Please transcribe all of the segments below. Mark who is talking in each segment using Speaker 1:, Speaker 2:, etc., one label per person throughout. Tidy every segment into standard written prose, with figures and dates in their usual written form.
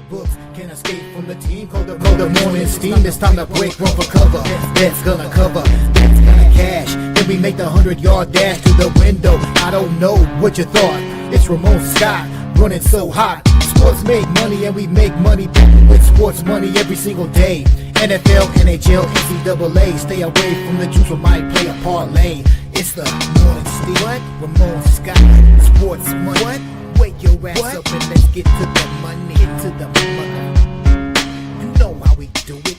Speaker 1: books. Can't escape from the team. Call the morning steam. It's time to break, run for cover. That's gonna cover. That's gonna cash. Then we make the 100-yard dash to the window. I don't know what you thought. It's Ramon Scott running so hot. Sports make money and we make money with sports money every single day. NFL, NHL, NCAA. Stay away from the juice, we might play a parlay. It's the morning steam. What? Ramon Scott. Sports money. What? Wake your ass up and let's get to the money. Get to the money. You know how we do it.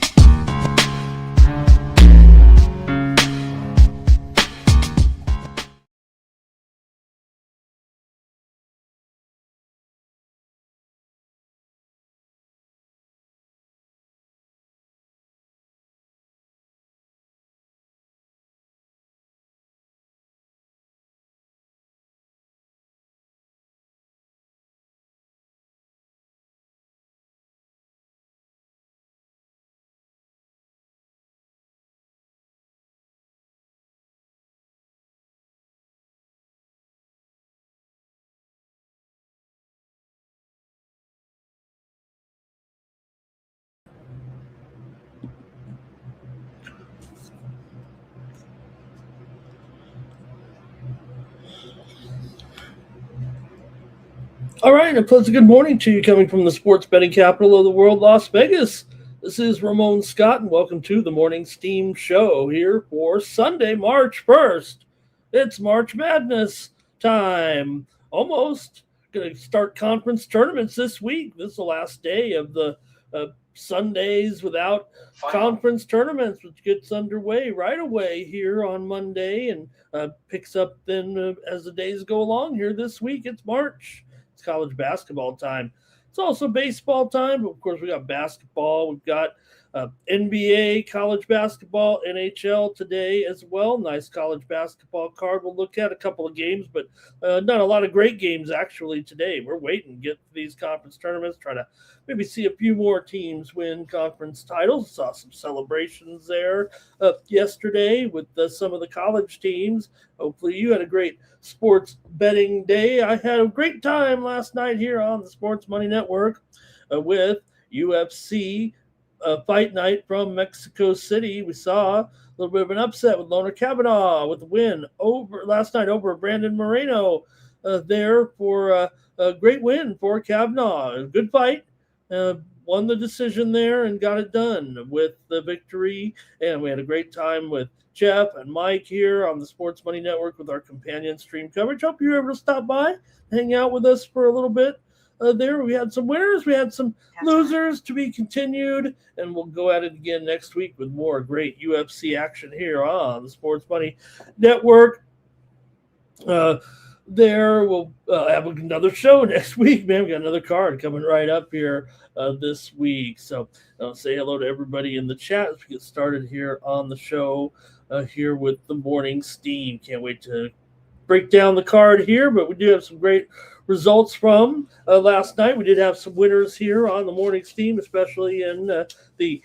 Speaker 2: All right, a pleasant good morning to you coming from the sports betting capital of the world, Las Vegas. This is Ramon Scott, and welcome to the Morning Steam Show here for Sunday, March 1st. It's March Madness time. Almost going to start conference tournaments this week. This is the last day of the Sundays without conference tournaments, which gets underway right away here on Monday and picks up then as the days go along here this week. It's March. College basketball time. It's also baseball time, but of course we got basketball. We've got NBA, college basketball, NHL today as well. Nice college basketball card. We'll look at a couple of games, but not a lot of great games actually today. We're waiting to get to these conference tournaments, try to maybe see a few more teams win conference titles. Saw some celebrations there yesterday with some of the college teams. Hopefully you had a great sports betting day. I had a great time last night here on the Sports Money Network with UFC fight night from Mexico City. We saw a little bit of an upset with Loner Kavanaugh with the win over last night over Brandon Moreno there for a great win for Kavanaugh. A good fight. Won the decision there and got it done with the victory. And we had a great time with Jeff and Mike here on the Sports Money Network with our companion stream coverage. Hope you're able to stop by, hang out with us for a little bit. There we had some winners, we had some losers to be continued, and we'll go at it again next week with more great UFC action here on the Sports Money Network. There we'll have another show next week, man. We got another card coming right up here this week. So I'll say hello to everybody in the chat as we get started here on the show here with the Morning Steam. Can't wait to break down the card here, but we do have some great results from last night. We did have some winners here on the Morning Steam, especially in the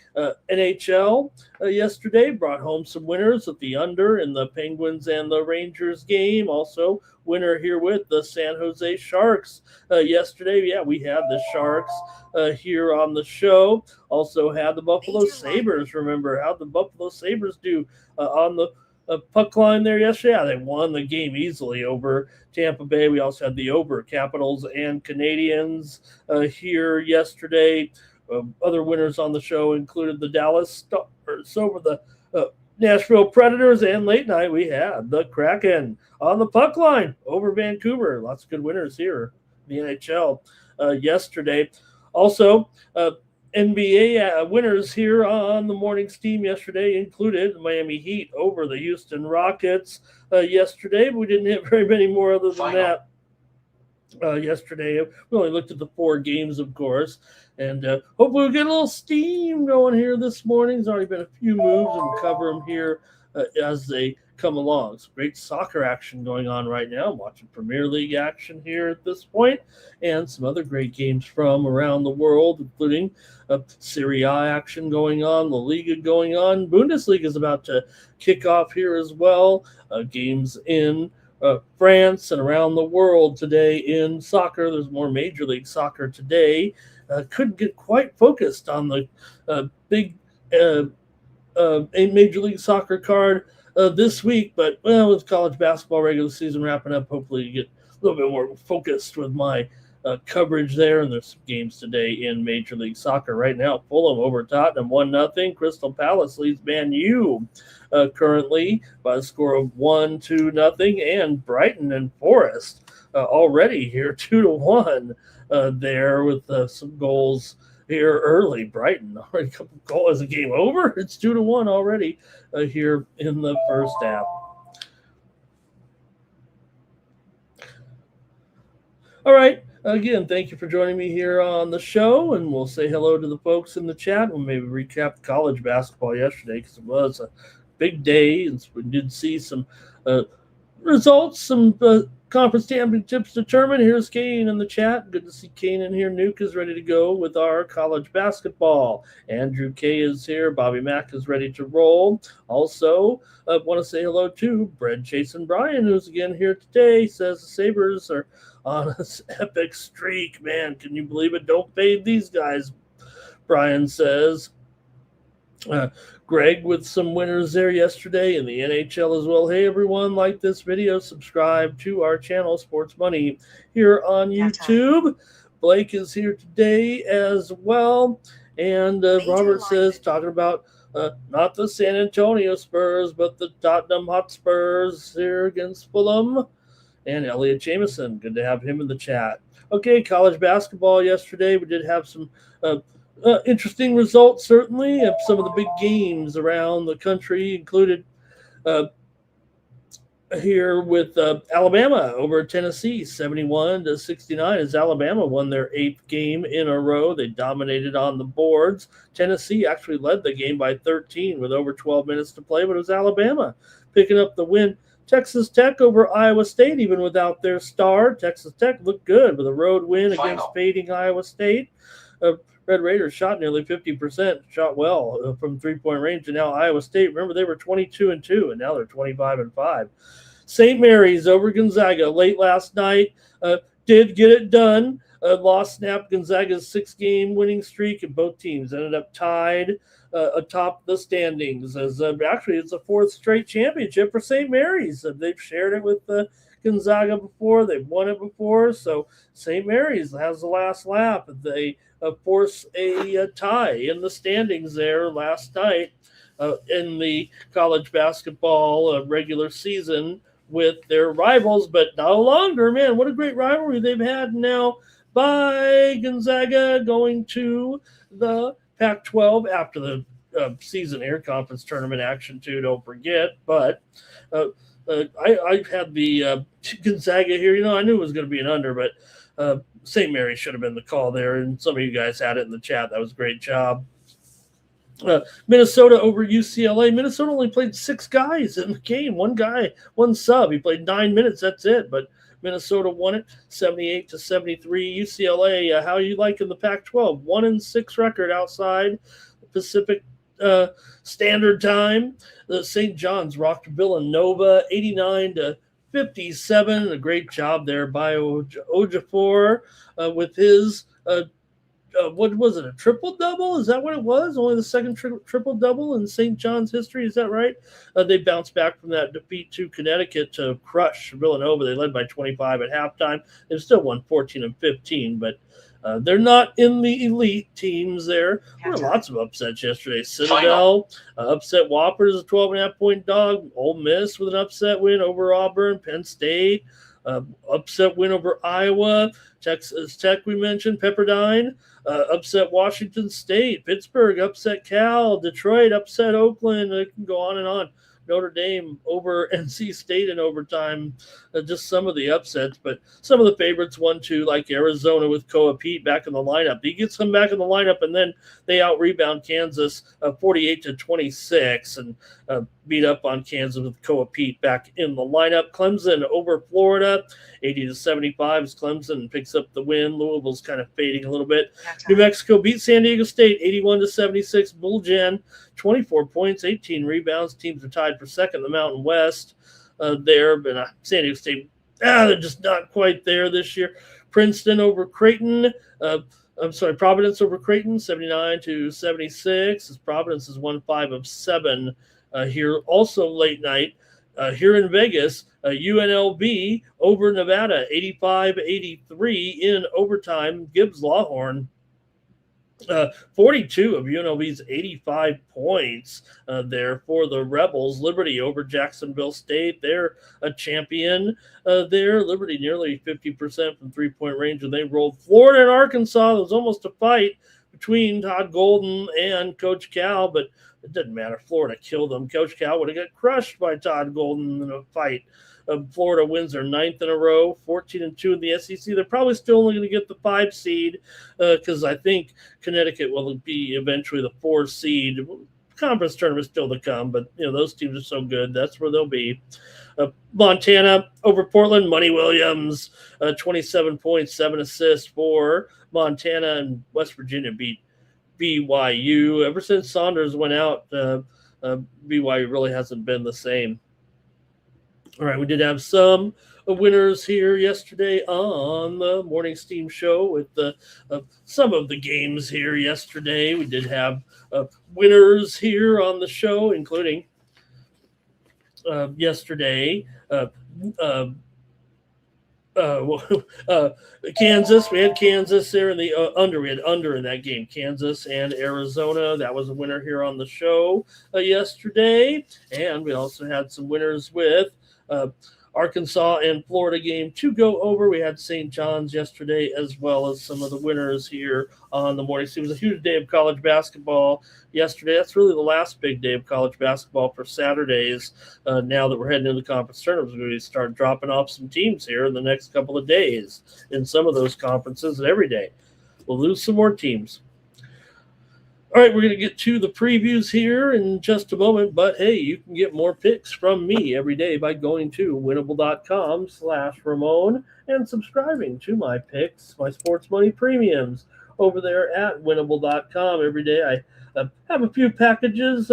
Speaker 2: NHL yesterday. Brought home some winners at the under in the Penguins and the Rangers game. Also, winner here with the San Jose Sharks yesterday. Yeah, we had the Sharks here on the show. Also had the Buffalo Sabres. Remember how the Buffalo Sabres do on the puck line there yesterday. Yeah, they won the game easily over Tampa Bay. We also had the over Capitals and Canadiens here yesterday. Other winners on the show included the Dallas Stars over the Nashville Predators, and late night we had the Kraken on the puck line over Vancouver. Lots of good winners here in the NHL yesterday. Also, NBA winners here on the Morning Steam yesterday included the Miami Heat over the Houston Rockets yesterday. But we didn't hit very many more other than that yesterday. We only looked at the 4 games, of course. And hopefully we'll get a little steam going here this morning. There's already been a few moves, and we'll cover them here as they come along. Some great soccer action going on right now. I'm watching Premier League action here at this point, and some other great games from around the world, including Serie A action going on, La Liga going on. Bundesliga is about to kick off here as well. Games in France and around the world today in soccer. There's more Major League Soccer today couldn't get quite focused on the big a Major League Soccer card this week, but with college basketball regular season wrapping up, hopefully you get a little bit more focused with my coverage there. And there's some games today in Major League Soccer right now. Fulham over Tottenham 1-0. Crystal Palace leads Man U currently by the score of 1-0, and Brighton and Forest already here 2-1 there with some goals here early. Brighton already a couple goals. Is the game over? It's 2-1 already here in the first half. All right. Again, thank you for joining me here on the show, and we'll say hello to the folks in the chat. We'll maybe recap college basketball yesterday because it was a big day, and we did see some results, some conference championships determined. Here's Kane in the chat. Good to see Kane in here. Nuke is ready to go with our college basketball. Andrew K is here. Bobby Mack is ready to roll. Also, I want to say hello to Bread Chasing Brian, who's again here today. Says the Sabres are on this epic streak. Man, can you believe it? Don't fade these guys, Brian says. Greg with some winners there yesterday in the NHL as well. Hey, everyone, like this video, subscribe to our channel, Sports Money, here on YouTube. Blake is here today as well. And Robert says, talking about not the San Antonio Spurs, but the Tottenham Hotspurs here against Fulham. And Elliot Jameson, good to have him in the chat. Okay, college basketball yesterday. We did have some interesting results, certainly. Some of the big games around the country included here with Alabama over Tennessee, 71-69, as Alabama won their 8th game in a row. They dominated on the boards. Tennessee actually led the game by 13 with over 12 minutes to play, but it was Alabama picking up the win. Texas Tech over Iowa State, even without their star. Texas Tech looked good with a road win against fading Iowa State. Red Raiders shot nearly 50%, shot well from three-point range, and now Iowa State, remember, they were 22-2, and now they're 25-5. St. Mary's over Gonzaga late last night, did get it done. Lost snapped Gonzaga's 6-game winning streak, and both teams ended up tied atop the standings. As actually, it's a 4th straight championship for St. Mary's. They've shared it with Gonzaga before. They've won it before. So St. Mary's has the last lap. They force a tie in the standings there last night in the college basketball regular season with their rivals, but no longer. Man, what a great rivalry they've had now by Gonzaga going to the Pac-12 after the season here, conference tournament action too, don't forget. But I had the Gonzaga here. You know, I knew it was going to be an under, but St. Mary's should have been the call there, and some of you guys had it in the chat. That was a great job. Minnesota over UCLA. Minnesota only played 6 guys in the game. One guy, one sub. He played 9 minutes. That's it. But Minnesota won it 78-73. UCLA, how are you liking the Pac-12? 1-6 record outside the Pacific Standard Time. The St. John's rocked Villanova 89-57. A great job there by Ojefor with his what was it, a triple-double? Is that what it was? Only the second triple-double in St. John's history. Is that right? They bounced back from that defeat to Connecticut to crush Villanova. They led by 25 at halftime. They still won 14-15, but they're not in the elite teams there. There were lots of upsets yesterday. Citadel upset Whoppers, a 12.5-point dog. Ole Miss with an upset win over Auburn. Penn State, upset win over Iowa. Texas Tech, we mentioned. Pepperdine, upset Washington State. Pittsburgh, upset Cal. Detroit, upset Oakland. It can go on and on. Notre Dame over NC State in overtime. Just some of the upsets, but some of the favorites won too, like Arizona with Koa Pete back in the lineup. He gets him back in the lineup, and then they out-rebound Kansas 48-26 and beat up on Kansas with Koa Pete back in the lineup. Clemson over Florida, 80-75 as Clemson picks up the win. Louisville's kind of fading a little bit. New Mexico beat San Diego State, 81-76. Bull Gen, 24 points, 18 rebounds. Teams are tied for second in the Mountain West there, but San Diego State, they're just not quite there this year. Princeton over Creighton. Providence over Creighton, 79-76. As Providence is 1-5 of 7 here. Also late night here in Vegas, UNLV over Nevada, 85-83 in overtime. Gibbs Lawhorn 42 of UNLV's 85 points there for the Rebels. Liberty over Jacksonville State. They're a champion there. Liberty nearly 50% from three-point range, and they rolled Florida and Arkansas. There was almost a fight between Todd Golden and Coach Cal, but it didn't matter. Florida killed them. Coach Cal would have got crushed by Todd Golden in a fight. Florida wins their 9th in a row, 14-2 in the SEC. They're probably still only going to get the 5 seed because I think Connecticut will be eventually the 4 seed. Conference tournament still to come, but those teams are so good. That's where they'll be. Montana over Portland. Money Williams, 27 points, 7 assists for Montana, and West Virginia beat BYU. Ever since Saunders went out, BYU really hasn't been the same. All right, we did have some winners here yesterday on the Morning Steam Show with some of the games here yesterday. We did have winners here on the show, including yesterday. Kansas. We had Kansas there in the under. We had under in that game. Kansas and Arizona. That was a winner here on the show yesterday. And we also had some winners with Arkansas and Florida game to go over. We had St. John's yesterday, as well as some of the winners here on the morning. So it was a huge day of college basketball yesterday. That's really the last big day of college basketball for Saturdays. Now that we're heading into the conference tournaments, we're going to start dropping off some teams here in the next couple of days in some of those conferences, and every day we'll lose some more teams. All right, we're going to get to the previews here in just a moment, but hey, you can get more picks from me every day by going to winnable.com/Ramon and subscribing to my picks, my sports money premiums over there at winnable.com. Every day I have a few packages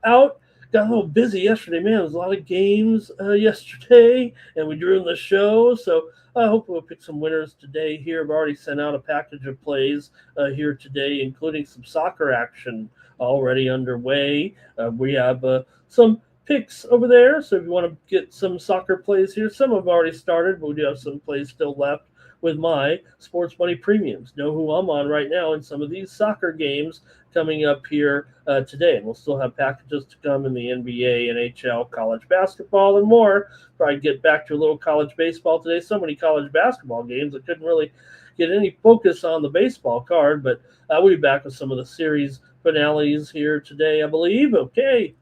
Speaker 2: out. Got a little busy yesterday, man. There was a lot of games yesterday, and we drew in the show, so I hope we'll pick some winners today here. I've already sent out a package of plays here today, including some soccer action already underway. We have some picks over there, so if you want to get some soccer plays here, some have already started, but we do have some plays still left with my sports money premiums. Know who I'm on right now in some of these soccer games coming up here today. And we'll still have packages to come in the NBA, NHL, college basketball, and more. Probably get back to a little college baseball today. So many college basketball games. I couldn't really get any focus on the baseball card, but we'll be back with some of the series finales here today, I believe. Okay.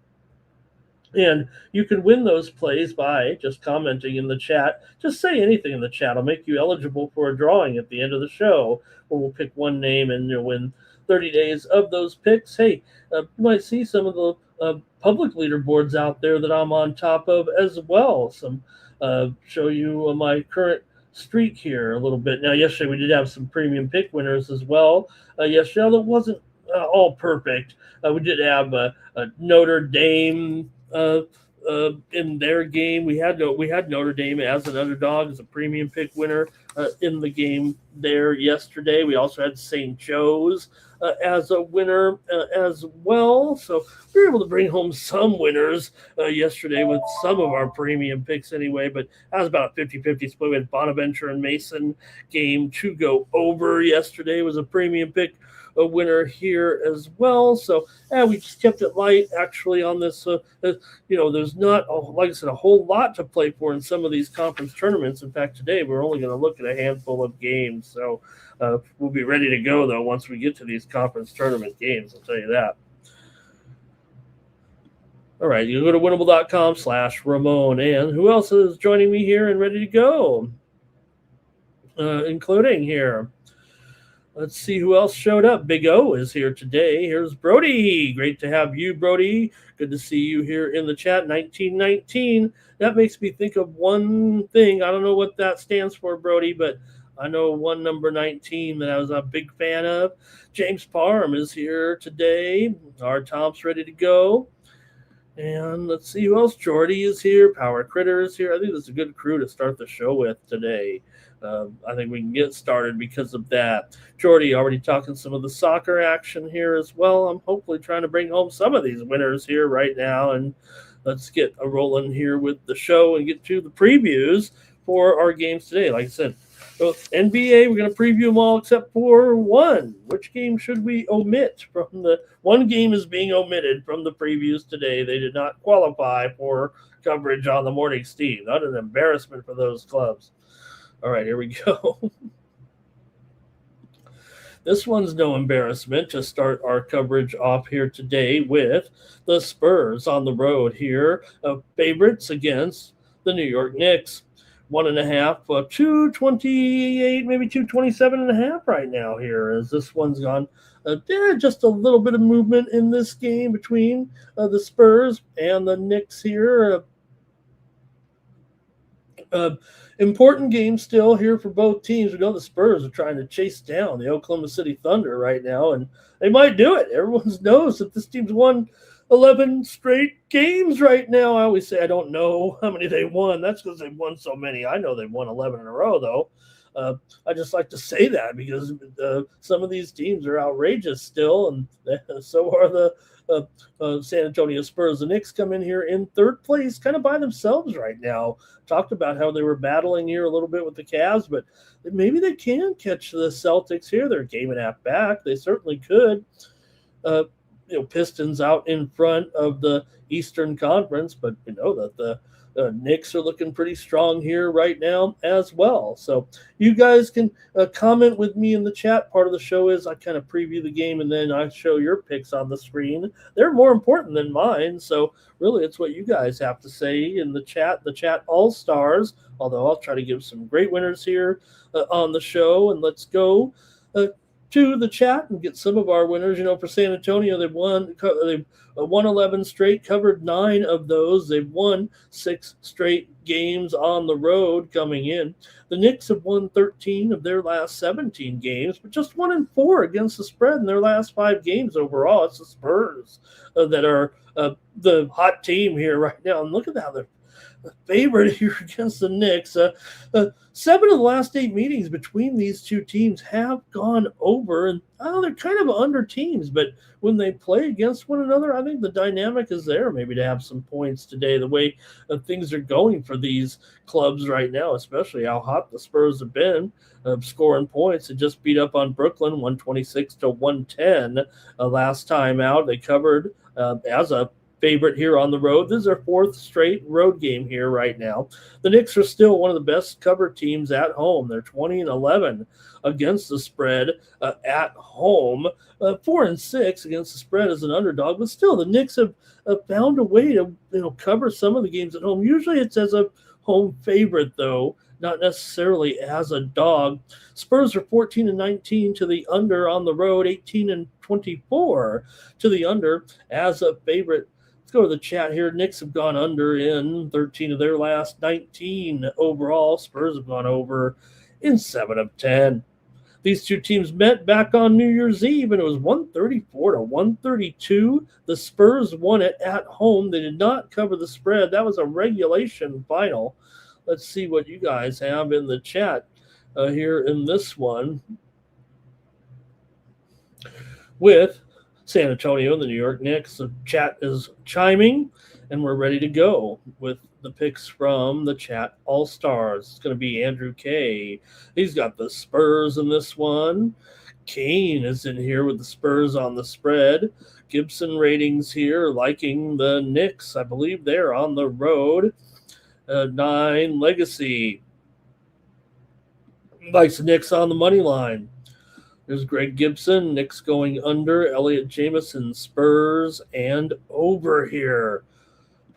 Speaker 2: And you can win those plays by just commenting in the chat. Just say anything in the chat. I'll make you eligible for a drawing at the end of the show, where we'll pick one name and you'll win 30 days of those picks. Hey, you might see some of the public leaderboards out there that I'm on top of as well. Some show you my current streak here a little bit. Now, yesterday we did have some premium pick winners as well. Yesterday, although it wasn't all perfect. We did have Notre Dame in their game. We had Notre Dame as an underdog, as a premium pick winner in the game there yesterday. We also had St. Joe's as a winner as well. So we were able to bring home some winners yesterday with some of our premium picks anyway, but that was about a 50-50 split. We had Bonaventure and Mason game to go over yesterday. Was a premium pick a winner here as well. So we just kept it light actually on this. There's not, like I said, a whole lot to play for in some of these conference tournaments. In fact, today we're only going to look at a handful of games. So we'll be ready to go, though, once we get to these conference tournament games. I'll tell you that. All right, you go to winnable.com/Ramon. And who else is joining me here and ready to go? Including here. Let's see who else showed up. Big O is here today. Here's Brody. Great to have you, Brody. Good to see you here in the chat. 1919. That makes me think of one thing. I don't know what that stands for, Brody, but I know one number 19 that I was a big fan of. James Parham is here today. Our Tom's ready to go. And let's see who else. Jordy is here. Power Critter is here. I think this is a good crew to start the show with today. I think we can get started because of that. Jordy already talking some of the soccer action here as well. I'm hopefully trying to bring home some of these winners here right now. And let's get a rolling here with the show and get to the previews for our games today. Like I said, so NBA, we're going to preview them all except for one. Which game should we omit from the one game is being omitted from the previews today? They did not qualify for coverage on the morning steam. Not an embarrassment for those clubs. All right, here we go. This one's no embarrassment to start our coverage off here today with the Spurs on the road here, favorites against the New York Knicks. 1.5, 228, maybe 227.5 right now here, as this one's gone. Just a little bit of movement in this game between the Spurs and the Knicks here. Important game still here for both teams. We know the Spurs are trying to chase down the Oklahoma City Thunder right now, and they might do it. Everyone knows that this team's won 11 straight games right now. I always say I don't know how many they won. That's because they've won so many. I know they've won 11 in a row, though. I just like to say that because some of these teams are outrageous still, and so are the San Antonio Spurs. The Knicks come in here in third place kind of by themselves right now. Talked about how they were battling here a little bit with the Cavs, but maybe they can catch the Celtics here. They're a game and a half back. They certainly could. Pistons out in front of the Eastern Conference, but we know that the Knicks are looking pretty strong here right now as well. So you guys can comment with me in the chat. Part of the show is I kind of preview the game and then I show your picks on the screen. They're more important than mine. So really it's what you guys have to say in the chat all-stars, although I'll try to give some great winners here on the show. And let's go to the chat and get some of our winners. For San Antonio, they've won 11 straight, covered 9 of those. They've won 6 straight games on the road coming in. The Knicks have won 13 of their last 17 games, but just 1-4 against the spread in their last 5 games overall. It's the Spurs that are the hot team here right now. And look at how they're favorite here against the Knicks. 7 of the last 8 meetings between these two teams have gone over, and they're kind of under teams, but when they play against one another, I think the dynamic is there maybe to have some points today, the way things are going for these clubs right now, especially how hot the Spurs have been scoring points. They just beat up on Brooklyn 126-110 last time out. They covered as a favorite here on the road. This is our 4th straight road game here right now. The Knicks are still one of the best covered teams at home. They're 20-11 against the spread at home. 4-6 against the spread as an underdog, but still the Knicks have found a way to cover some of the games at home. Usually it's as a home favorite though, not necessarily as a dog. Spurs are 14-19 to the under on the road, 18-24 to the under as a favorite. Let's go to the chat here. Knicks have gone under in 13 of their last 19 overall. Spurs have gone over in 7 of 10. These two teams met back on New Year's Eve, and it was 134-132. The Spurs won it at home. They did not cover the spread. That was a regulation final. Let's see what you guys have in the chat here in this one with San Antonio and the New York Knicks. The chat is chiming, and we're ready to go with the picks from the chat all-stars. It's going to be Andrew K. He's got the Spurs in this one. Kane is in here with the Spurs on the spread. Gibson ratings here liking the Knicks. I believe they're on the road. 9 Legacy likes the Knicks on the money line. There's Greg Gibson, Knicks going under. Elliot Jameson, Spurs and over here.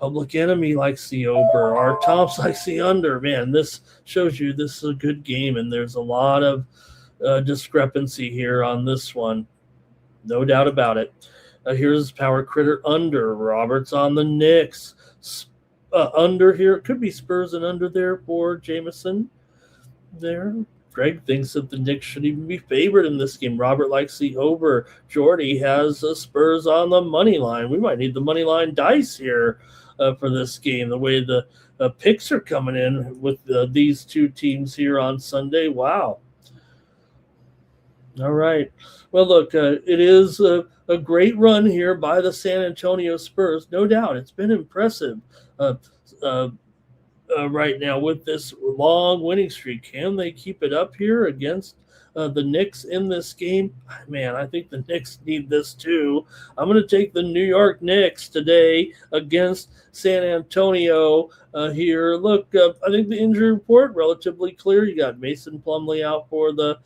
Speaker 2: Public Enemy likes the over. R. Tops likes the under. Man, this shows you this is a good game, and there's a lot of discrepancy here on this one. No doubt about it. Here's Power Critter under. Roberts on the Knicks. Under here. It could be Spurs and under there for Jameson there. Greg thinks that the Knicks should even be favored in this game. Robert likes the over. Jordy has Spurs on the money line. We might need the money line dice here for this game. The way the picks are coming in with these two teams here on Sunday. Wow. All right. Well, look, it is a great run here by the San Antonio Spurs. No doubt. It's been impressive. Uh, uh, right now with this long winning streak. Can they keep it up here against the Knicks in this game? Man, I think the Knicks need this too. I'm going to take the New York Knicks today against San Antonio here. Look, I think the injury report relatively clear. You got Mason Plumlee out for the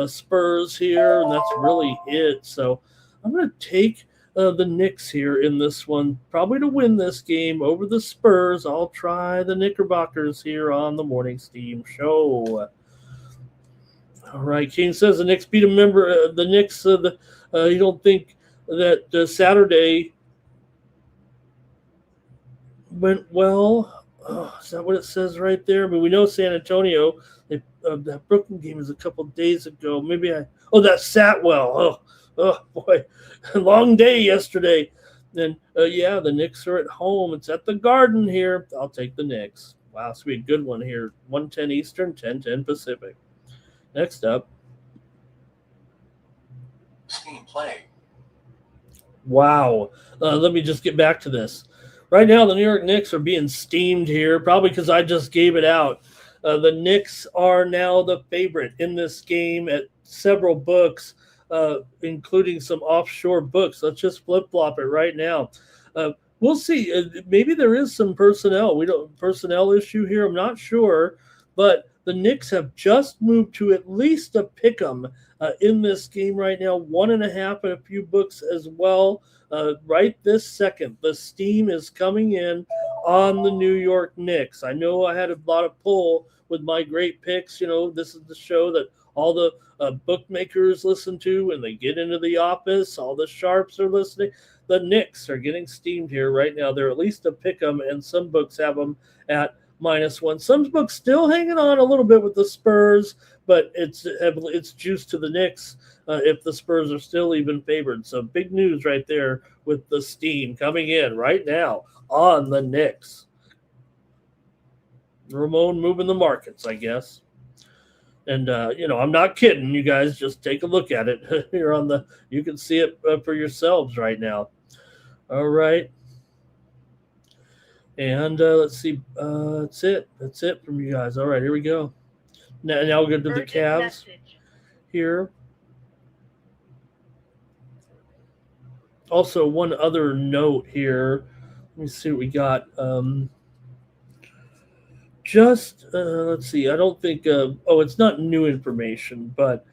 Speaker 2: Spurs here, and that's really it. So I'm going to take the Knicks here in this one, probably to win this game over the Spurs. I'll try the Knickerbockers here on the Morning Steam Show. All right, King says the Knicks beat a member. The Knicks, you don't think that Saturday went well? Oh, is that what it says right there? I mean, we know San Antonio. That Brooklyn game is a couple days ago. Maybe that's Satwell. Oh boy, long day yesterday. And yeah, the Knicks are at home. It's at the Garden here. I'll take the Knicks. Wow, it's going to be a good one here. 1:10 Eastern, 10:10 Pacific. Next up.
Speaker 3: Steam play.
Speaker 2: Wow. Let me just get back to this. Right now, the New York Knicks are being steamed here, probably because I just gave it out. The Knicks are now the favorite in this game at several books, including some offshore books. Let's just flip-flop it right now. We'll see. Maybe there is some personnel issue here. I'm not sure, but the Knicks have just moved to at least a pick'em in this game right now. 1.5 and a few books as well. Right this second, the steam is coming in on the New York Knicks. I know I had a lot of pull with my great picks. You know, this is the show that all the bookmakers listen to when they get into the office. All the sharps are listening. The Knicks are getting steamed here right now. They're at least a pick 'em, and some books have them at -1. Some books still hanging on a little bit with the Spurs, but it's juice to the Knicks if the Spurs are still even favored. So big news right there with the steam coming in right now on the Knicks. Ramon moving the markets, I guess. And, I'm not kidding. You guys just take a look at it here you can see it for yourselves right now. All right. And let's see. That's it. That's it from you guys. All right, here we go. Now we'll go to the Cavs here. Also, one other note here. Let me see what we got. Let's see. I don't think. It's not new information, but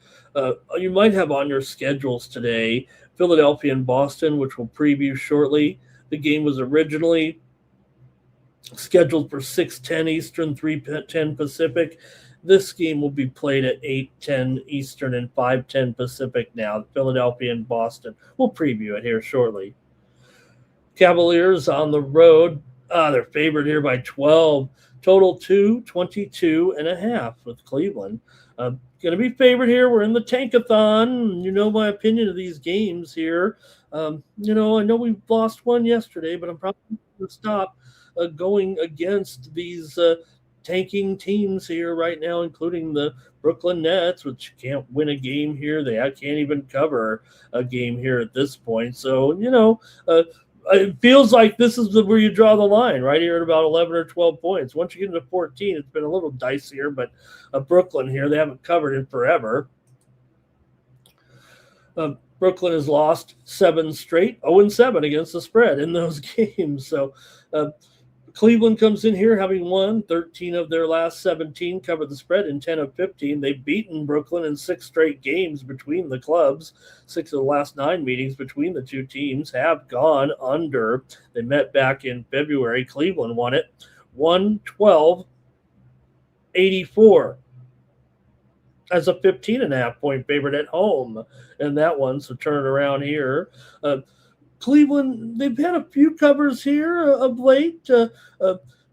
Speaker 2: you might have on your schedules today Philadelphia and Boston, which we'll preview shortly. The game was originally scheduled for 6:10 Eastern, 3:10 Pacific. This game will be played at 8:10 Eastern and 5:10 Pacific now. Philadelphia and Boston. We'll preview it here shortly. Cavaliers on the road. They're favored here by 12. Total 22.5 with Cleveland. Going to be favored here. We're in the tankathon. You know my opinion of these games here. I know we lost one yesterday, but I'm probably going to stop going against these tanking teams here right now, including the Brooklyn Nets, which can't win a game here. They can't even cover a game here at this point. So, it feels like this is where you draw the line, right here at about 11 or 12 points. Once you get into 14, it's been a little dicier, but Brooklyn here, they haven't covered it forever. Brooklyn has lost 7 straight, 0-7 against the spread in those games. So Cleveland comes in here having won 13 of their last 17, covered the spread in 10 of 15. They've beaten Brooklyn in 6 straight games between the clubs. 6 of the last 9 meetings between the two teams have gone under. They met back in February. Cleveland won it 112-84 as a 15.5 point favorite at home in that one. So turn it around here. Cleveland, they've had a few covers here of late.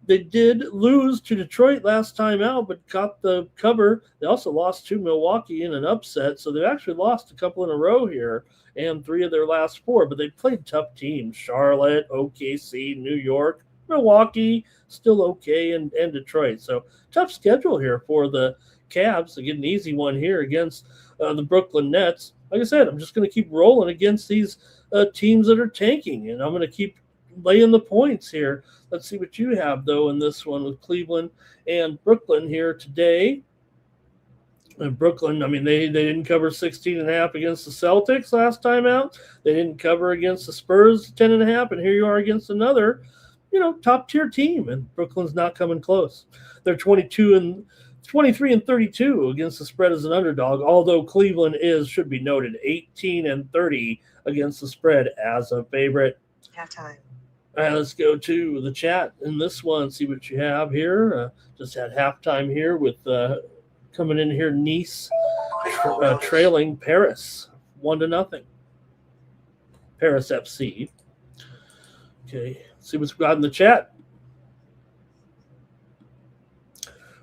Speaker 2: They did lose to Detroit last time out, but got the cover. They also lost to Milwaukee in an upset, so they've actually lost a couple in a row here and 3 of their last 4, but they played tough teams. Charlotte, OKC, New York, Milwaukee, still okay, and Detroit. So tough schedule here for the Cavs. They get an easy one here against the Brooklyn Nets. Like I said, I'm just going to keep rolling against these teams that are tanking, and I'm going to keep laying the points here. Let's see what you have, though, in this one with Cleveland and Brooklyn here today. And Brooklyn, I mean, they didn't cover 16.5 against the Celtics last time out. They didn't cover against the Spurs 10.5, and here you are against another, top-tier team, and Brooklyn's not coming close. They're 23 and 32 against the spread as an underdog, although Cleveland should be noted, 18 and 30 against the spread as a favorite.
Speaker 3: Halftime.
Speaker 2: All right, let's go to the chat in this one, see what you have here. Just had halftime here with coming in here, Nice trailing Paris 1-0. Paris FC. Okay, let's see what's got in the chat.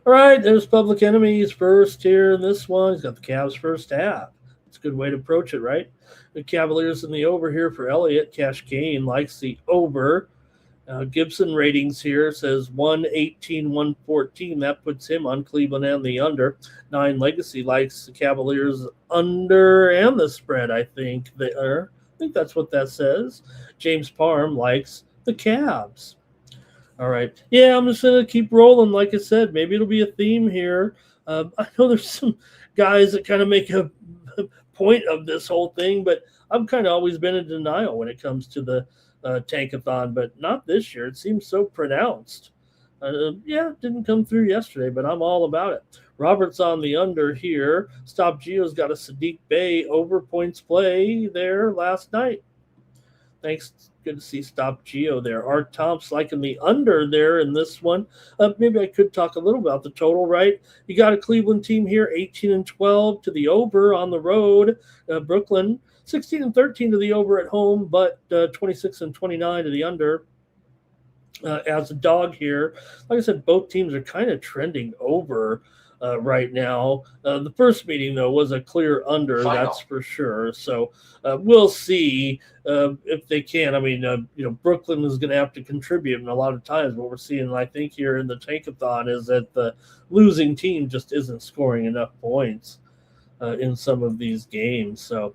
Speaker 2: All right, there's Public Enemies first here in this one. He's got the Cavs first half. It's a good way to approach it, right? The Cavaliers in the over here for Elliott. Cash Kane likes the over. Gibson ratings here says 118, 114. That puts him on Cleveland and the under. 9 Legacy likes the Cavaliers under and the spread, I think. I think that's what that says. James Parham likes the Cavs. All right. Yeah, I'm just going to keep rolling. Like I said, maybe it'll be a theme here. I know there's some guys that kind of make a point of this whole thing, but I've kind of always been in denial when it comes to the tankathon, but not this year. It seems so pronounced. It didn't come through yesterday, but I'm all about it. Robert's on the under here. Stop Gio's got a Sadiq Bey over points play there last night. Thanks. Good to see Stop Gio there. Art Tomps liking the under there in this one. Maybe I could talk a little about the total, right? You got a Cleveland team here, 18 and 12 to the over on the road. Brooklyn, 16 and 13 to the over at home, but 26 and 29 to the under as a dog here. Like I said, both teams are kind of trending over right now. The first meeting, though, was a clear under, that's for sure. So we'll see if they can. I mean, Brooklyn is going to have to contribute, and a lot of times what we're seeing, I think, here in the tankathon is that the losing team just isn't scoring enough points in some of these games. So,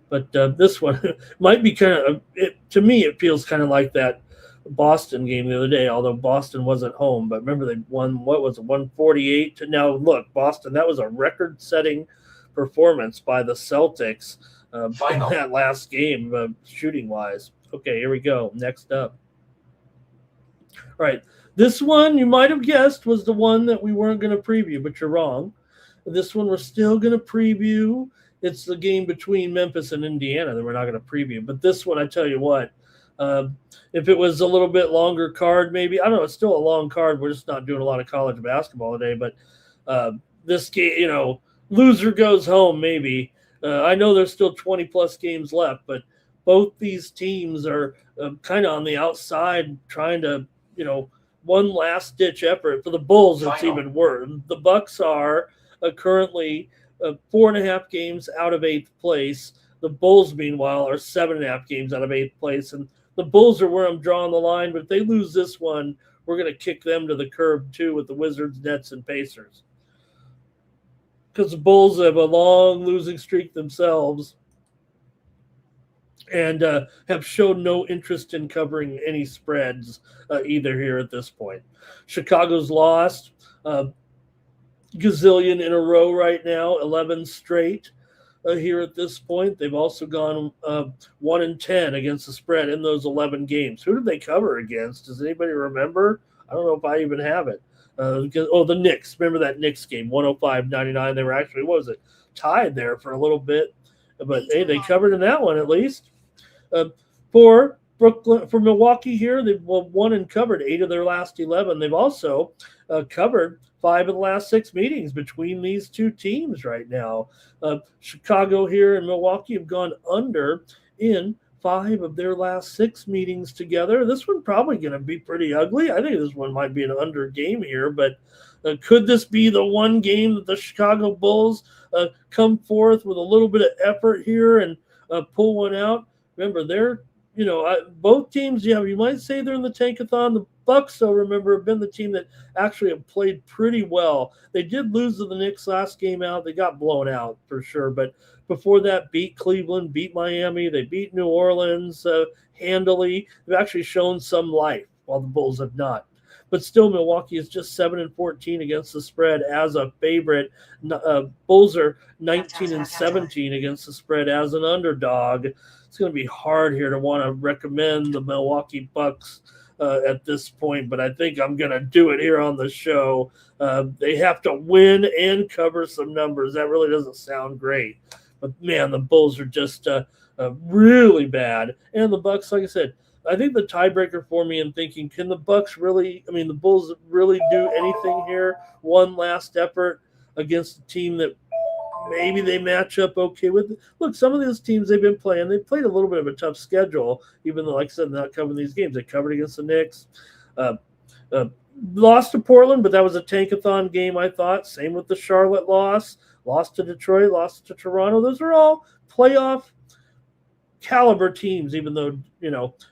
Speaker 2: but this one might be kind of, to me, it feels kind of like that Boston game the other day, although Boston wasn't home. But remember, they won, 148 to now. Look, Boston, that was a record-setting performance by the Celtics in that last game, shooting-wise. Okay, here we go. Next up. All right, this one you might have guessed was the one that we weren't going to preview, but you're wrong. This one we're still going to preview. It's the game between Memphis and Indiana that we're not going to preview. But this one, I tell you what, if it was a little bit longer card, maybe. I don't know. It's still a long card. We're just not doing a lot of college basketball today. But this game, loser goes home, maybe. I know there's still 20-plus games left, but both these teams are kind of on the outside trying to, one last-ditch effort. For the Bulls, it's even worse. The Bucks are currently 4.5 games out of 8th place. The Bulls, meanwhile, are 7.5 games out of 8th place. And the Bulls are where I'm drawing the line, but if they lose this one, we're going to kick them to the curb, too, with the Wizards, Nets, and Pacers. Because the Bulls have a long losing streak themselves and have shown no interest in covering any spreads either here at this point. Chicago's lost gazillion in a row right now, 11 straight. Here at this point, they've also gone 1-10 against the spread in those 11 games. Who did they cover against? Does anybody remember? I don't know if I even have it. The Knicks. Remember that Knicks game, 105-99. They were actually, tied there for a little bit. But, hey, they covered in that one at least. For Milwaukee here, they've won and covered 8 of their last 11. They've also covered 5 of the last 6 meetings between these two teams right now. Chicago here and Milwaukee have gone under in 5 of their last 6 meetings together. This one probably going to be pretty ugly. I think this one might be an under game here, but could this be the one game that the Chicago Bulls come forth with a little bit of effort here and pull one out? Remember, they're, both teams, you might say they're in the tankathon. The Bucks, though, remember, have been the team that actually have played pretty well. They did lose to the Knicks last game out. They got blown out for sure, but before that, beat Cleveland, beat Miami. They beat New Orleans handily. They've actually shown some life, while the Bulls have not. But still, Milwaukee is just 7-14 against the spread as a favorite. Bulls are 19-17 against the spread as an underdog. It's going to be hard here to want to recommend the Milwaukee Bucks at this point, but I think I'm going to do it here on the show. They have to win and cover some numbers. That really doesn't sound great. But, man, the Bulls are just really bad. And the Bucks, like I said, I think the tiebreaker for me in thinking, can the Bucks really, the Bulls really do anything here? One last effort against a team that maybe they match up okay with. Look, some of these teams they've been playing, they played a little bit of a tough schedule, even though, like I said, they're not covering these games. They covered against the Knicks. Lost to Portland, but that was a tankathon game, I thought. Same with the Charlotte loss. Lost to Detroit, lost to Toronto. Those are all playoff caliber teams, even though,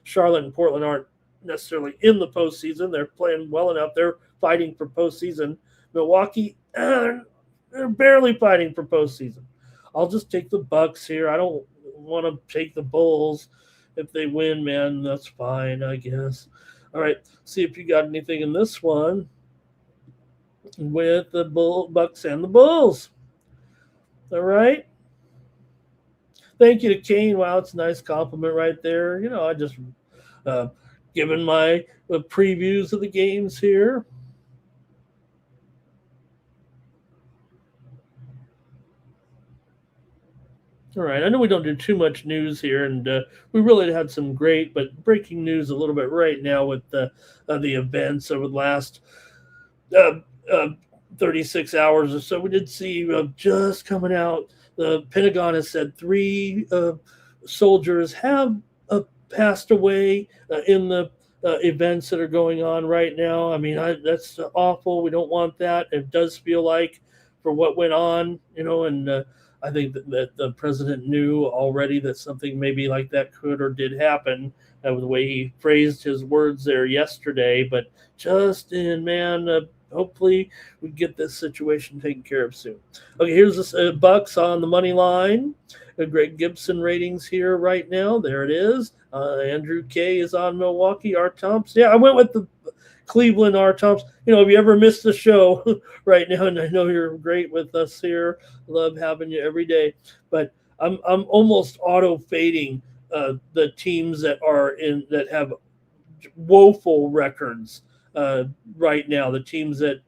Speaker 2: Charlotte and Portland aren't necessarily in the postseason. They're playing well enough. They're fighting for postseason. Milwaukee, they're barely fighting for postseason. I'll just take the Bucks here. I don't want to take the Bulls. If they win, man, that's fine, I guess. All right, see if you got anything in this one with the Bucks and the Bulls. All right. Thank you to Kane. Wow, it's a nice compliment right there. I just given my previews of the games here. All right, I know we don't do too much news here, and we really had some great but breaking news a little bit right now with the events over the last 36 hours or so. We did see just coming out, the Pentagon has said 3 soldiers have passed away in the events that are going on right now. That's awful. We don't want that. It does feel like for what went on, and I think that the president knew already that something maybe like that could or did happen with the way he phrased his words there yesterday. But Justin, man, hopefully we get this situation taken care of soon. Okay, here's the Bucks on the money line. Greg Gibson ratings here right now. There it is. Andrew K is on Milwaukee. R. Thompson. Yeah, I went with the Cleveland. R. Thompson. If you ever missed the show right now, and I know you're great with us here, love having you every day. But I'm almost auto fading the teams that have woeful records right now. The teams that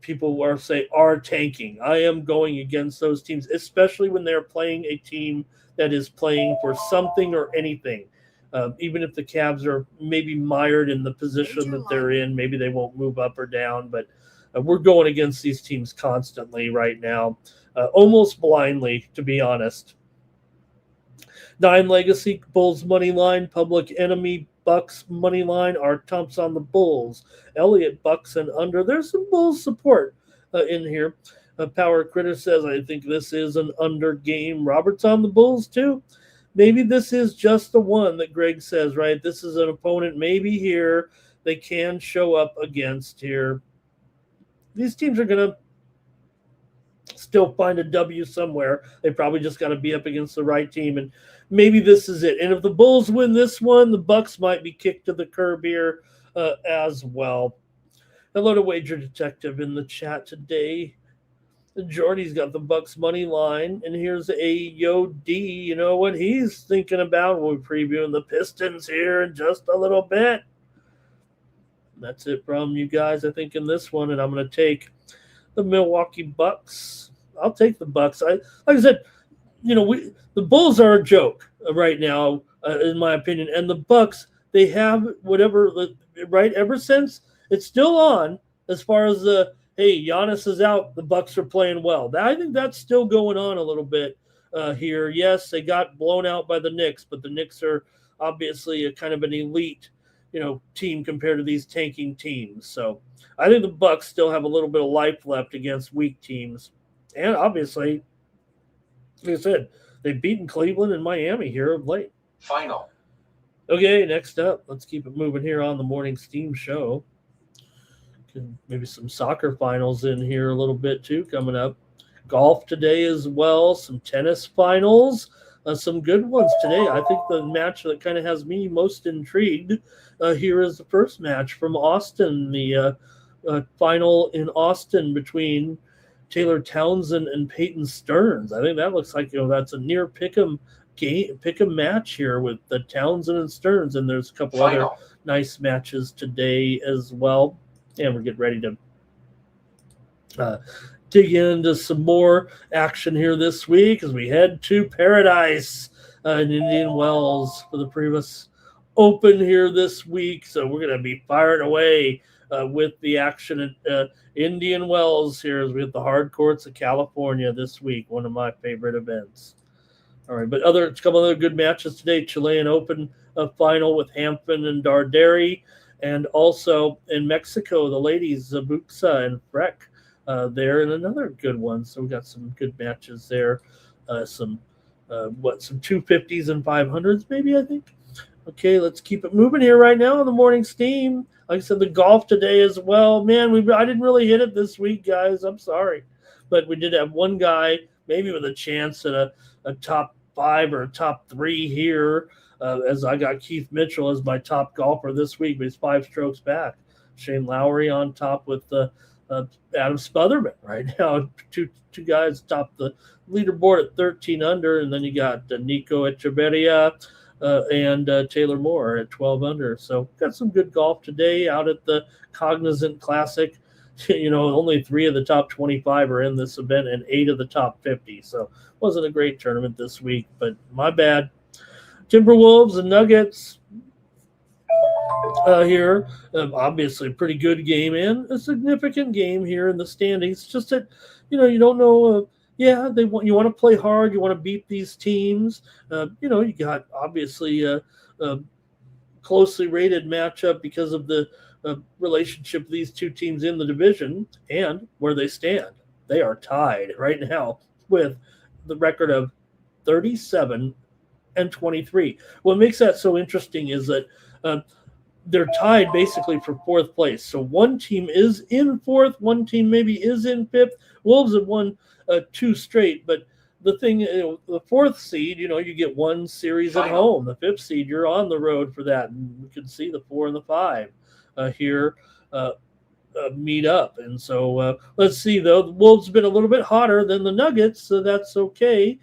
Speaker 2: people are tanking. I am going against those teams, especially when they're playing a team that is playing for something or anything. Even if the Cavs are maybe mired in the position that they're in, maybe they won't move up or down, but we're going against these teams constantly right now, almost blindly, to be honest. Dime Legacy, Bulls money line, Public Enemy, Bucks money line, Art Thompson on the Bulls, Elliott Bucks and under. There's some Bulls support in here. Power Critter says, I think this is an under game. Robert's on the Bulls too. Maybe this is just the one that Greg says, right? This is an opponent maybe here they can show up against here. These teams are going to still find a W somewhere. They probably just got to be up against the right team, and maybe this is it. And if the Bulls win this one, the Bucks might be kicked to the curb here as well. Hello to Wager Detective in the chat today. Jordy's got the Bucks money line, and here's a Yo D. You know what he's thinking about? We're previewing the Pistons here in just a little bit. That's it from you guys, I think, in this one, and I'm going to take the Milwaukee Bucks. I'll take the Bucks. Like I said, the Bulls are a joke right now, in my opinion, and the Bucks, they have whatever, right? Ever since it's still on, as far as hey, Giannis is out, the Bucks are playing well. I think that's still going on a little bit here. Yes, they got blown out by the Knicks, but the Knicks are obviously a kind of an elite, team compared to these tanking teams. So I think the Bucks still have a little bit of life left against weak teams. And obviously, like I said, they've beaten Cleveland and Miami here of late.
Speaker 3: Final.
Speaker 2: Okay, next up, let's keep it moving here on the Morning Steam Show. Maybe some soccer finals in here a little bit too coming up. Golf today as well, some tennis finals, some good ones today. I think the match that kind of has me most intrigued here is the first match from Austin, the final in Austin between Taylor Townsend and Peyton Stearns. I think that looks like that's a near pick'em match here with the Townsend and Stearns, and there's a couple other nice matches today as well. And we're getting ready to dig into some more action here this week as we head to Paradise in Indian Wells for the Primus Open here this week. So we're going to be firing away with the action at Indian Wells here as we hit the hard courts of California this week, one of my favorite events. All right, but a couple other good matches today. Chilean Open final with Hampton and Darderi. And also in Mexico, the ladies, Zabuxa and Freck, there in another good one. So we got some good matches there. Some 250s and 500s, maybe, I think. Okay, let's keep it moving here right now on the Morning Steam. Like I said, the golf today as well. Man, I didn't really hit it this week, guys. I'm sorry. But we did have one guy, maybe with a chance at a top 5 or a top 3 here. As I got Keith Mitchell as my top golfer this week, but he's 5 strokes back. Shane Lowry on top with Adam Smotherman right now. Two guys top the leaderboard at 13 under, and then you got Nico Echeverria and Taylor Moore at 12 under. So got some good golf today out at the Cognizant Classic. Only 3 of the top 25 are in this event and 8 of the top 50. So wasn't a great tournament this week, but my bad. Timberwolves and Nuggets here. Obviously, a pretty good game and a significant game here in the standings. Just that, you don't know. You want to play hard. You want to beat these teams. You got obviously a closely rated matchup because of the relationship of these two teams in the division and where they stand. They are tied right now with the record of 37 and 23. What makes that so interesting is that they're tied basically for 4th place. So one team is in 4th, one team maybe is in 5th. Wolves have won 2 straight, but the thing, the 4th seed, you get 1 series at home. The 5th seed, you're on the road for that. And we can see the 4 and the 5 here meet up. And so let's see, though. The Wolves have been a little bit hotter than the Nuggets, so that's okay.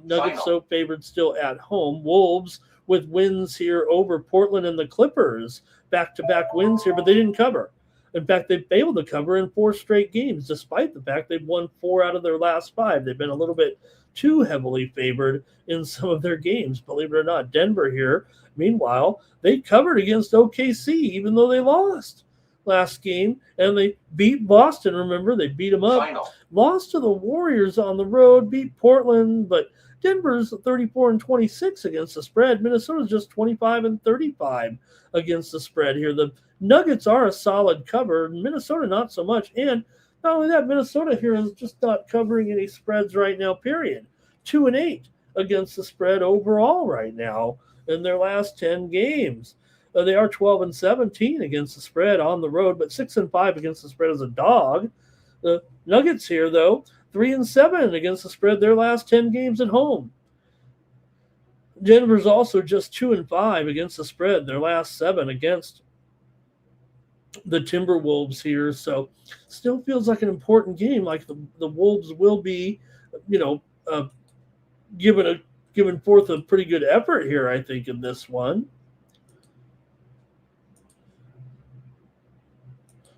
Speaker 2: Nuggets so favored still at home. Wolves with wins here over Portland and the Clippers. Back-to-back wins here, but they didn't cover. In fact, they've been able to cover in 4 straight games, despite the fact they've won 4 out of their last 5. They've been a little bit too heavily favored in some of their games, believe it or not. Denver here, meanwhile, they covered against OKC, even though they lost last game, and they beat Boston. Remember, they beat them up. Lost to the Warriors on the road, beat Portland, but Denver's 34 and 26 against the spread. Minnesota's just 25 and 35 against the spread here. The Nuggets are a solid cover, Minnesota not so much. And not only that, Minnesota here is just not covering any spreads right now, period. 2 and 8 against the spread overall right now in their last 10 games. They are 12 and 17 against the spread on the road, but 6 and 5 against the spread as a dog. The Nuggets here, though, 3 and 7 against the spread their last 10 games at home. Denver's also just 2 and 5 against the spread their last 7 against the Timberwolves here. So still feels like an important game. Like the Wolves will be, giving forth a pretty good effort here, I think, in this one.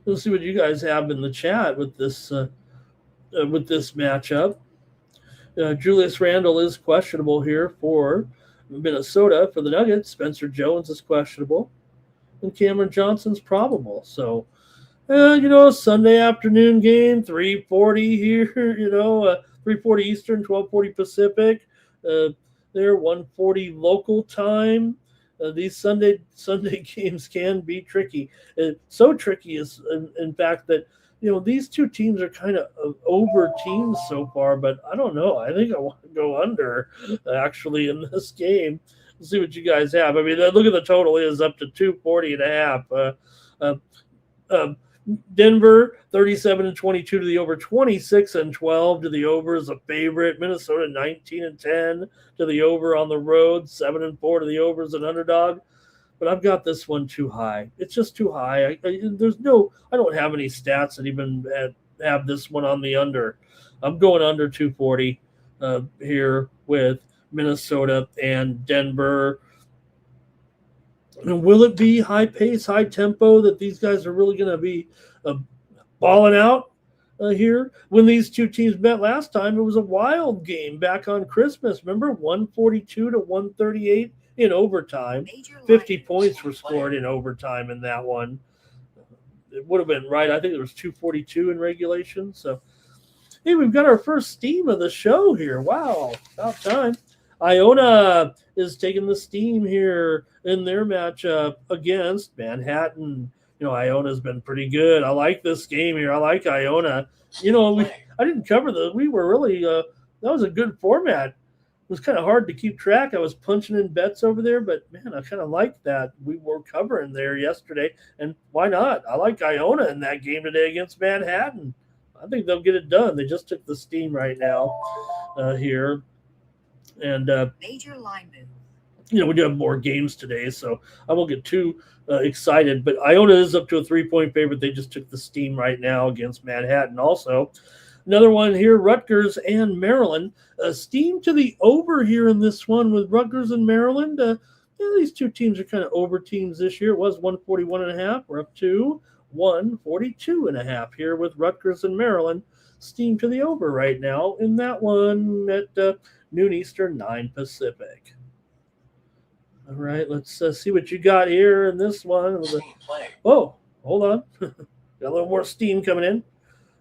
Speaker 2: Let's see what you guys have in the chat with this matchup. Julius Randle is questionable here for Minnesota. For the Nuggets, Spencer Jones is questionable, and Cameron Johnson's probable. So, Sunday afternoon game, 3:40 here. 3:40 Eastern, 12:40 Pacific. There, 1:40 local time. These Sunday games can be tricky. So tricky is, in fact, that these two teams are kind of over teams so far, but I don't know. I think I want to go under actually in this game. Let's see what you guys have. I mean, look at the total is up to 240.5. Denver 37-22 to the over, 26-12 to the over is a favorite. Minnesota 19-10 to the over on the road, 7-4 to the over is an underdog. But I've got this one too high. It's just too high. I don't have any stats that even have this one on the under. I'm going under 240 here with Minnesota and Denver. And will it be high pace, high tempo that these guys are really going to be balling out here? When these two teams met last time, it was a wild game back on Christmas. Remember, 142 to 138 in overtime. 50 points were scored in overtime in that one. It would have been right. I think it was 242 in regulation. So, hey, we've got our first steam of the show here. Wow, about time. Iona is taking the steam here in their matchup against Manhattan. Iona's been pretty good. I like this game here. I like Iona. I didn't cover we were really, that was a good format. It was kind of hard to keep track. I was punching in bets over there, but man, I kind of like that. We were covering there yesterday, and why not? I like Iona in that game today against Manhattan. I think they'll get it done. They just took the steam right now here. And
Speaker 3: major line move.
Speaker 2: We do have more games today, so I won't get too excited. But Iona is up to a 3-point favorite. They just took the steam right now against Manhattan. Also, another one here: Rutgers and Maryland. Steam to the over here in this one with Rutgers and Maryland. These two teams are kind of over teams this year. It was 141.5. We're up to 142.5 here with Rutgers and Maryland. Steam to the over right now in that one at noon Eastern, 9 Pacific. All right, let's see what you got here in this one. Oh, hold on. Got a little more steam coming in.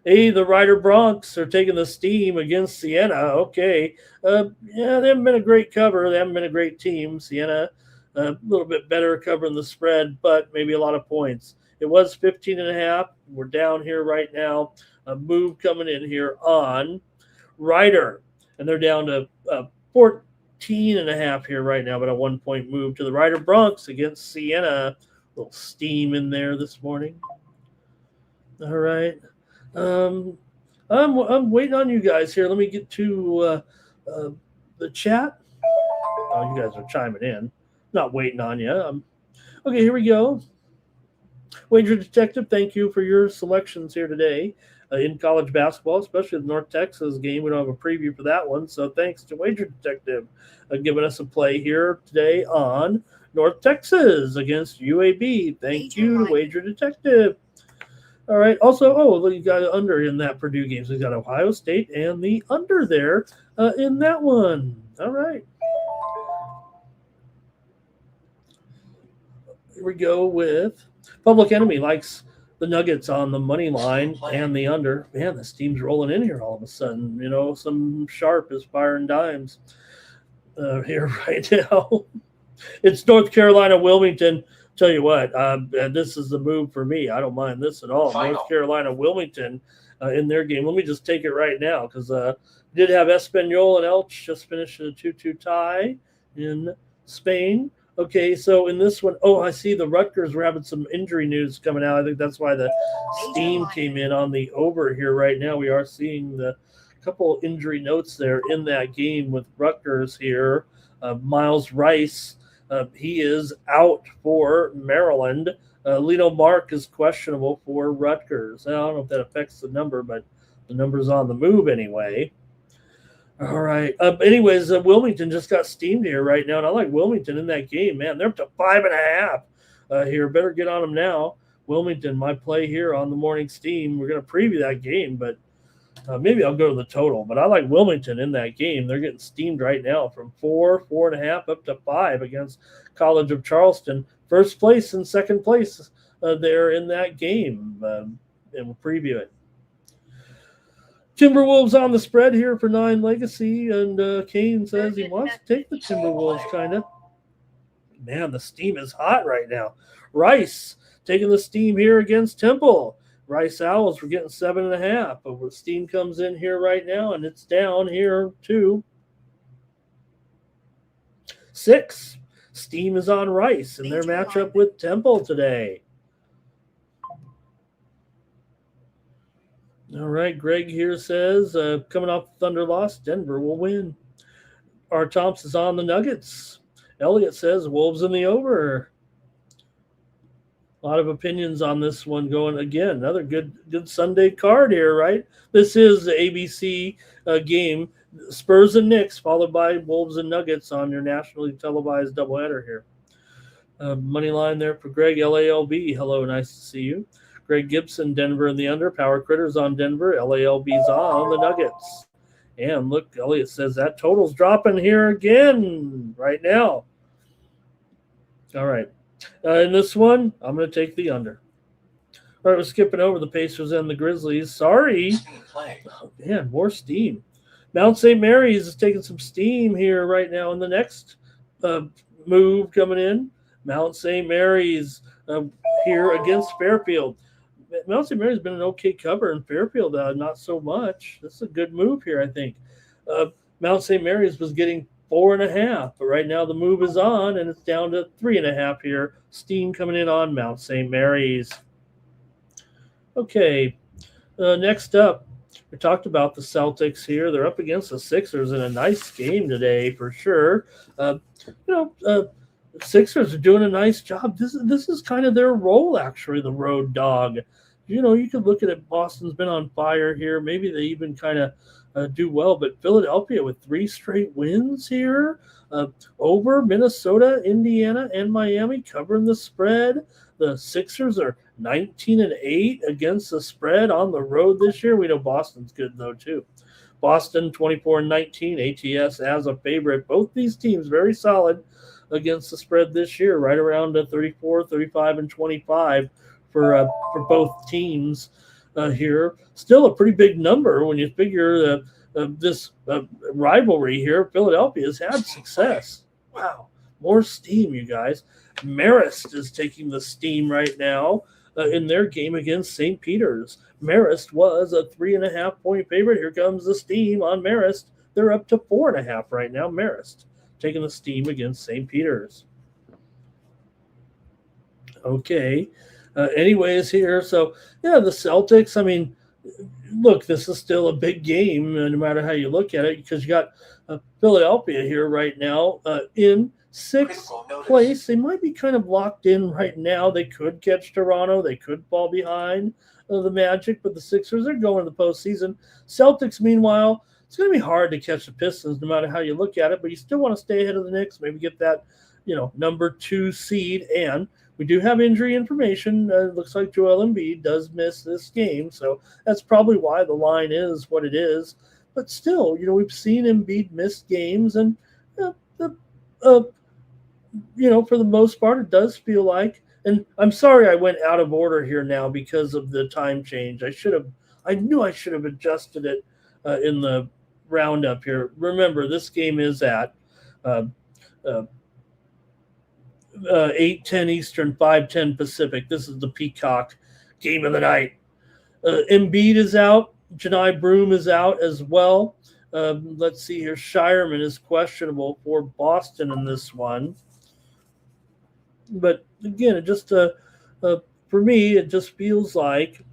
Speaker 2: Hey, the Rider Broncs are taking the steam against Siena. Okay. They haven't been a great cover. They haven't been a great team. Siena, a little bit better covering the spread, but maybe a lot of points. It was 15.5. We're down here right now. A move coming in here on Rider, and they're down to 14.5 here right now, but a 1-point move to the Rider Broncs against Siena. A little steam in there this morning. All right. I'm waiting on you guys here. Let me get to the chat. Oh, you guys are chiming in. Not waiting on you. Okay, here we go. Wager Detective, thank you for your selections here today in college basketball, especially the North Texas game. We don't have a preview for that one, so thanks to Wager Detective giving us a play here today on North Texas against UAB. Thank you to Wager Detective. All right. Also, you got an under in that Purdue game. So we got Ohio State and the under there in that one. All right. Here we go with Public Enemy likes the Nuggets on the money line and the under. Man, this team's rolling in here all of a sudden. Some sharp is firing dimes here right now. It's North Carolina, Wilmington. Tell you what, this is the move for me. I don't mind this at all. Final. North Carolina, Wilmington in their game. Let me just take it right now because did have Espanyol and Elche just finished a 2-2 tie in Spain. Okay, so in this one, I see the Rutgers were having some injury news coming out. I think that's why the steam came in on the over here right now. We are seeing the couple injury notes there in that game with Rutgers here. Miles Rice, he is out for Maryland. Lino Mark is questionable for Rutgers. I don't know if that affects the number, but the number's on the move anyway. All right. Anyways, Wilmington just got steamed here right now, and I like Wilmington in that game, man. They're up to 5.5 here. Better get on them now. Wilmington, my play here on the morning steam. We're going to preview that game, but maybe I'll go to the total. But I like Wilmington in that game. They're getting steamed right now from 4.5 up to 5 against College of Charleston. First place and second place there in that game, and we'll preview it. Timberwolves on the spread here for 9 Legacy, and Kane says he wants to take the Timberwolves, kind of. Man, the steam is hot right now. Rice taking the steam here against Temple. Rice Owls were getting 7.5, but the steam comes in here right now, and it's down here to 6. Steam is on Rice in their matchup with Temple today. All right, Greg here says, coming off the Thunder loss, Denver will win. R. Thompson's on the Nuggets. Elliott says Wolves in the over. A lot of opinions on this one going again. Another good Sunday card here, right? This is the ABC game, Spurs and Knicks, followed by Wolves and Nuggets on your nationally televised doubleheader here. Money line there for Greg, LALB. Hello, nice to see you. Greg Gibson, Denver in the under. Power Critters on Denver. LALB's on the Nuggets. And look, Elliott says that total's dropping here again right now. All right. In this one, I'm going to take the under. All right, we're skipping over the Pacers and the Grizzlies. Sorry. Oh, man, more steam. Mount St. Mary's is taking some steam here right now in the next move coming in. Mount St. Mary's here against Fairfield. Mount St. Mary's been an okay cover, and Fairfield not so much. This is a good move here, I think. Mount St. Mary's was getting 4.5, but right now the move is on, and it's down to 3.5 here. Steam coming in on Mount St. Mary's. Okay, next up, we talked about the Celtics here. They're up against the Sixers in a nice game today for sure. Sixers are doing a nice job. This is kind of their role, actually, the road dog. You could look at it. Boston's been on fire here. Maybe they even kind of do well, but Philadelphia with 3 straight wins here over Minnesota, Indiana, and Miami covering the spread. The Sixers are 19-8 against the spread on the road this year. We know Boston's good, though, too. Boston 24-19, ATS as a favorite. Both these teams very solid against the spread this year, right around 34, 35, and 25 for both teams here. Still a pretty big number when you figure this rivalry here. Philadelphia has had success. Wow, more steam, you guys. Marist is taking the steam right now in their game against St. Peter's. Marist was a 3.5-point favorite. Here comes the steam on Marist. They're up to 4.5 right now. Marist taking the steam against St. Peter's. Okay. Anyways here, so, yeah, the Celtics, I mean, look, this is still a big game no matter how you look at it, because you got Philadelphia here right now in 6th place. They might be kind of locked in right now. They could catch Toronto. They could fall behind the Magic, but the Sixers are going to the postseason. Celtics, meanwhile, it's going to be hard to catch the Pistons no matter how you look at it, but you still want to stay ahead of the Knicks, maybe get that, number 2 seed. And we do have injury information. It looks like Joel Embiid does miss this game, so that's probably why the line is what it is. But still, we've seen Embiid miss games, and for the most part, it does feel like. And I'm sorry I went out of order here now because of the time change. I knew I should have adjusted it in the roundup here. Remember, this game is at 8:10 Eastern, 5:10 Pacific. This is the Peacock game of the night. Embiid is out. Janai Broome is out as well. Let's see here. Shireman is questionable for Boston in this one. But again, it just for me, it just feels like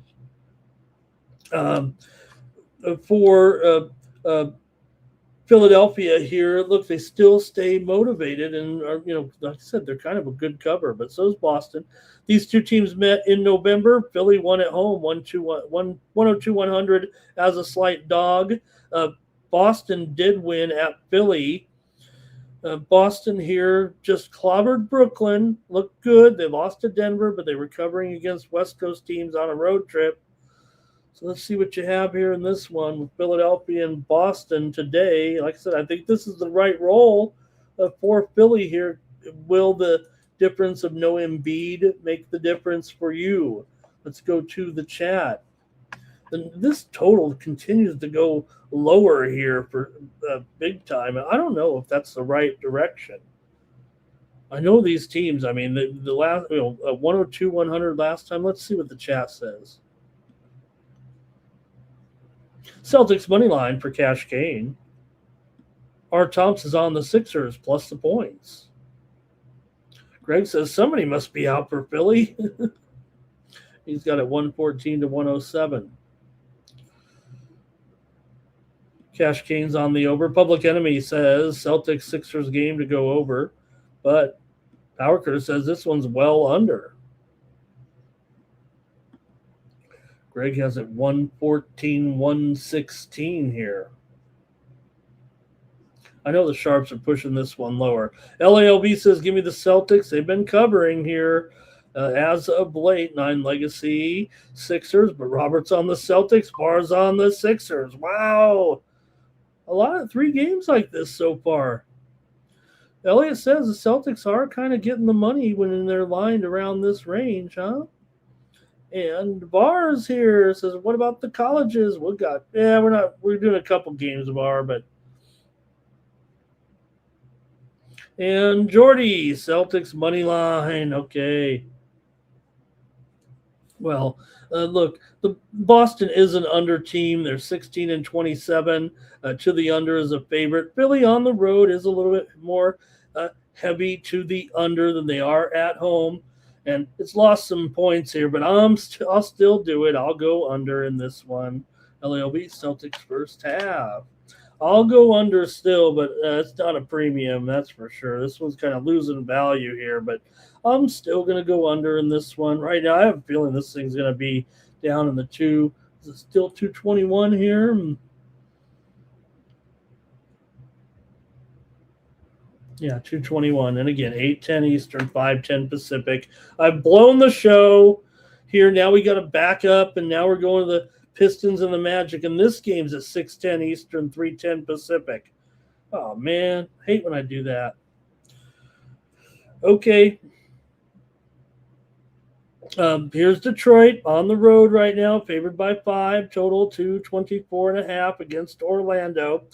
Speaker 2: for Philadelphia here, look, they still stay motivated, and like I said, they're kind of a good cover, but so is Boston. These two teams met in November. Philly won at home, 102-100 as a slight dog. Boston did win at Philly. Boston here just clobbered Brooklyn. Looked good. They lost to Denver, but they were covering against West Coast teams on a road trip. So let's see what you have here in this one with Philadelphia and Boston today. Like I said, I think this is the right role for Philly here. Will the difference of no Embiid make the difference for you? Let's go to the chat. And this total continues to go lower here for big time. I don't know if that's the right direction. I know these teams. I mean, the last 102, 100 last time. Let's see what the chat says. Celtics money line for Cash Kane. R. Thompson's on the Sixers plus the points. Greg says somebody must be out for Philly. He's got it 114 to 107. Cash Kane's on the over. Public Enemy says Celtics Sixers game to go over, but Power Critter says this one's well under. Greg has it 114, 116 here. I know the Sharps are pushing this one lower. LALB says, give me the Celtics. They've been covering here as of late. 9 Legacy Sixers, but Robert's on the Celtics. Barr's on the Sixers. Wow. A lot of 3 games like this so far. Elliot says the Celtics are kind of getting the money when they're lined around this range, huh? And Bar's here says, what about the colleges? We're doing a couple games of Bar, but. And Jordy, Celtics money line. Okay. Well, look, the Boston is an under team. They're 16 and 27 to the under as a favorite. Philly on the road is a little bit more heavy to the under than they are at home. And it's lost some points here, but I'll still do it. I'll go under in this one. LALB Celtics first half. I'll go under still, but it's not a premium, that's for sure. This one's kind of losing value here, but I'm still going to go under in this one. Right now, I have a feeling this thing's going to be down in the 2. Is it still 221 here? Yeah, 221. And again, 8:10 Eastern, 5:10 Pacific. I've blown the show here. Now we got to back up, and now we're going to the Pistons and the Magic, and this game's at 6:10 Eastern, 3:10 Pacific. Oh, man. I hate when I do that. Okay. Here's Detroit on the road right now, favored by 5, total 224.5 against Orlando.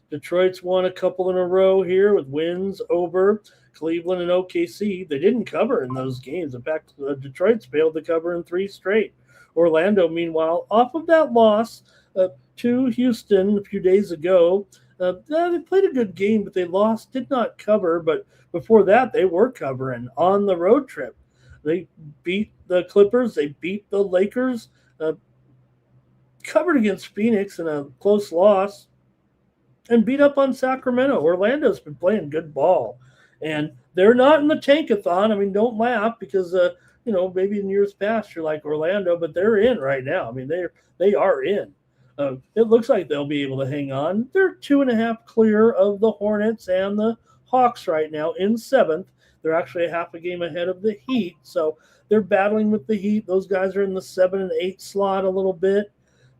Speaker 2: Detroit's won a couple in a row here with wins over Cleveland and OKC. They didn't cover in those games. In fact, Detroit's failed to cover in 3 straight. Orlando, meanwhile, off of that loss to Houston a few days ago, they played a good game, but they lost, did not cover. But before that, they were covering on the road trip. They beat the Clippers. They beat the Lakers, covered against Phoenix in a close loss, and beat up on Sacramento. Orlando's been playing good ball. And they're not in the tankathon. I mean, don't laugh because maybe in years past you're like Orlando, but they're in right now. I mean, they are in. It looks like they'll be able to hang on. They're 2.5 clear of the Hornets and the Hawks right now in 7th. They're actually a half a game ahead of the Heat, so they're battling with the Heat. Those guys are in the 7 and 8 slot a little bit,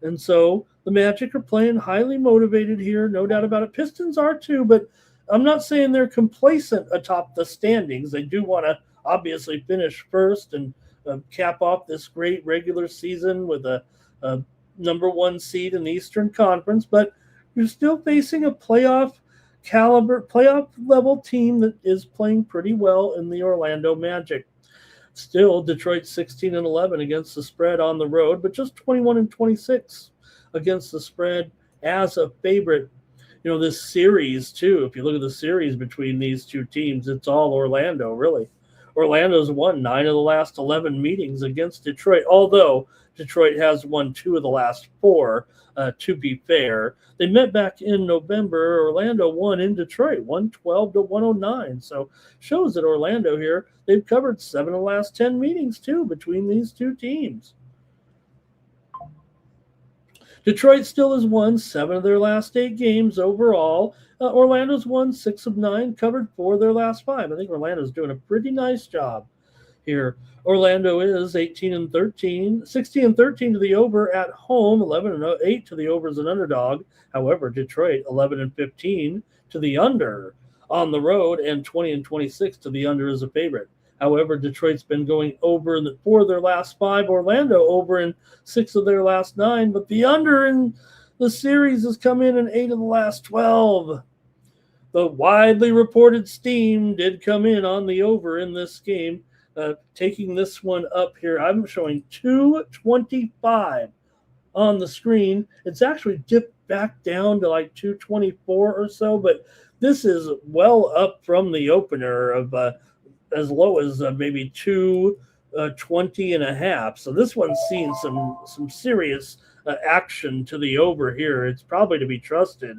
Speaker 2: and so the Magic are playing highly motivated here, no doubt about it. Pistons are too, but I'm not saying they're complacent atop the standings. They do want to obviously finish first and cap off this great regular season with a number 1 seed in the Eastern Conference, but you're still facing a playoff level team that is playing pretty well in the Orlando Magic. Still, Detroit 16 and 11 against the spread on the road, but just 21 and 26 against the spread as a favorite. This series too, if you look at the series between these two teams, it's all Orlando, really. Orlando's won 9 of the last 11 meetings against Detroit, although Detroit has won 2 of the last 4, to be fair. They met back in November. Orlando won in Detroit, 112 to 109. So shows that Orlando here, they've covered 7 of the last 10 meetings, too, between these two teams. Detroit still has won 7 of their last 8 games overall. Orlando's won 6 of 9, covered 4 of their last 5. I think Orlando's doing a pretty nice job here. Orlando is 16 and 13 to the over at home, 11 and 8 to the over as an underdog. However, Detroit 11 and 15 to the under on the road, and 20 and 26 to the under as a favorite. However, Detroit's been going over in 4 of their last 5, Orlando over in 6 of their last 9, but the under in the series has come in 8 of the last 12. The widely reported steam did come in on the over in this game, taking this one up here. I'm showing 225 on the screen. It's actually dipped back down to like 224 or so, but this is well up from the opener of as low as maybe 220 and a half. So this one's seeing some serious action to the over here. It's probably to be trusted,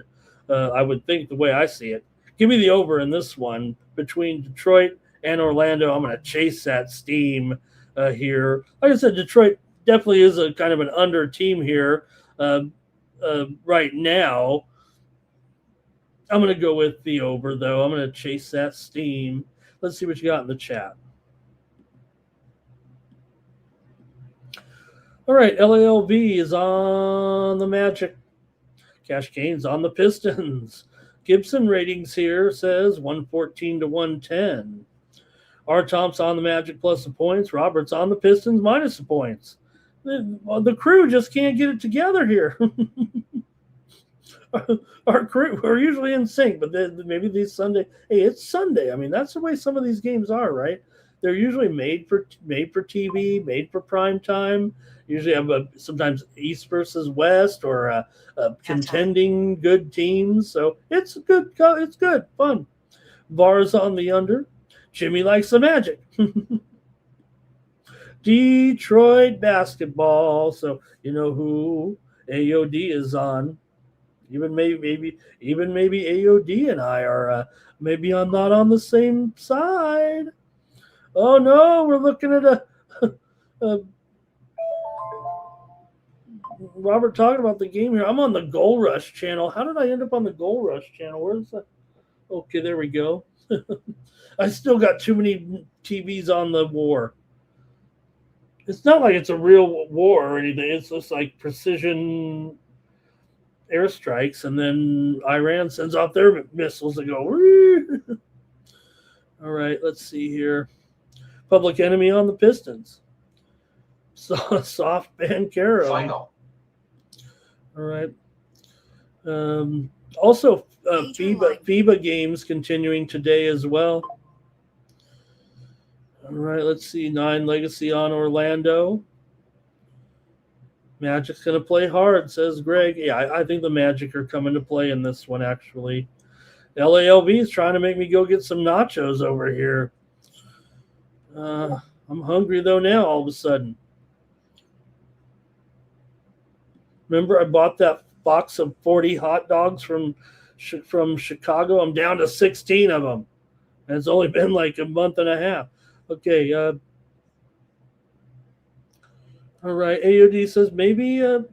Speaker 2: I would think, the way I see it. Give me the over in this one between Detroit and Orlando. I'm going to chase that steam here. Like I said, Detroit definitely is a kind of an under team here right now. I'm going to go with the over, though. I'm going to chase that steam. Let's see what you got in the chat. All right, LALV is on the Magic. Cash Gains on the Pistons. Gibson ratings here says 114 to 110. R. Tom's on the Magic plus the points. Robert's on the Pistons minus the points. The crew just can't get it together here. Our crew, we're usually in sync, but maybe these Sunday. Hey, it's Sunday. I mean, that's the way some of these games are, right? They're usually made for TV, made for prime time. Usually have sometimes East versus West or contending good teams. So it's good. It's good fun. VAR's on the under. Jimmy likes the Magic. Detroit basketball. So you know who AOD is on. Even maybe AOD and I are maybe I'm not on the same side. Oh no, we're looking at a Robert talking about the game here. I'm on the Goal Rush channel. How did I end up on the Goal Rush channel? Where's that? Okay, there we go. I still got too many TVs on the war. It's not like it's a real war or anything. It's just like precision airstrikes, and then Iran sends off their missiles that go. All right, let's see here. Public Enemy on the Pistons. Soft Bancaro.
Speaker 4: Final.
Speaker 2: All right. Also, FIBA games continuing today as well. All right, let's see. 9 Legacy on Orlando. Magic's going to play hard, says Greg. Yeah, I think the Magic are coming to play in this one, actually. LALV is trying to make me go get some nachos over here. I'm hungry, though, now, all of a sudden. Remember, I bought that box of 40 hot dogs from Chicago? I'm down to 16 of them. And it's only been like a month and a half. Okay, all right. AOD says maybe that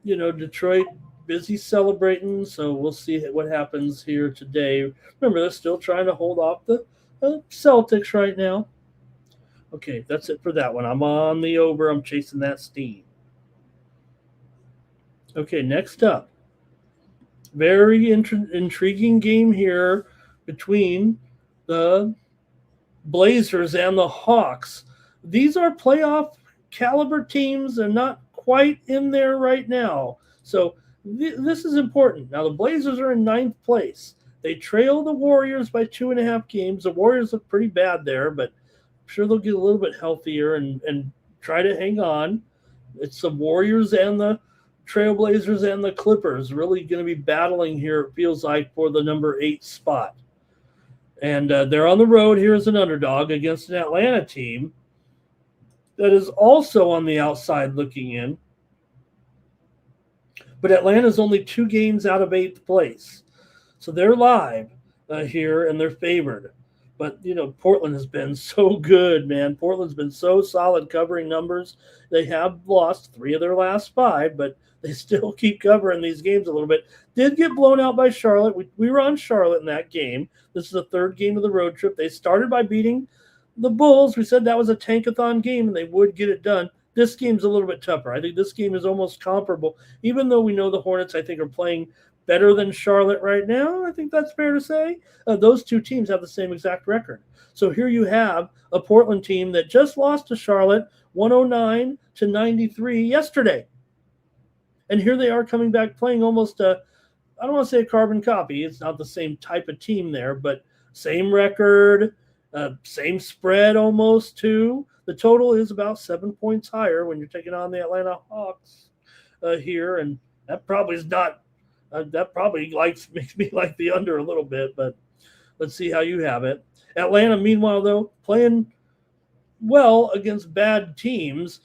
Speaker 2: Detroit busy celebrating, so we'll see what happens here today. Remember, they're still trying to hold off the Celtics right now. Okay, that's it for that one. I'm on the over. I'm chasing that steam. Okay, next up, very intriguing game here between the Blazers and the Hawks. These are playoff caliber teams. They're not quite in there right now. So this is important. Now, the Blazers are in 9th place. They trail the Warriors by 2.5 games. The Warriors look pretty bad there, but I'm sure they'll get a little bit healthier and try to hang on. It's the Warriors and the Trailblazers and the Clippers really going to be battling here, it feels like, for the number 8 spot. And they're on the road here as an underdog against an Atlanta team that is also on the outside looking in. But Atlanta's only 2 games out of 8th place. So they're live here, and they're favored. But, Portland has been so good, man. Portland's been so solid covering numbers. They have lost 3 of their last 5, but they still keep covering these games a little bit. Did get blown out by Charlotte. We were on Charlotte in that game. This is the 3rd game of the road trip. They started by beating the Bulls. We said that was a tankathon game, and they would get it done. This game's a little bit tougher. I think this game is almost comparable, even though we know the Hornets, I think, are playing better than Charlotte right now. I think that's fair to say. Those two teams have the same exact record. So here you have a Portland team that just lost to Charlotte 109-93 yesterday. And here they are coming back playing almost I don't want to say a carbon copy. It's not the same type of team there, but same record, same spread almost too. The total is about 7 points higher when you're taking on the Atlanta Hawks here, and that probably is not. That probably makes me like the under a little bit, but let's see how you have it. Atlanta, meanwhile, though, playing well against bad teams,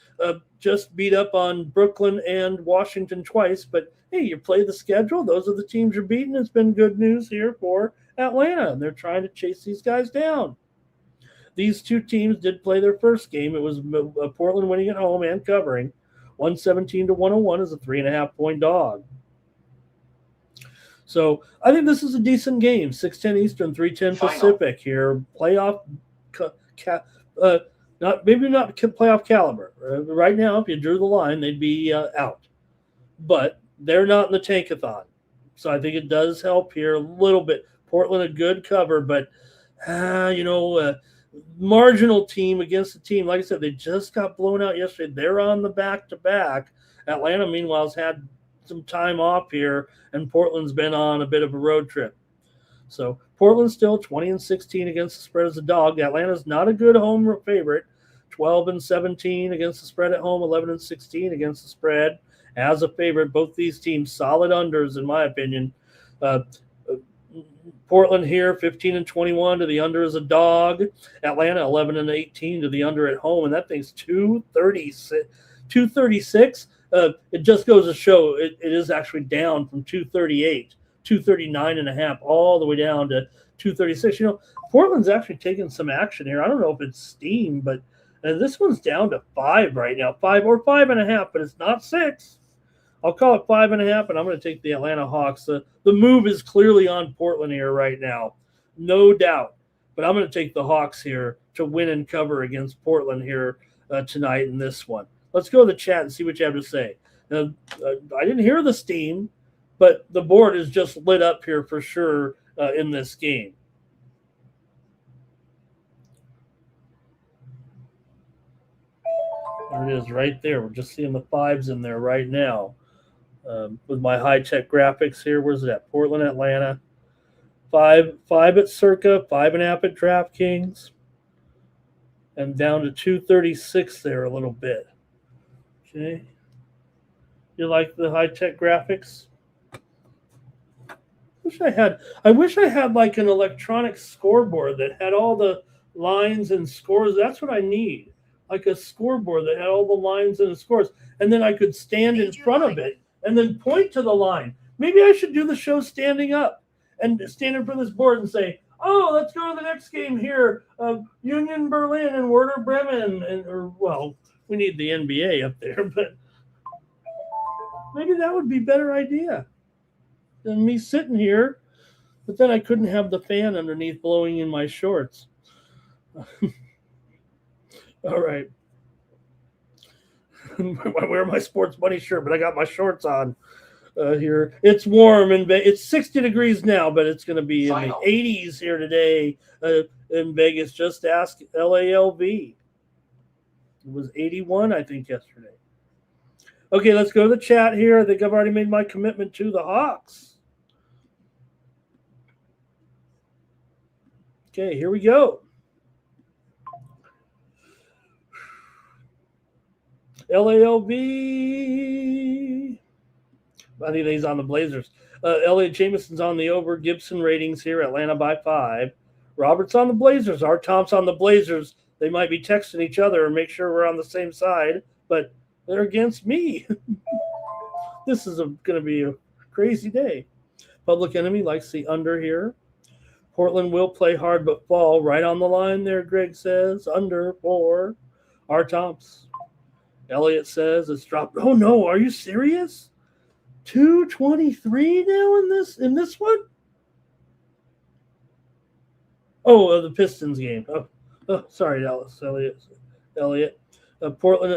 Speaker 2: just beat up on Brooklyn and Washington twice. But hey, you play the schedule. Those are the teams you're beating. It's been good news here for Atlanta, and they're trying to chase these guys down. These two teams did play their first game. It was Portland winning at home and covering. 117-101 is a 3.5-point dog. So I think this is a decent game. 6:10 Eastern, 3:10 Pacific here. Playoff, not playoff caliber. Right now, if you drew the line, they'd be out. But they're not in the tankathon. So I think it does help here a little bit. Portland, a good cover, but, marginal team against a team. Like I said, they just got blown out yesterday. They're on the back-to-back. Atlanta, meanwhile, has had some time off here, and Portland's been on a bit of a road trip. So Portland's still 20-16 against the spread as a dog. Atlanta's not a good home favorite. 12-17 against the spread at home. 11-16 against the spread as a favorite. Both these teams solid unders, in my opinion. Portland here 15-21 to the under as a dog. Atlanta 11-18 to the under at home, and that thing's 236. It just goes to show it is actually down from 238, 239.5, all the way down to 236. Portland's actually taking some action here. I don't know if it's steam, but this one's down to 5 right now, 5 or 5.5, but it's not 6. I'll call it 5.5, and I'm going to take the Atlanta Hawks. The move is clearly on Portland here right now, no doubt. But I'm going to take the Hawks here to win and cover against Portland here tonight in this one. Let's go to the chat and see what you have to say. Now, I didn't hear the steam, but the board is just lit up here for sure in this game. There it is right there. We're just seeing the 5s in there right now. With my high-tech graphics here. Where's it at? Portland, Atlanta. 5 at Circa, 5.5 at DraftKings. And down to 236 there a little bit. Okay. You like the high-tech graphics? I wish I had like an electronic scoreboard that had all the lines and scores. That's what I need. Like a scoreboard that had all the lines and the scores. And then I could stand in front of it and then point to the line. Maybe I should do the show standing up and stand in front of this board and say, oh, let's go to the next game here. Union Berlin and Werder Bremen. We need the NBA up there, but maybe that would be a better idea than me sitting here. But then I couldn't have the fan underneath blowing in my shorts. All right. I wear my sports bunny shirt, but I got my shorts on here. It's warm and it's 60 degrees now, but it's going to be in the 80s here today in Vegas. Just ask LALV. It was 81, I think, yesterday. Okay, let's go to the chat here. I think I've already made my commitment to the Hawks. Okay, here we go. LALV. I think he's on the Blazers. Elliot Jameson's on the over. Gibson ratings here. Atlanta by 5. Robert's on the Blazers. Art Tom's on the Blazers. They might be texting each other and make sure we're on the same side, but they're against me. This is going to be a crazy day. Public Enemy likes the under here. Portland will play hard but fall. Right on the line there, Greg says. Under for Art Tom's. Elliot says it's dropped. Oh no, are you serious? 223 now in this one? Oh, the Pistons game. Oh sorry, Elliot. Portland,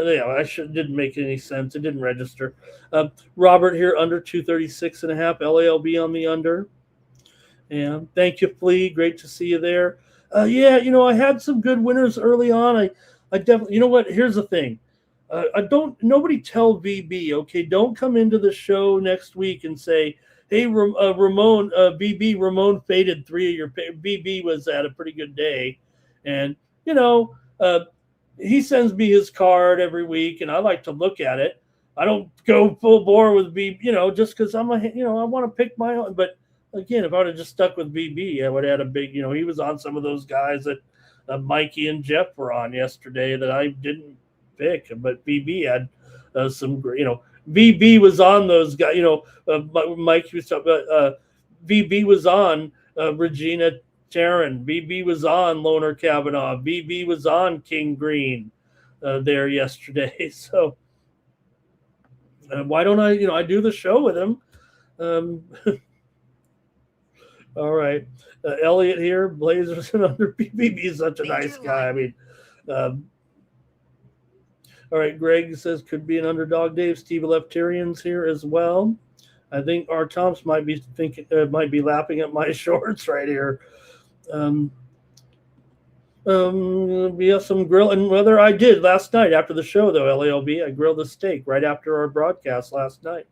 Speaker 2: didn't make any sense. It didn't register. Robert here, under 236.5. LALB on the under. And thank you, Flea. Great to see you there. Yeah, I had some good winners early on. I definitely, what? Here's the thing. Nobody tell VB, okay? Don't come into the show next week and say, hey, Ramon, Ramon faded 3 of your BB was at a pretty good day. And, he sends me his card every week, and I like to look at it. I don't go full bore with BB, just because I want to pick my own. But again, if I would have just stuck with BB, I would have had a big, he was on some of those guys that Mikey and Jeff were on yesterday that I didn't pick, but BB had some, VB was on those guys, Mike was talking about, VB was on Regina Taryn, VB was on Loner Kavanaugh, VB was on King Green there yesterday. So why don't I do the show with him? All right. Elliot here, Blazers and under. BB is such a nice guy. I mean, all right, Greg says could be an underdog. Dave, Steve Lefterian's here as well. I think our Tomps might be lapping at my shorts right here. We have some grill, and whether I did last night after the show though, LALB, I grilled a steak right after our broadcast last night.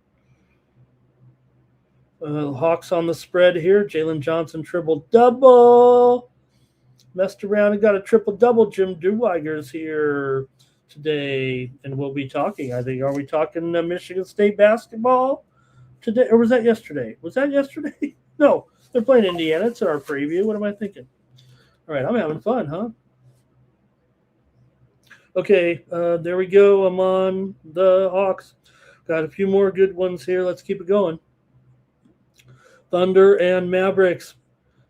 Speaker 2: Hawks on the spread here. Jalen Johnson triple double. Messed around and got a triple double. Jim Duweiger's here today, and we'll be talking. I think, are we talking Michigan State basketball today, or was that yesterday? Was that yesterday? No, they're playing Indiana. It's in our preview. What am I thinking? All right, I'm having fun, huh? Okay, there we go. I'm on the Hawks. Got a few more good ones here. Let's keep it going. Thunder and Mavericks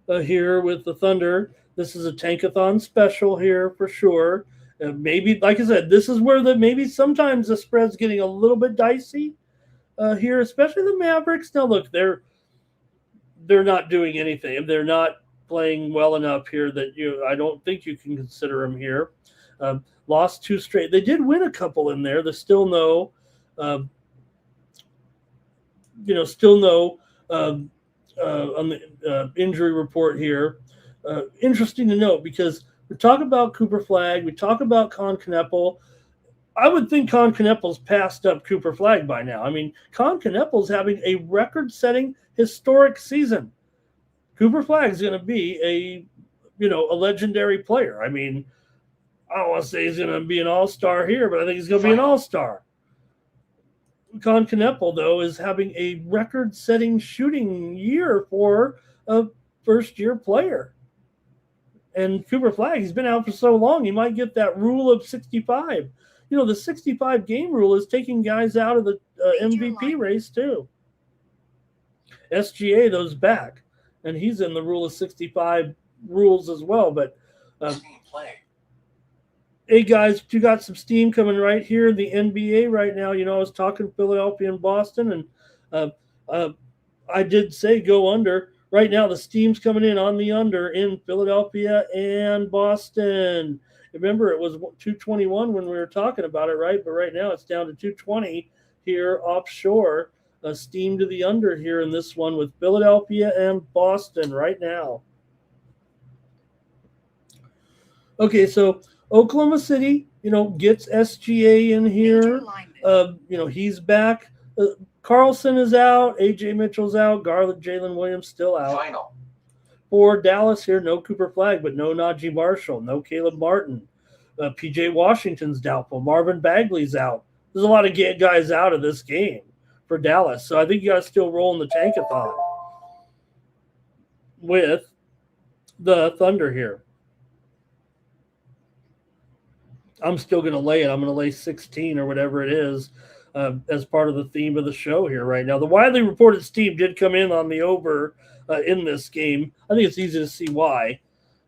Speaker 2: here with the Thunder. This is a tankathon special here for sure. Maybe, like I said, this is where maybe sometimes the spread's getting a little bit dicey here, especially the Mavericks. Now, look, they're not doing anything. They're not playing well enough here that I don't think you can consider them here. Lost 2 straight. They did win a couple in there. There's still no, on the injury report here. Interesting to note because we talk about Cooper Flagg, we talk about Con Kneppel. I would think Con Kneppel's passed up Cooper Flagg by now. I mean, Con Kneppel's having a record-setting historic season. Cooper Flagg's going to be a legendary player. I mean, I don't want to say he's going to be an all-star here, but I think he's going to be an all-star. Con Kneppel, though, is having a record-setting shooting year for a first-year player. And Cooper Flagg, he's been out for so long, he might get that rule of 65. The 65-game rule is taking guys out of the MVP race, too. SGA, those back. And he's in the rule of 65 rules as well. But, hey, guys, you got some steam coming right here in the NBA right now. I was talking Philadelphia and Boston, and I did say go under. Right now, the steam's coming in on the under in Philadelphia and Boston. Remember, it was 221 when we were talking about it, right? But right now, it's down to 220 here offshore. Steam to the under here in this one with Philadelphia and Boston right now. Okay, so Oklahoma City, gets SGA in here. He's back. Carlson is out. A.J. Mitchell's out. Garland, Jalen Williams still out.
Speaker 4: Final.
Speaker 2: For Dallas here, no Cooper Flagg, but no Najee Marshall, no Caleb Martin. P.J. Washington's doubtful. Marvin Bagley's out. There's a lot of guys out of this game for Dallas. So I think you got to still roll in the tankathon with the Thunder here. I'm still going to lay it. I'm going to lay 16 or whatever it is as part of the theme of the show here right now. The widely reported steam did come in on the over in this game. I think it's easy to see why.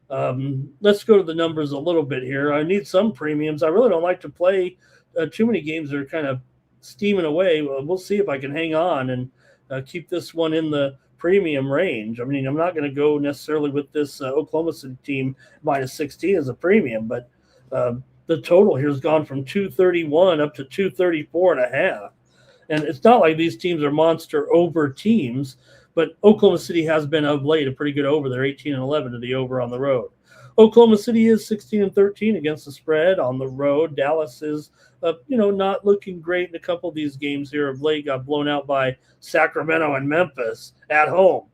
Speaker 2: Let's go to the numbers a little bit here. I need some premiums. I really don't like to play too many games that are kind of steaming away. We'll see if I can hang on and keep this one in the premium range. I mean, I'm not going to go necessarily with this Oklahoma City team minus 16 as a premium, but the the total here has gone from 231 up to 234.5. And it's not like these teams are monster over teams, but Oklahoma City has been of late a pretty good over. They're 18-11 to the over on the road. Oklahoma City is 16-13 against the spread on the road. Dallas is, not looking great in a couple of these games here of late. Got blown out by Sacramento and Memphis at home.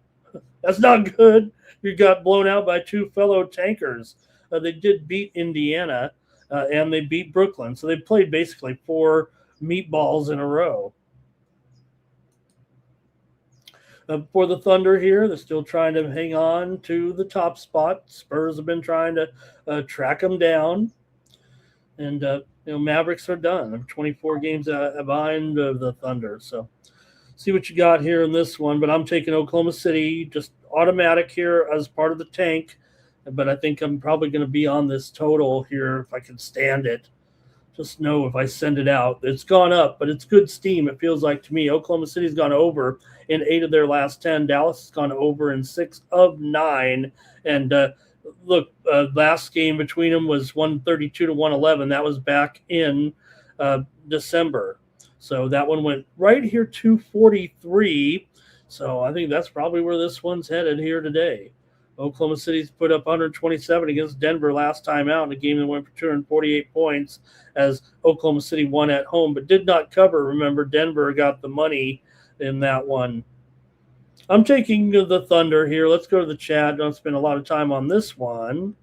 Speaker 2: That's not good. You got blown out by two fellow tankers. They did beat Indiana, and they beat Brooklyn. So they played basically 4 meatballs in a row. For the Thunder here, they're still trying to hang on to the top spot. Spurs have been trying to track them down. And, Mavericks are done. They're 24 games behind the Thunder. So see what you got here in this one. But I'm taking Oklahoma City, just automatic here as part of the tank. But I think I'm probably going to be on this total here if I can stand it. Just know if I send it out, it's gone up, but it's good steam, it feels like to me. Oklahoma City's gone over in 8 of their last 10. Dallas has gone over in 6 of 9. And last game between them was 132-111. That was back in December. So that one went right here, 243. So I think that's probably where this one's headed here today. Oklahoma City's put up 127 against Denver last time out in a game that went for 248 points as Oklahoma City won at home, but did not cover. Remember, Denver got the money in that one. I'm taking the Thunder here. Let's go to the chat. Don't spend a lot of time on this one,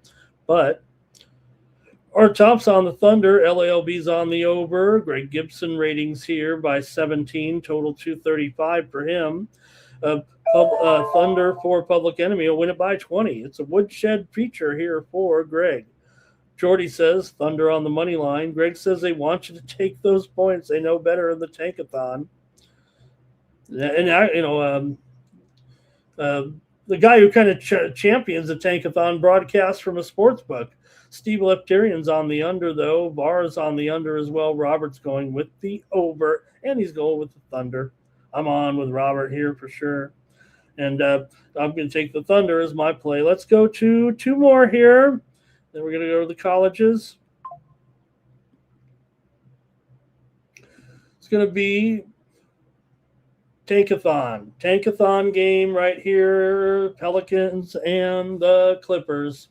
Speaker 2: but our top's on the Thunder. LALB's on the over. Greg Gibson ratings here by 17, total 235 for him. Thunder for Public Enemy will win it by 20. It's a woodshed feature here for Greg. Jordy says Thunder on the money line. Greg says they want you to take those points. They know better in the tankathon. And the guy who kind of champions the tankathon broadcast from a sports book. Steve Leptarian's on the under, though. Barr's on the under as well. Robert's going with the over, and he's going with the Thunder. I'm on with Robert here for sure. And I'm going to take the Thunder as my play. Let's go to 2 more here. Then we're going to go to the colleges. It's going to be Tankathon. Tankathon game right here. Pelicans and the Clippers.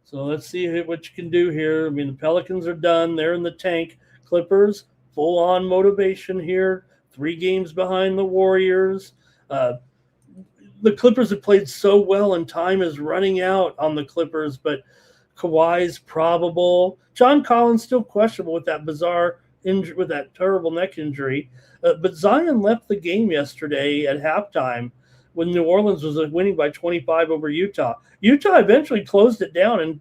Speaker 2: So let's see what you can do here. I mean, the Pelicans are done. They're in the tank. Clippers, full-on motivation here. 3 games behind the Warriors. The Clippers have played so well, and time is running out on the Clippers, but Kawhi's probable. John Collins still questionable with that bizarre injury, with that terrible neck injury. But Zion left the game yesterday at halftime when New Orleans was winning by 25 over Utah. Utah eventually closed it down and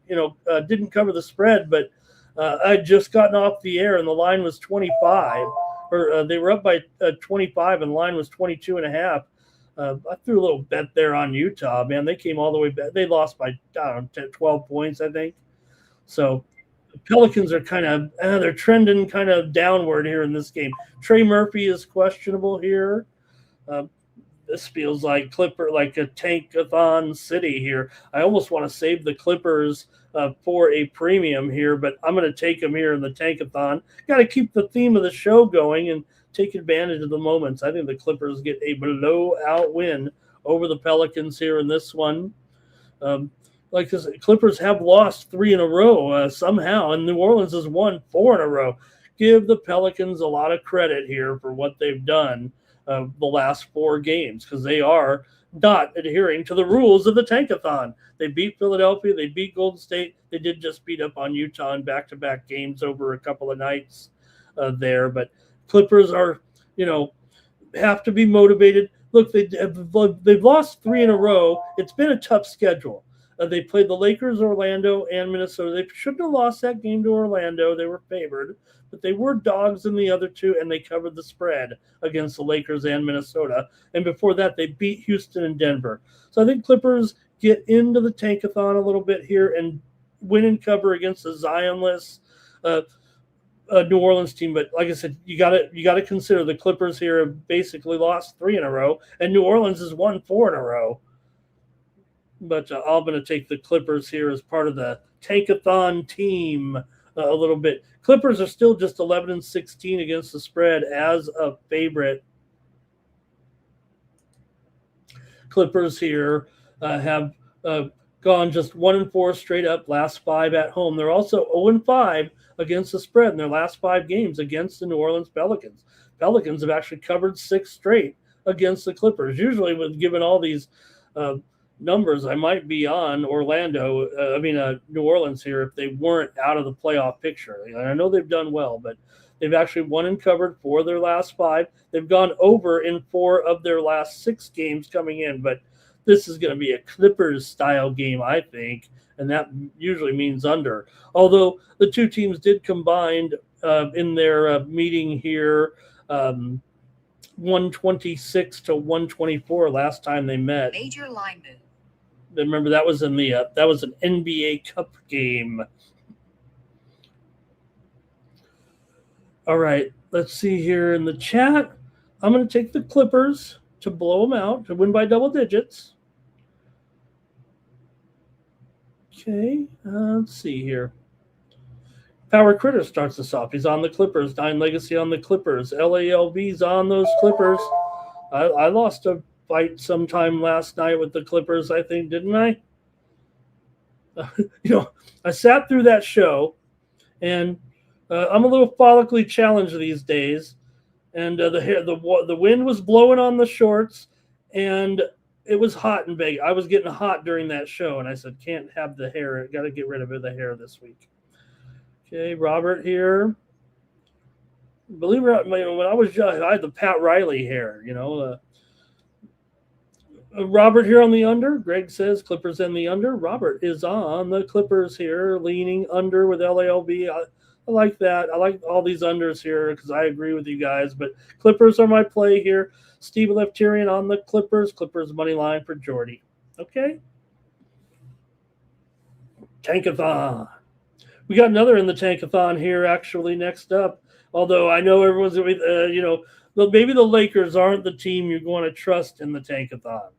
Speaker 2: didn't cover the spread, but I'd just gotten off the air and the line was 25. Or they were up by 25 and the line was 22.5. I threw a little bet there on Utah, man. They came all the way back. They lost by 12 points, I think. So the Pelicans are kind of they're trending kind of downward here in this game. Trey Murphy is questionable here. This feels like a tankathon city here. I almost want to save the Clippers for a premium here, but I'm going to take them here in the tankathon. Got to keep the theme of the show going and take advantage of the moments. I think the Clippers get a blowout win over the Pelicans here in this one. Like this, Clippers have lost 3 in a row somehow, and New Orleans has won 4 in a row. Give the Pelicans a lot of credit here for what they've done the last 4 games, because they are not adhering to the rules of the tankathon. They beat Philadelphia. They beat Golden State. They did just beat up on Utah in back-to-back games over a couple of nights there, but Clippers are, have to be motivated. Look, they've lost 3 in a row. It's been a tough schedule. They played the Lakers, Orlando, and Minnesota. They shouldn't have lost that game to Orlando. They were favored, but they were dogs in the other 2, and they covered the spread against the Lakers and Minnesota. And before that, they beat Houston and Denver. So I think Clippers get into the tankathon a little bit here and win and cover against the Zionless New Orleans team. But like I said, you got to consider the Clippers here have basically lost 3 in a row, and New Orleans has won 4 in a row. But I'm going to take the Clippers here as part of the tankathon team a little bit. Clippers are still just 11-16 against the spread as a favorite. Clippers here have gone just 1-4 straight up, last 5 at home. They're also 0-5 against the spread in their last 5 games against the New Orleans Pelicans. Pelicans have actually covered 6 straight against the Clippers. Usually, with given all these numbers, I might be on New Orleans here if they weren't out of the playoff picture. And I know they've done well, but they've actually won and covered 4 of their last 5. They've gone over in 4 of their last 6 games coming in, but this is going to be a Clippers-style game, I think, and that usually means under. Although the two teams did combine in their meeting here, 126 to 124 last time they met.
Speaker 3: Major line move.
Speaker 2: Remember, that was in the that was an NBA Cup game. All right, let's see here in the chat. I'm going to take the Clippers to blow them out, to win by double digits. Okay, let's see here. Power Critter starts us off. He's on the Clippers. Dine Legacy on the Clippers. LALV's on those Clippers. I lost a fight sometime last night with the Clippers, I think, didn't I? I sat through that show, and I'm a little follically challenged these days. And the wind was blowing on the shorts, and it was hot in Vegas. I was getting hot during that show, and I said, can't have the hair. Got to get rid of the hair this week. Okay, Robert here. Believe it or not, when I was young, I had the Pat Riley hair, Robert here on the under. Greg says Clippers in the under. Robert is on the Clippers here, leaning under with LALB. I like that. I like all these unders here because I agree with you guys. But Clippers are my play here. Steve Leftarian on the Clippers. Clippers money line for Jordy. Okay. Tankathon. We got another in the Tankathon here actually next up. Although I know everyone's, maybe the Lakers aren't the team you're going to trust in the Tankathon.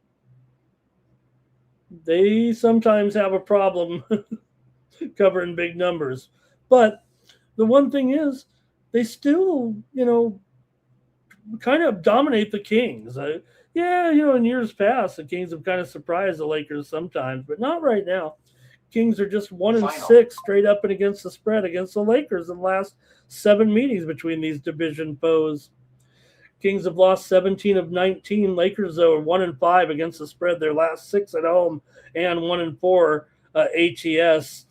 Speaker 2: They sometimes have a problem covering big numbers. But the one thing is, they still, kind of dominate the Kings. In years past, the Kings have kind of surprised the Lakers sometimes, but not right now. Kings are just 1-6 straight up and against the spread against the Lakers in the last 7 meetings between these division foes. Kings have lost 17 of 19. Lakers, though, are 1-5 against the spread their last 6 at home and 1-4 ATS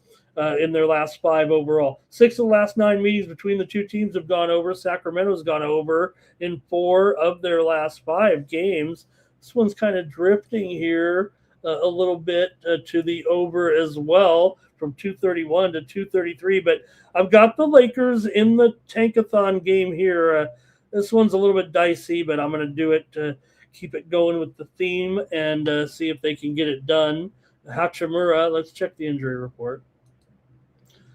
Speaker 2: in their last 5 overall. 6 of the last 9 meetings between the two teams have gone over. Sacramento's gone over in 4 of their last 5 games. This one's kind of drifting here a little bit to the over as well, from 231 to 233. But I've got the Lakers in the Tankathon game here. This one's a little bit dicey, but I'm going to do it to keep it going with the theme and see if they can get it done. Hachimura, let's check the injury report.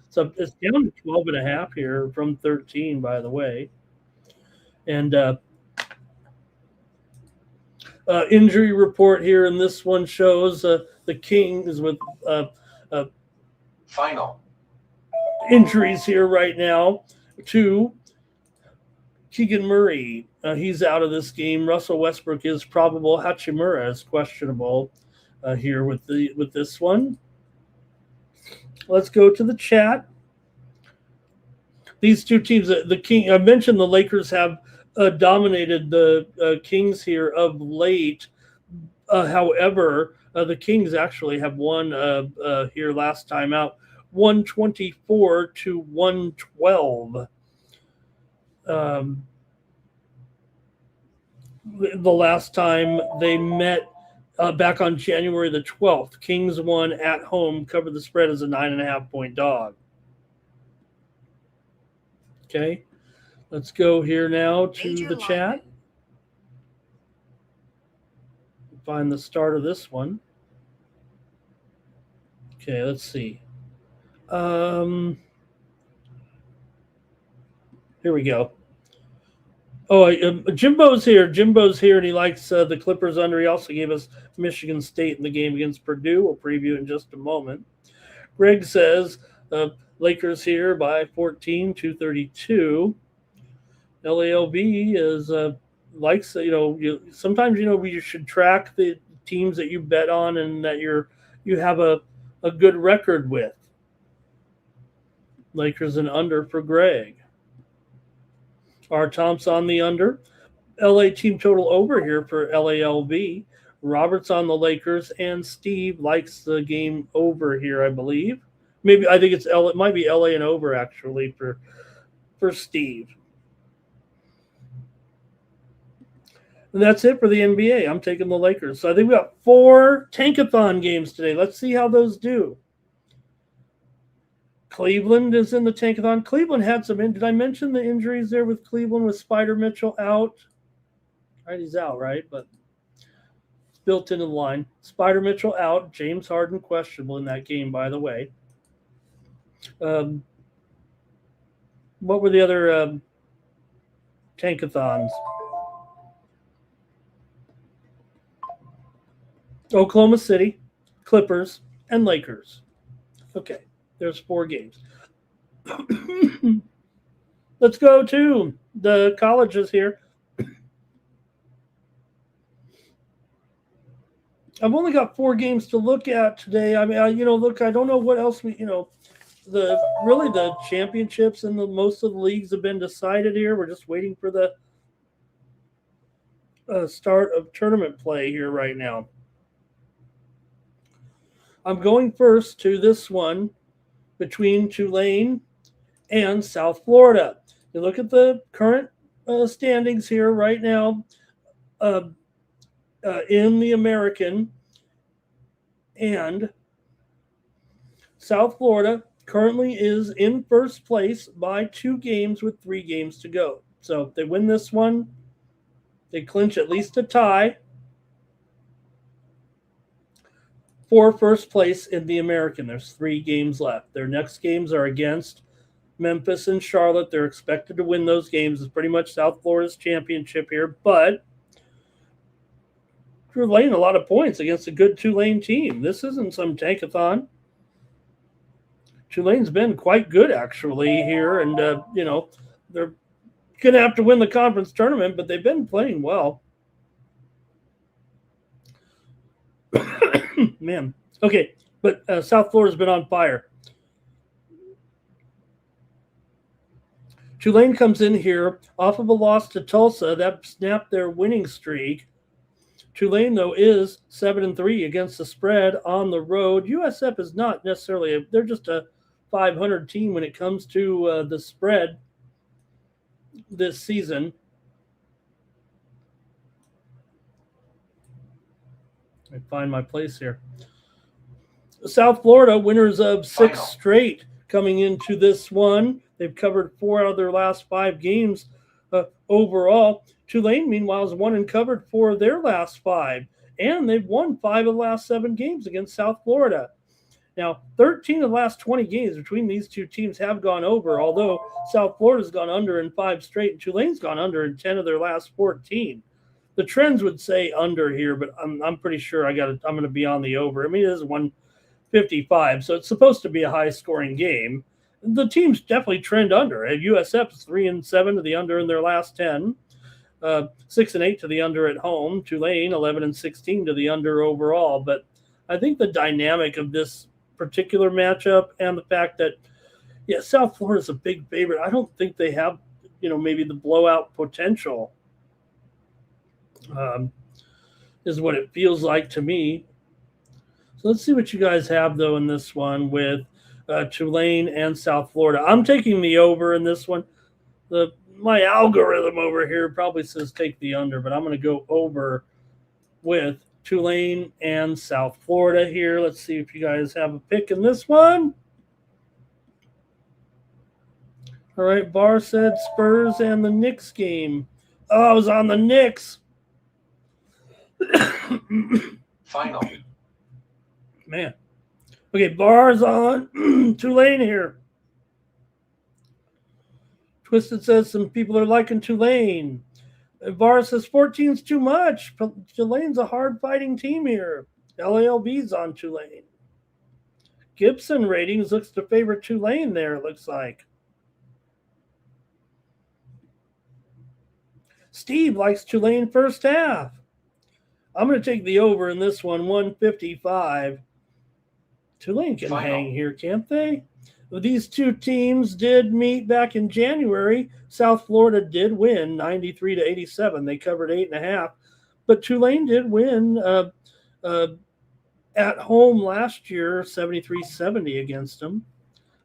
Speaker 2: So it's down to 12.5 here from 13, by the way. And injury report here, and this one shows the Kings with
Speaker 4: final
Speaker 2: injuries here right now to Keegan Murray. He's out of this game. Russell Westbrook is probable. Hachimura is questionable here with this one. Let's go to the chat. These two teams, I mentioned the Lakers have dominated the Kings here of late. However, the Kings actually have won here last time out, 124 to 112. The last time they met back on January the 12th. Kings won at home, covered the spread as a 9.5-point dog. Okay, let's go here now to the chat. Find the start of this one. Okay, let's see. Here we go. Oh, Jimbo's here. Jimbo's here, and he likes the Clippers under. He also gave us Michigan State in the game against Purdue. We'll preview in just a moment. Greg says Lakers here by 14, 232. LALB is likes, sometimes, you should track the teams that you bet on and that you have a good record with. Lakers an under for Greg. R. Thompson on the under. LA team total over here for LALB. Robert's on the Lakers, and Steve likes the game over here, I believe. I think it might be LA and over actually for Steve. And that's it for the NBA. I'm taking the Lakers. So I think we got 4 tankathon games today. Let's see how those do. Cleveland is in the tankathon. Cleveland had some did I mention the injuries there with Cleveland with Spider Mitchell out? All right, he's out, right? But it's built into the line. Spider Mitchell out. James Harden questionable in that game, by the way. What were the other tankathons? Oklahoma City, Clippers, and Lakers. Okay, there's 4 games. Let's go to the colleges here. I've only got 4 games to look at today. I mean, look, I don't know what else the championships and most of the leagues have been decided here. We're just waiting for the start of tournament play here right now. I'm going first to this one between Tulane and South Florida. You look at the current standings here right now in the American, and South Florida currently is in first place by 2 games with 3 games to go. So if they win this one, they clinch at least a tie for first place in the American. There's 3 games left. Their next games are against Memphis and Charlotte. They're expected to win those games. It's pretty much South Florida's championship here, but you're laying a lot of points against a good Tulane team. This isn't some tankathon. Tulane's been quite good actually here, and they're going to have to win the conference tournament, but they've been playing well. Man. Okay, but South Florida's been on fire. Tulane comes in here off of a loss to Tulsa. That snapped their winning streak. Tulane, though, is 7-3 against the spread on the road. USF is not necessarily they're just a 500 team when it comes to the spread this season. Let me find my place here. South Florida, winners of 6 straight coming into this one. They've covered 4 out of their last 5 games overall. Tulane, meanwhile, has won and covered 4 of their last 5. And they've won 5 of the last 7 games against South Florida. Now, 13 of the last 20 games between these 2 teams have gone over, although South Florida's gone under in 5 straight, and Tulane's gone under in 10 of their last 14. The trends would say under here, but I'm pretty sure I'm going to be on the over. I mean, it is 155, so it's supposed to be a high-scoring game. The teams definitely trend under. USF is 3-7 to the under in their last 10, 6-8 to the under at home. Tulane 11-16 to the under overall. But I think the dynamic of this particular matchup and the fact that, South Florida is a big favorite. I don't think they have, maybe the blowout potential. Is what it feels like to me. So let's see what you guys have, though, in this one with Tulane and South Florida. I'm taking the over in this one. My algorithm over here probably says take the under, but I'm going to go over with Tulane and South Florida here. Let's see if you guys have a pick in this one. All right, Bar said Spurs and the Knicks game. Oh, I was on the Knicks.
Speaker 4: Final.
Speaker 2: Man. Okay, Bar's on Tulane here. Twisted says some people are liking Tulane. Bar says 14's too much. Tulane's a hard-fighting team here. LALB's on Tulane. Gibson ratings looks to favor Tulane there, it looks like. Steve likes Tulane first half. I'm going to take the over in this one, 155. Tulane can hang here, can't they? These two teams did meet back in January. South Florida did win 93-87. They covered 8.5. But Tulane did win at home last year, 73-70 against them.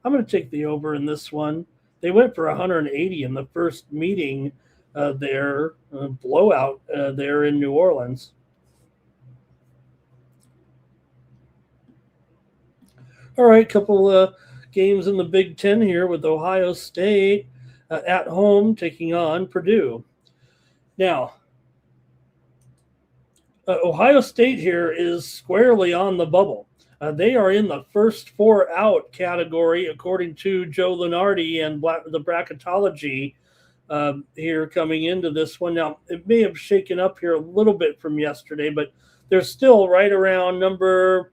Speaker 2: I'm going to take the over in this one. They went for 180 in the first meeting there, blowout there in New Orleans. All right, couple games in the Big Ten here with Ohio State at home taking on Purdue. Now, Ohio State here is squarely on the bubble. They are in the first four out category, according to Joe Lunardi and the bracketology here coming into this one. Now, it may have shaken up here a little bit from yesterday, but they're still right around number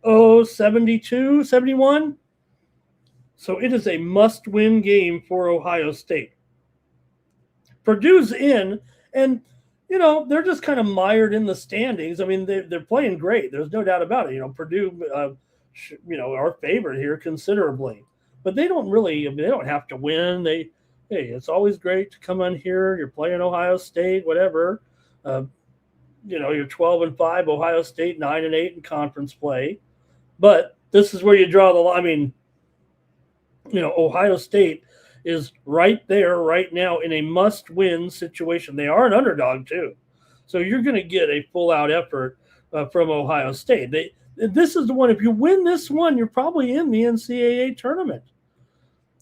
Speaker 2: 72, 71. So it is a must-win game for Ohio State. Purdue's in, and they're just kind of mired in the standings. I mean, they're playing great. There's no doubt about it. Purdue, are favored here considerably, but they don't really. I mean, they don't have to win. It's always great to come on here. You're playing Ohio State, whatever. You're 12-5. Ohio State 9-8 in conference play, but this is where you draw the line. I mean, Ohio State is right there right now in a must-win situation. They are an underdog too, so you're going to get a full-out effort from Ohio State. This is the one. If you win this one, you're probably in the NCAA tournament.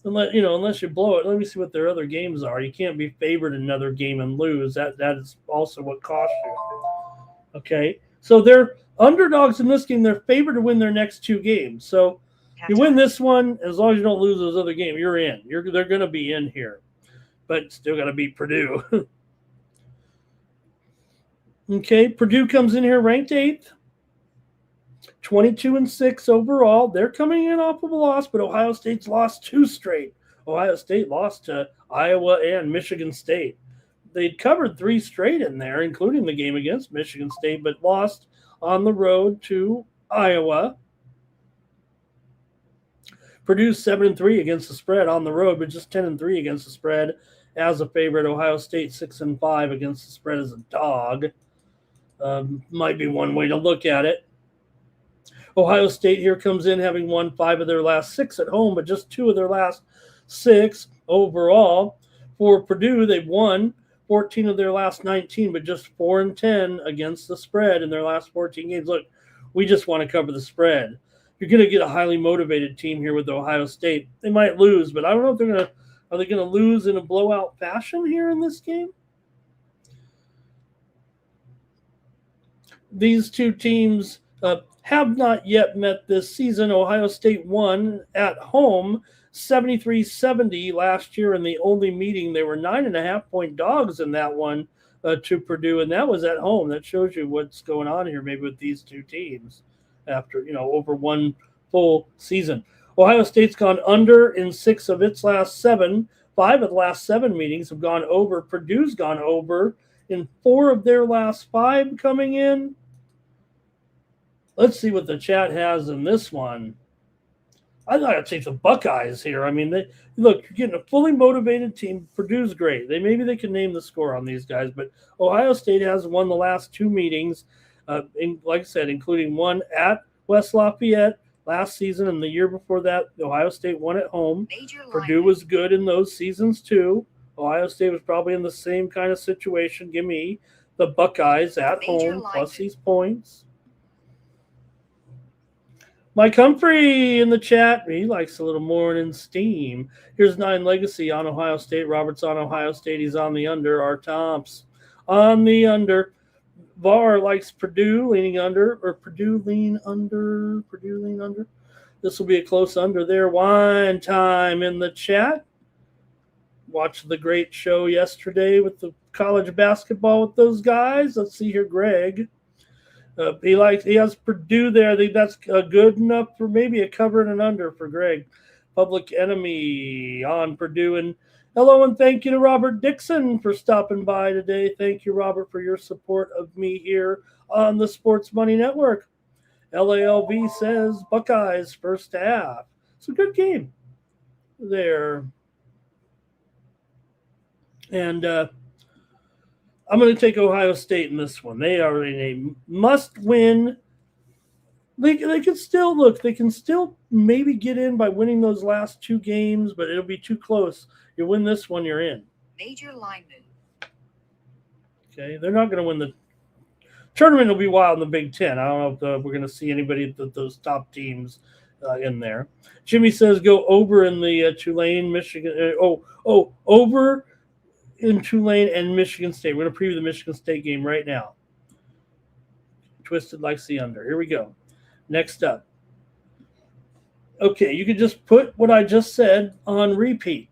Speaker 2: Unless you blow it. Let me see what their other games are. You can't be favored in another game and lose. That is also what costs you. Okay, so they're underdogs in this game. They're favored to win their next two games. So you win this one, as long as you don't lose those other games, you're in. They're going to be in here, but still got to beat Purdue. Okay, Purdue comes in here ranked 8th, 22-6 overall. They're coming in off of a loss, but Ohio State's lost 2 straight. Ohio State lost to Iowa and Michigan State. They'd covered 3 straight in there, including the game against Michigan State, but lost on the road to Iowa. Purdue 7-3 against the spread on the road, but just 10-3 against the spread as a favorite. Ohio State 6-5 against the spread as a dog. Might be one way to look at it. Ohio State here comes in having won 5 of their last 6 at home, but just 2 of their last 6 overall. For Purdue, they've won 14 of their last 19, but just 4-10 against the spread in their last 14 games. Look, we just want to cover the spread. You're going to get a highly motivated team here with Ohio State. They might lose, but I don't know if are they going to lose in a blowout fashion here in this game? These two teams have not yet met this season. Ohio State won at home 73-70 last year in the only meeting. They were 9.5-point dogs in that one to Purdue, and that was at home. That shows you what's going on here maybe with these two teams after, over one full season. Ohio State's gone under in 6 of its last 7. 5 of the last 7 meetings have gone over. Purdue's gone over in 4 of their last 5 coming in. Let's see what the chat has in this one. I got to take the Buckeyes here. I mean, look, you're getting a fully motivated team. Purdue's great. Maybe they can name the score on these guys, but Ohio State has won the last 2 meetings, like I said, including one at West Lafayette last season, and the year before that, Ohio State won at home. Purdue was good in those seasons too. Ohio State was probably in the same kind of situation. Give me the Buckeyes at home plus these points. Mike Humphrey in the chat. He likes a little morning steam. Here's 9 Legacy on Ohio State. Robert's on Ohio State. He's on the under. R. Tomps on the under. VAR likes Purdue leaning under, or Purdue lean under. Purdue lean under. This will be a close under there. Wine time in the chat. Watched the great show yesterday with the college basketball with those guys. Let's see here, Greg. He has Purdue there. I think that's good enough for maybe a cover and an under for Greg. Public Enemy on Purdue. And hello and thank you to Robert Dixon for stopping by today. Thank you, Robert, for your support of me here on the Sports Money Network. LALV says Buckeyes first half. It's a good game there. And I'm going to take Ohio State in this one. They are in a must-win. They can still look. They can still maybe get in by winning those last two games, but it'll be too close. You win this one, you're in.
Speaker 3: Major line move.
Speaker 2: Okay, they're not going to win the tournament. Will be wild in the Big Ten. I don't know if we're going to see anybody at those top teams in there. Jimmy says go over in the Tulane, Michigan. Over in Tulane and Michigan State. We're going to preview the Michigan State game right now. Twisted likes the under. Here we go. Next up. Okay, you can just put what I just said on repeat.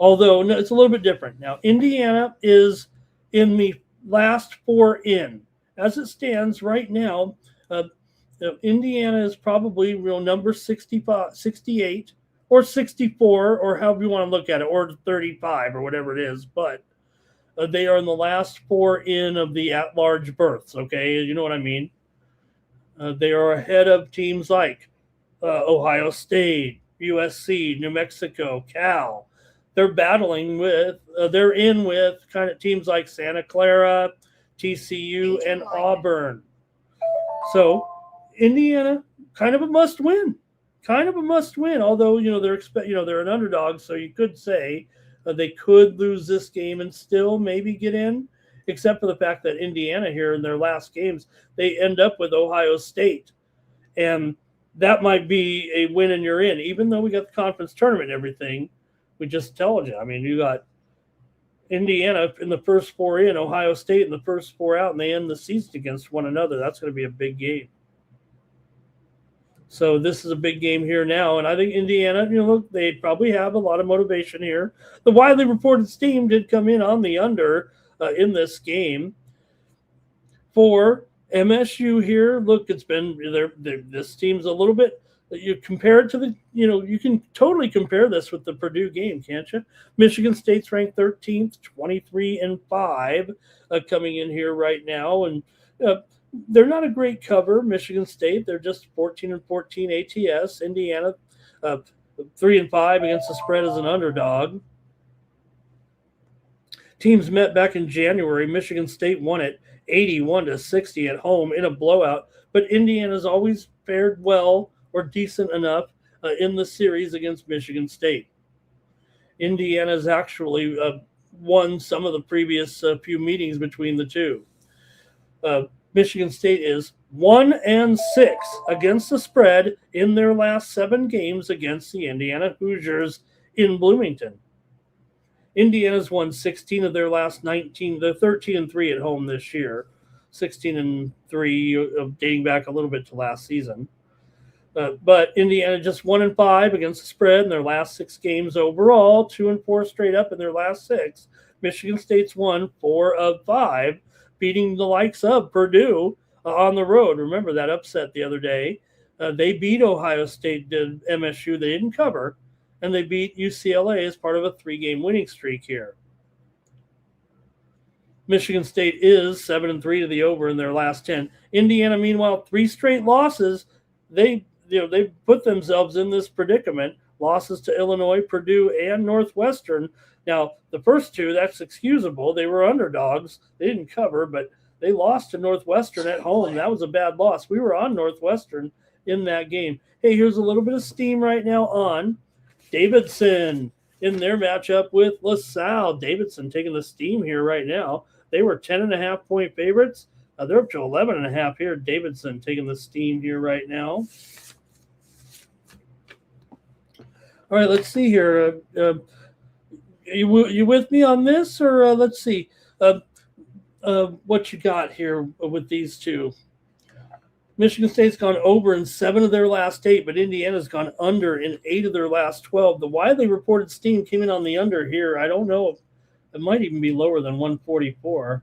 Speaker 2: Although no, it's a little bit different. Now, Indiana is in the last four in. As it stands right now, Indiana is probably number 65, 68, or 64, or however you want to look at it, or 35, or whatever it is. But they are in the last four in of the at-large berths, okay? You know what I mean? They are ahead of teams like Ohio State, USC, New Mexico, Cal. They're battling with, they're in with kind of teams like Santa Clara, TCU, and Auburn. So Indiana, kind of a must win. Although they're an underdog, so you could say they could lose this game and still maybe get in. Except for the fact that Indiana here in their last games, they end up with Ohio State. And that might be a win and you're in. Even though we got the conference tournament and everything, we just told you. I mean, you got Indiana in the first four in, Ohio State in the first four out, and they end the season against one another. That's going to be a big game. So this is a big game here now. And I think Indiana, they probably have a lot of motivation here. The widely reported steam did come in on the under in this game. For MSU here, look, it's been this team's a little bit, you compare it to you can totally compare this with the Purdue game, can't you? Michigan State's ranked 13th, 23-5 coming in here right now. And they're not a great cover, Michigan State. They're just 14-14 ATS. Indiana, 3-5 against the spread as an underdog. Teams met back in January. Michigan State won it 81-60 at home in a blowout, but Indiana's always fared well or decent enough in the series against Michigan State. Indiana's actually won some of the previous few meetings between the two. Michigan State is 1-6 against the spread in their last 7 games against the Indiana Hoosiers in Bloomington. Indiana's won 16 of their last 19. They're 13-3 at home this year, 16-3 dating back a little bit to last season. But Indiana just 1-5 against the spread in their last 6 games overall, 2-4 straight up in their last 6. Michigan State's won 4 of 5, beating the likes of Purdue on the road. Remember that upset the other day. They beat Ohio State, did MSU. They didn't cover. And they beat UCLA as part of a 3-game winning streak here. Michigan State is 7-3 to the over in their last 10. Indiana, meanwhile, 3 straight losses. They put themselves in this predicament. Losses to Illinois, Purdue, and Northwestern. Now, the first 2, that's excusable. They were underdogs. They didn't cover, but they lost to Northwestern at home. That was a bad loss. We were on Northwestern in that game. Hey, here's a little bit of steam right now on Davidson in their matchup with LaSalle. Davidson taking the steam here right now. They were 10.5-point favorites. They're up to 11.5 here. Davidson taking the steam here right now. All right, let's see here. You with me on this, or let's see what you got here with these two. Michigan State's gone over in 7 of their last 8, but Indiana's gone under in 8 of their last 12. The widely reported steam came in on the under here. I don't know if it might even be lower than 144.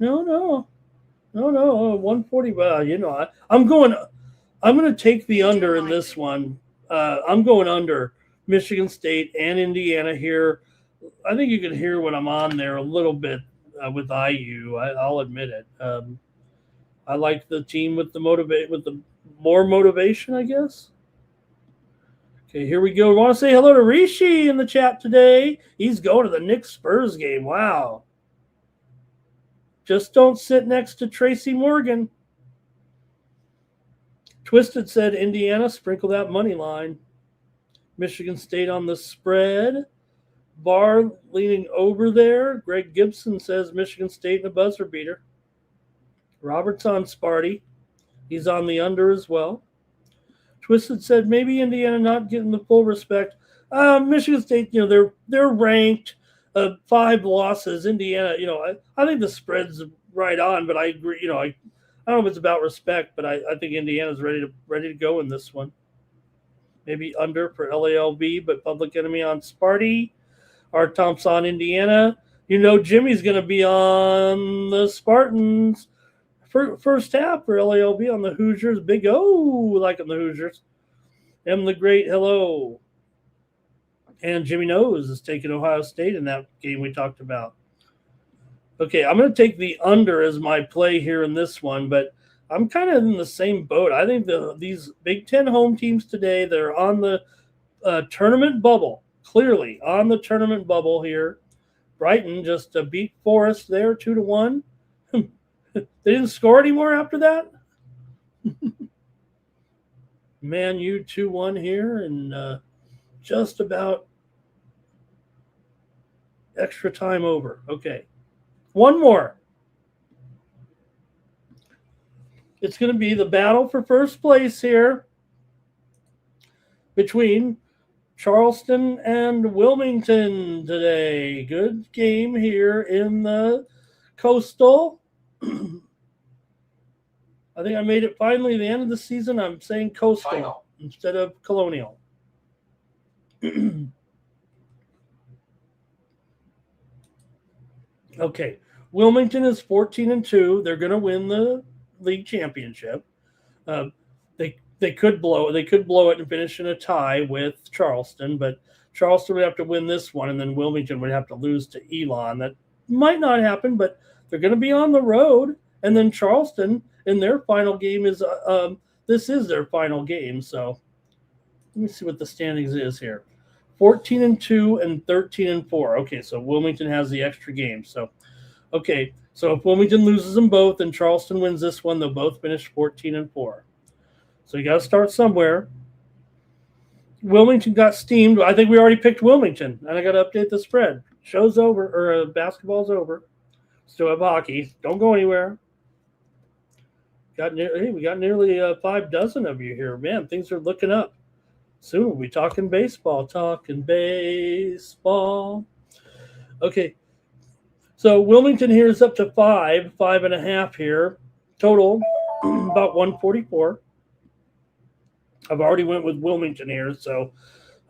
Speaker 2: No. No, 140. I'm going to take the under in this one. I'm going under Michigan State and Indiana here. I think you can hear when I'm on there a little bit with IU. I'll admit it. I like the team with the more motivation, I guess. Okay, here we go. We want to say hello to Rishi in the chat today. He's going to the Knicks Spurs game. Wow. Just don't sit next to Tracy Morgan. Twisted said Indiana, sprinkle that money line. Michigan State on the spread. Barr leaning over there. Greg Gibson says Michigan State in a buzzer beater. Robert's on Sparty. He's on the under as well. Twisted said maybe Indiana not getting the full respect. Michigan State, they're ranked 5 losses. Indiana, I think the spread's right on, but I agree. I don't know if it's about respect, but I think Indiana's ready to go in this one. Maybe under for LALB, but Public Enemy on Sparty. Art Thompson, Indiana. Jimmy's going to be on the Spartans first half for LALB on the Hoosiers. Big O, liking the Hoosiers. M the Great, hello. And Jimmy Nose is taking Ohio State in that game we talked about. Okay, I'm going to take the under as my play here in this one, but I'm kind of in the same boat. I think these Big Ten home teams today, they're on the tournament bubble, clearly on the tournament bubble here. Brighton just beat Forest there 2-1. They didn't score anymore after that? Man U 2-1 here and just about extra time over. Okay. One more. It's going to be the battle for first place here between Charleston and Wilmington today. Good game here in the Coastal. I think I made it finally the end of the season. I'm saying Coastal instead of Colonial. Okay. Wilmington is 14-2. They're going to win the league championship. They could blow it and finish in a tie with Charleston, but Charleston would have to win this one, and then Wilmington would have to lose to Elon. That might not happen, but they're going to be on the road, and then Charleston in their final game is this is their final game. So let me see what the standings is here. 14-2 and 13-4. Okay, so Wilmington has the extra game. So okay, so if Wilmington loses them both and Charleston wins this one, they'll both finish 14-4. So you got to start somewhere. Wilmington got steamed. I think we already picked Wilmington, and I got to update the spread. Show's over, or basketball's over. Still have hockey. Don't go anywhere. We got nearly 5 dozen of you here. Man, things are looking up. Soon we'll be talking baseball. Okay. So Wilmington here is up to 5.5 here. Total, about 144. I've already went with Wilmington here, so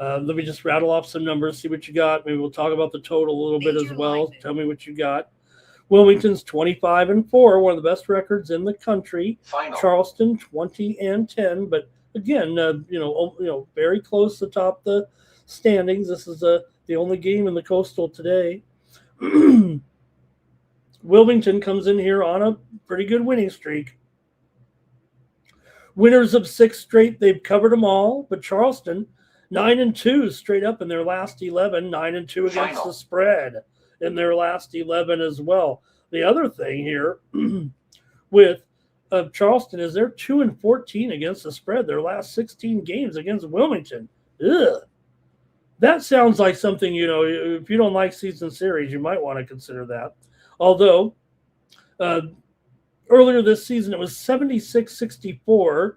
Speaker 2: let me just rattle off some numbers, see what you got. Maybe we'll talk about the total a little bit as well. Tell me what you got. Wilmington's 25-4, one of the best records in the country. Final. Charleston 20-10, but again, very close to top the standings. This is the only game in the Coastal today. Wilmington comes in here on a pretty good winning streak. Winners of 6 straight, they've covered them all, but Charleston 9-2 straight up in their last 11, 9-2 against the spread in their last 11 as well. The other thing here with Charleston is they're 2-14 against the spread their last 16 games against Wilmington. Ugh. That sounds like something, if you don't like season series, you might want to consider that. Although earlier this season, it was 76-64.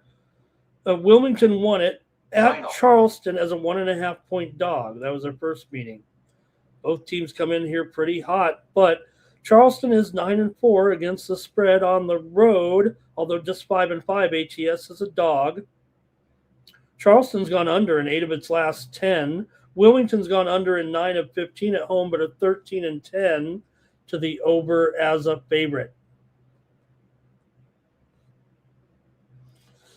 Speaker 2: Wilmington won it at Charleston as a 1.5-point dog. That was their first meeting. Both teams come in here pretty hot, but Charleston is 9-4 against the spread on the road, although just 5-5 ATS is a dog. Charleston's gone under in 8 of its last 10. Wilmington's gone under in 9 of 15 at home, but a 13-10 to the over as a favorite.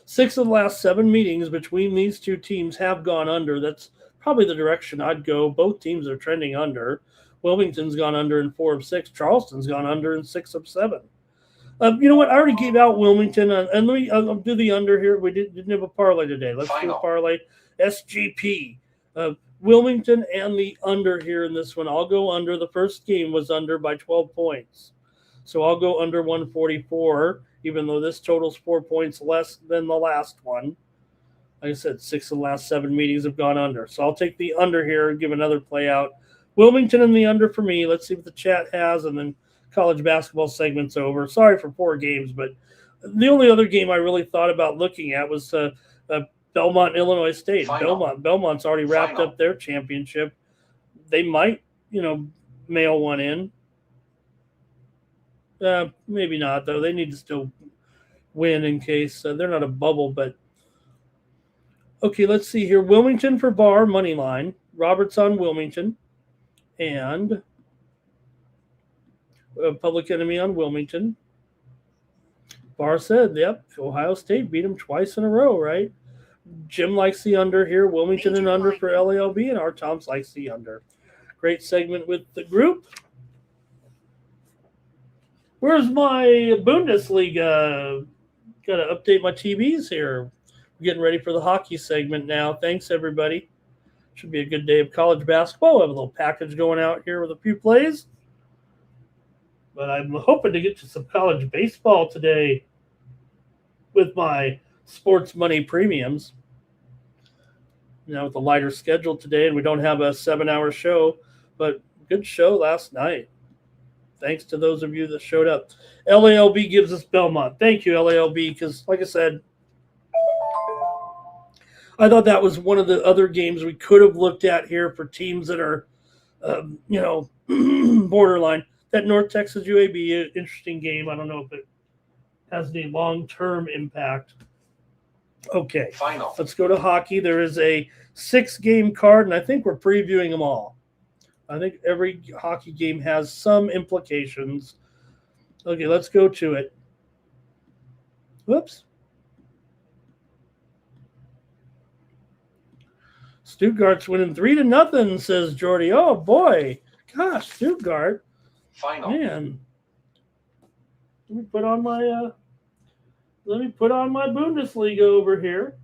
Speaker 2: 6 of the last 7 meetings between these two teams have gone under. That's probably the direction I'd go. Both teams are trending under. Wilmington's gone under in 4 of 6. Charleston's gone under in 6 of 7. You know what? I already gave out Wilmington, and let me I'll do the under here. We didn't have a parlay today. Let's do a parlay. SGP. Wilmington and the under here in this one. I'll go under. The first game was under by 12 points. So I'll go under 144, even though this totals 4 points less than the last one. Like I said, 6 of the last 7 meetings have gone under. So I'll take the under here and give another play out. Wilmington and the under for me. Let's see what the chat has, and then college basketball segment's over. Sorry for 4 games, but the only other game I really thought about looking at was Belmont, Illinois State. Belmont's already wrapped up their championship. They might, mail one in. Maybe not, though. They need to still win in case they're not a bubble. But okay, let's see here. Wilmington for Bar, money line. Roberts on Wilmington. And Public Enemy on Wilmington. Barr said, yep, Ohio State beat them twice in a row, right? Jim likes the under here. Wilmington and under for LALB, and our Tom's likes the under. Great segment with the group. Where's my Bundesliga? Got to update my TVs here. We're getting ready for the hockey segment now. Thanks, everybody. Should be a good day of college basketball. I have a little package going out here with a few plays. But I'm hoping to get to some college baseball today with my sports money premiums. With a lighter schedule today, and we don't have a 7-hour show, but good show last night. Thanks to those of you that showed up. LALB gives us Belmont. Thank you, LALB, because like I said, I thought that was one of the other games we could have looked at here for teams that are, borderline. That North Texas UAB, interesting game. I don't know if it has any long-term impact. Okay, let's go to hockey. There is a 6-game card, and I think we're previewing them all. I think every hockey game has some implications. Okay, let's go to it. Whoops. Stuttgart's winning 3-0, says Jordy. Oh, boy. Gosh, Stuttgart. Man. Let me put on my Bundesliga over here.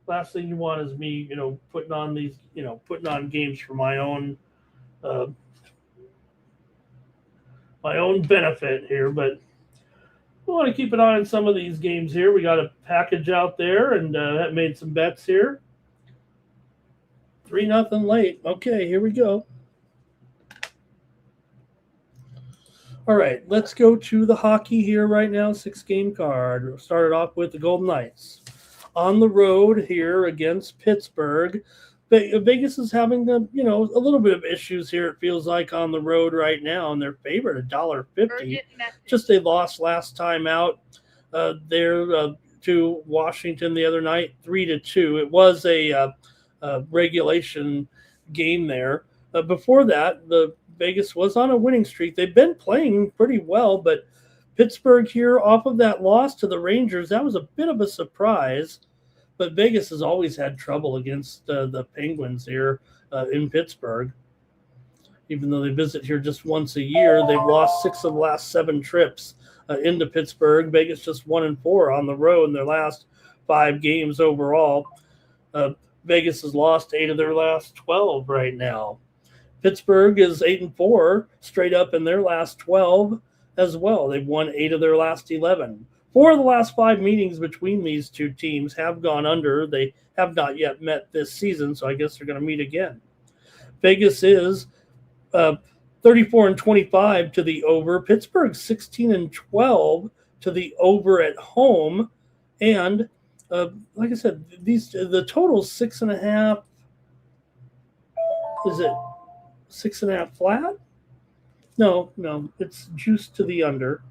Speaker 2: Last thing you want is me, putting on games for my own benefit here. But we want to keep an eye on some of these games here. We got a package out there, and that made some bets here. 3-0 late. Okay, here we go. All right, let's go to the hockey here right now. 6-game card. We'll start it off with the Golden Knights. On the road here against Pittsburgh. Vegas is having a little bit of issues here, it feels like, on the road right now, and they're favored $1.50. Just they lost last time out there to Washington the other night, 3-2. It was a regulation game there. Before that, the Vegas was on a winning streak. They've been playing pretty well, but Pittsburgh here off of that loss to the Rangers, that was a bit of a surprise. But Vegas has always had trouble against the Penguins here in Pittsburgh. Even though they visit here just once a year, they've lost 6 of the last 7 trips into Pittsburgh. Vegas just 1-4 on the road in their last 5 games overall. Vegas has lost 8 of their last 12 right now. Pittsburgh is 8-4 straight up in their last 12 as well. They've won 8 of their last 11. 4 of the last 5 meetings between these two teams have gone under. They have not yet met this season, so I guess they're going to meet again. Vegas is 34-25 to the over. Pittsburgh 16-12 to the over at home. And like I said, the total's 6.5. Is it 6.5 flat? No, it's juiced to the under.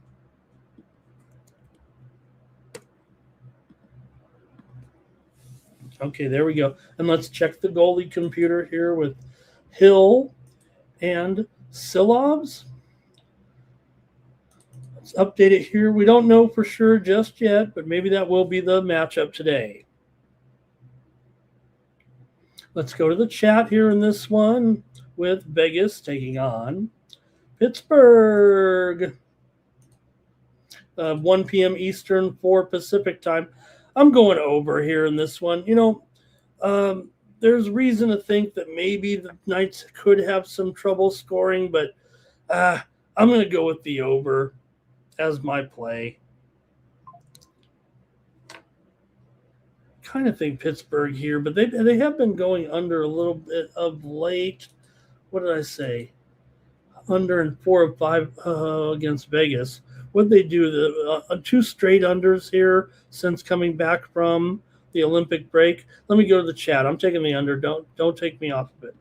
Speaker 2: Okay, there we go. And let's check the goalie computer here with Hill and Silovs. Let's update it here. We don't know for sure just yet, but maybe that will be the matchup today. Let's go to the chat here in this one with Vegas taking on Pittsburgh. 1 p.m. Eastern, 4 Pacific time. I'm going over here in this one. There's reason to think that maybe the Knights could have some trouble scoring, but I'm going to go with the over as my play. Kind of think Pittsburgh here, but they have been going under a little bit of late. What did I say? Under in 4 of 5 against Vegas. What they do? The 2 straight unders here since coming back from the Olympic break. Let me go to the chat. I'm taking the under. Don't take me off of it.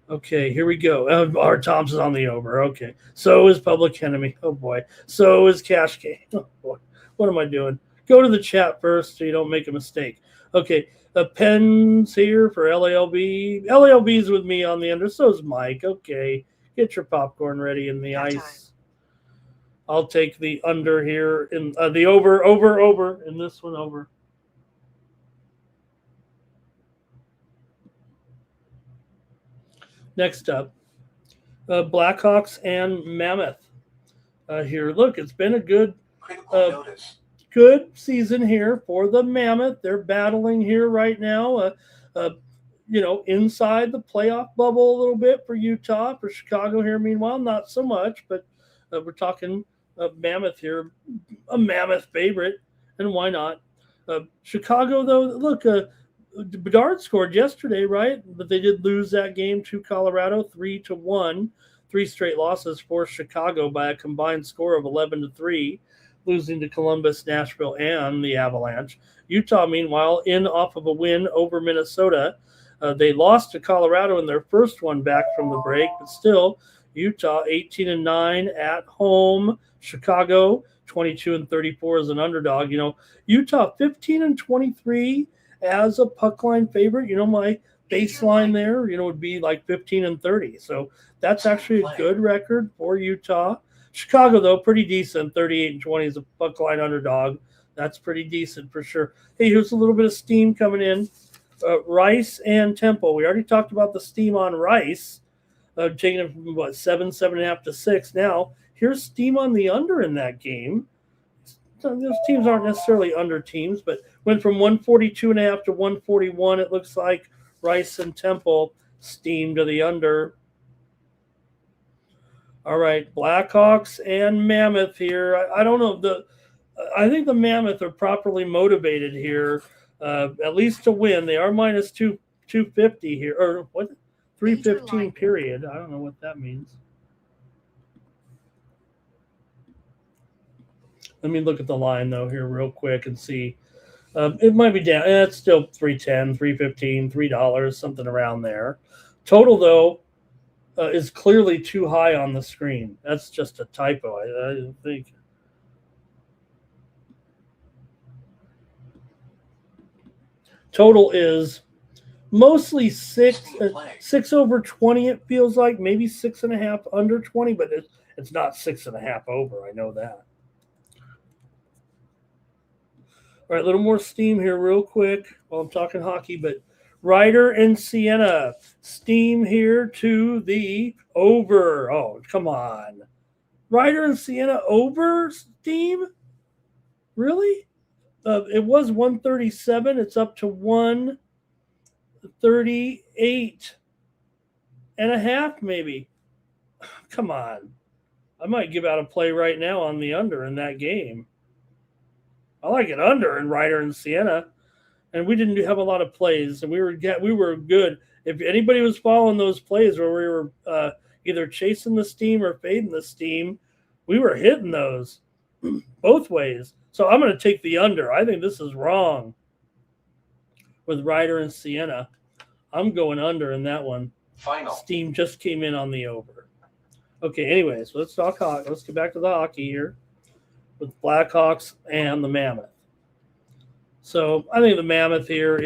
Speaker 2: Okay, here we go. R. Thompson's on the over. Okay. So is Public Enemy. Oh, boy. So is Cash Game. Oh, boy. What am I doing? Go to the chat first so you don't make a mistake. Okay. Pens here for LALB. LALB's with me on the under. So is Mike. Okay. Get your popcorn ready in the ice. I'll take the under here in the over in this one over. Next up, Blackhawks and Mammoth. Here, look, it's been a good season here for the Mammoth. They're battling here right now. Inside the playoff bubble a little bit for Utah, for Chicago here. Meanwhile, not so much, but we're talking Mammoth here, a Mammoth favorite, and why not? Chicago, though, look, Bedard scored yesterday, right? But they did lose that game to Colorado 3-1. 3 straight losses for Chicago by a combined score of 11-3, losing to Columbus, Nashville, and the Avalanche. Utah, meanwhile, in off of a win over Minnesota. They lost to Colorado in their first one back from the break, but still, Utah 18-9 at home. Chicago 22-34 as an underdog. Utah 15-23 as a puck line favorite. My baseline there, would be like 15-30. So that's actually a good record for Utah. Chicago, though, pretty decent. 38-20 as a puck line underdog. That's pretty decent for sure. Hey, here's a little bit of steam coming in. Rice and Temple. We already talked about the steam on Rice. Taking it from 7.5 to 6. Now, here's steam on the under in that game. Those teams aren't necessarily under teams, but went from 142.5 to 141. It looks like Rice and Temple steam to the under. All right, Blackhawks and Mammoth here. I don't know. I think the Mammoth are properly motivated here, at least to win. They are minus 250 here, or what? 315 period. I don't know what that means. Let me look at the line, though, here real quick and see. It might be down. It's still 310, 315, $3, something around there. Total, though, is clearly too high on the screen. That's just a typo, I think. Total is mostly 6 over 20, it feels like. Maybe 6.5 under 20, but it's not 6.5 over. I know that. All right, a little more steam here real quick while I'm talking hockey, but Ryder and Siena, steam here to the over. Oh, come on. Ryder and Siena over steam? Really? It was 137. It's up to 138.5 maybe. Come on. I might give out a play right now on the under in that game. I like it under in Ryder and Siena. And we didn't have a lot of plays, and we were good. If anybody was following those plays where we were either chasing the steam or fading the steam, we were hitting those both ways. So I'm going to take the under. I think this is wrong with Ryder and Siena. I'm going under in that one.
Speaker 4: Final.
Speaker 2: Steam just came in on the over. Okay, anyways, let's talk hockey. Let's get back to the hockey here with Blackhawks and the Mammoth. So I think the Mammoth here,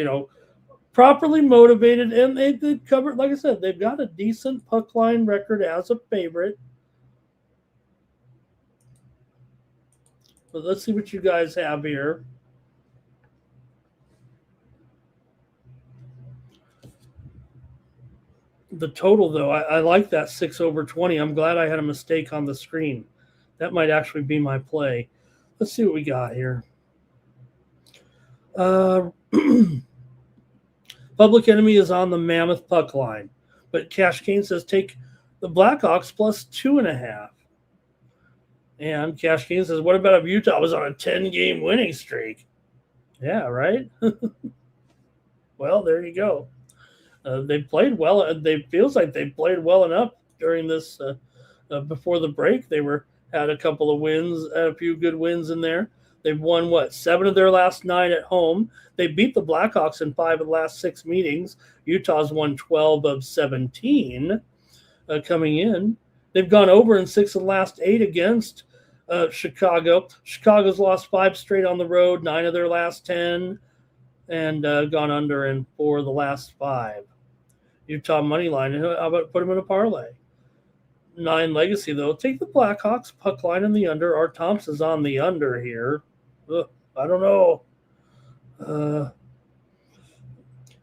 Speaker 2: properly motivated, and they covered, like I said, they've got a decent puck line record as a favorite. But let's see what you guys have here. The total, though, I like that 6/20. I'm glad I had a mistake on the screen. That might actually be my play. Let's see what we got here. Public Enemy is on the Mammoth puck line, but Cash Kane says take the Blackhawks plus 2.5. And Cash Kane says, what about if Utah was on a 10-game winning streak? Yeah, right? Well, there you go. They played well. They feels like they played well enough during this before the break. They had a couple of wins, a few good wins in there. They've won 7 of their last 9 at home. They beat the Blackhawks in 5 of the last 6 meetings. Utah's won 12 of 17 coming in. They've gone over in 6 of the last 8 against Chicago. Chicago's lost 5 straight on the road, 9 of their last 10, and gone under in 4 of the last 5. Utah money line. How about put them in a parlay? 9 legacy, though. Take the Blackhawks puck line in the under. Art Thompson's on the under here. Ugh, I don't know.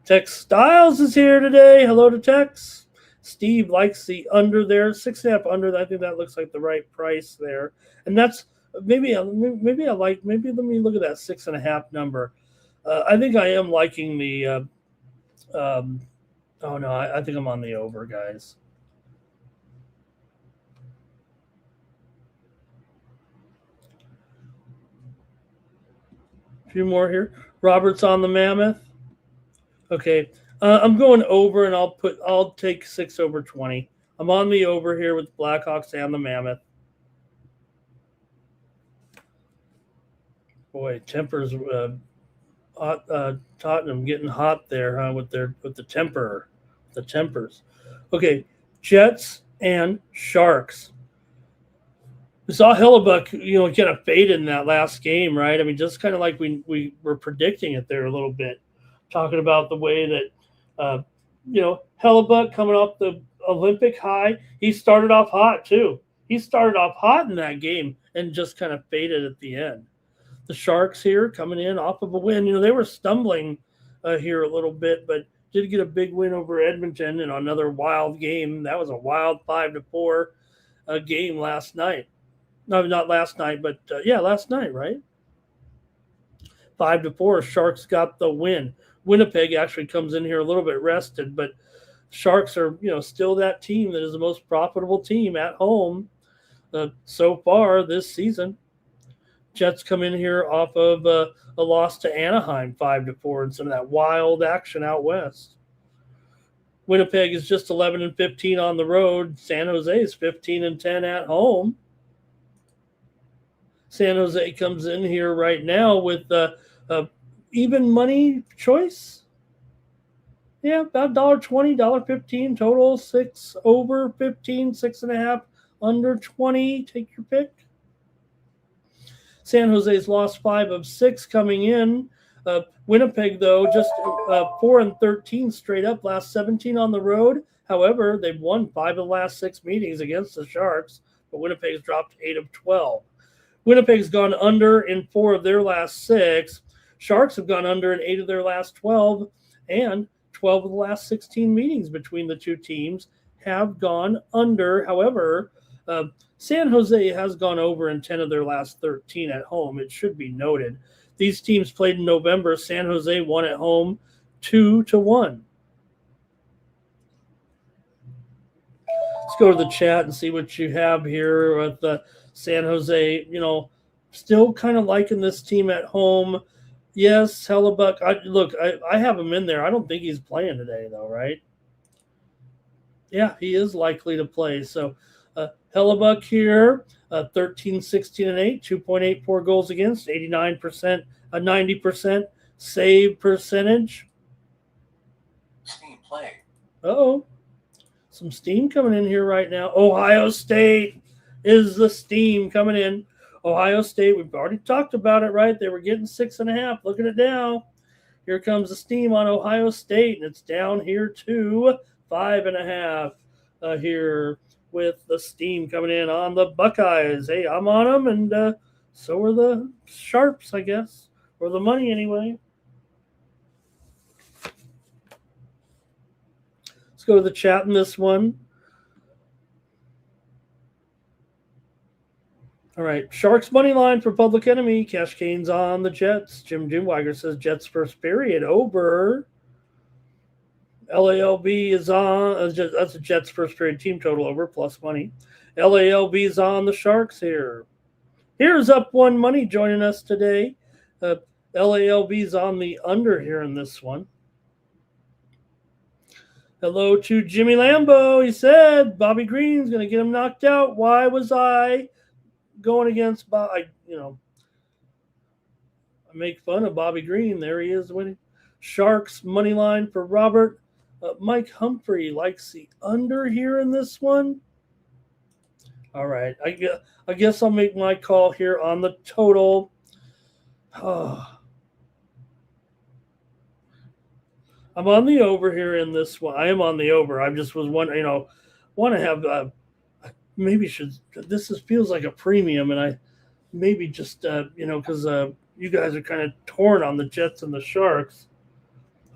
Speaker 2: Tex Styles is here today. Hello to Tex. Steve likes the under there. 6.5 under. I think that looks like the right price there. And that's maybe let me look at that 6.5 number. I think I am liking the I think I'm on the over, guys. A few more here. Robert's on the Mammoth. Okay. I'm going over, and I'll take 6/20. I'm on the over here with Blackhawks and the Mammoth. Boy, tempers Tottenham getting hot there, huh? With the tempers. Okay, Jets and Sharks. We saw Hellebuck, kind of fade in that last game, right? I mean, just kind of like we were predicting it there a little bit, talking about the way that, Hellebuck coming off the Olympic high, he started off hot too. He started off hot in that game and just kind of faded at the end. The Sharks here coming in off of a win. They were stumbling here a little bit, but did get a big win over Edmonton in another wild game. That was a wild 5-4 game last night. No, not last night, but last night, right? 5-4. Sharks got the win. Winnipeg actually comes in here a little bit rested, but Sharks are, still that team that is the most profitable team at home so far this season. Jets come in here off of a loss to Anaheim 5-4 and some of that wild action out west. Winnipeg is just 11-15 on the road. San Jose is 15-10 at home. San Jose comes in here right now with even money choice. Yeah, about $1.20, $1.15 total. 6 over 15, 6.5 under 20. Take your pick. San Jose's lost 5 of 6 coming in. Winnipeg, though, just 4-13 straight up, last 17 on the road. However, they've won 5 of the last 6 meetings against the Sharks, but Winnipeg's dropped 8 of 12. Winnipeg's gone under in 4 of their last 6. Sharks have gone under in 8 of their last 12, and 12 of the last 16 meetings between the two teams have gone under. However, San Jose has gone over in 10 of their last 13 at home. It should be noted. These teams played in November. San Jose won at home 2-1. Let's go to the chat and see what you have here with San Jose. Still kind of liking this team at home. Yes, Hellebuck. I have him in there. I don't think he's playing today, though, right? Yeah, he is likely to play. So Hellebuck here, 13, 16, and 8, 2.84 goals against, 89%, 90% save percentage.
Speaker 4: Steam play.
Speaker 2: Uh-oh. Some steam coming in here right now. Ohio State is the steam coming in. Ohio State, we've already talked about it, right? They were getting 6.5. Look at it now. Here comes the steam on Ohio State, and it's down here to 5.5 here with the steam coming in on the Buckeyes. Hey, I'm on them, and so are the Sharps, I guess, or the money anyway. Let's go to the chat in this one. All right, Sharks money line for Public Enemy. Cash Cane's on the Jets. Jim Wagner says Jets first period over. LALB is on. That's a Jets first period team total over plus money. LALB is on the Sharks here. Here's Up One Money joining us today. LALB is on the under here in this one. Hello to Jimmy Lambo. He said Bobby Green's going to get him knocked out. Why was I going against Bob? I make fun of Bobby Green. There he is winning. Sharks money line for Robert. Mike Humphrey likes the under here in this one. All right. I guess I'll make my call here on the total. I'm on the over here in this one. I am on the over. I just was wondering, want to have maybe should feels like a premium, and I maybe just because you guys are kind of torn on the Jets and the Sharks.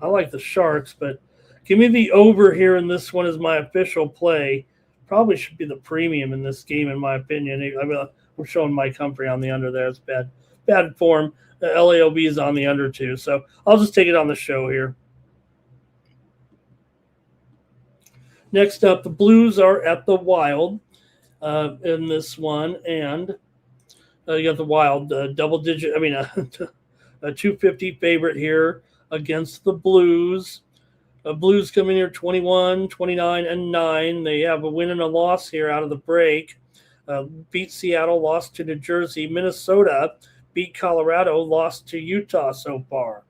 Speaker 2: I like the Sharks, but give me the over here in this one as my official play. Probably should be the premium in this game, in my opinion. We're showing Mike Humphrey on the under there. It's bad form. LAOB is on the under too, so I'll just take it on the show here. Next up, the Blues are at the Wild in this one, and you got the Wild double-digit. A 250 favorite here against the Blues. Blues come in here 21, 29, and 9. They have a win and a loss here out of the break. Beat Seattle, lost to New Jersey. Minnesota beat Colorado, lost to Utah so far.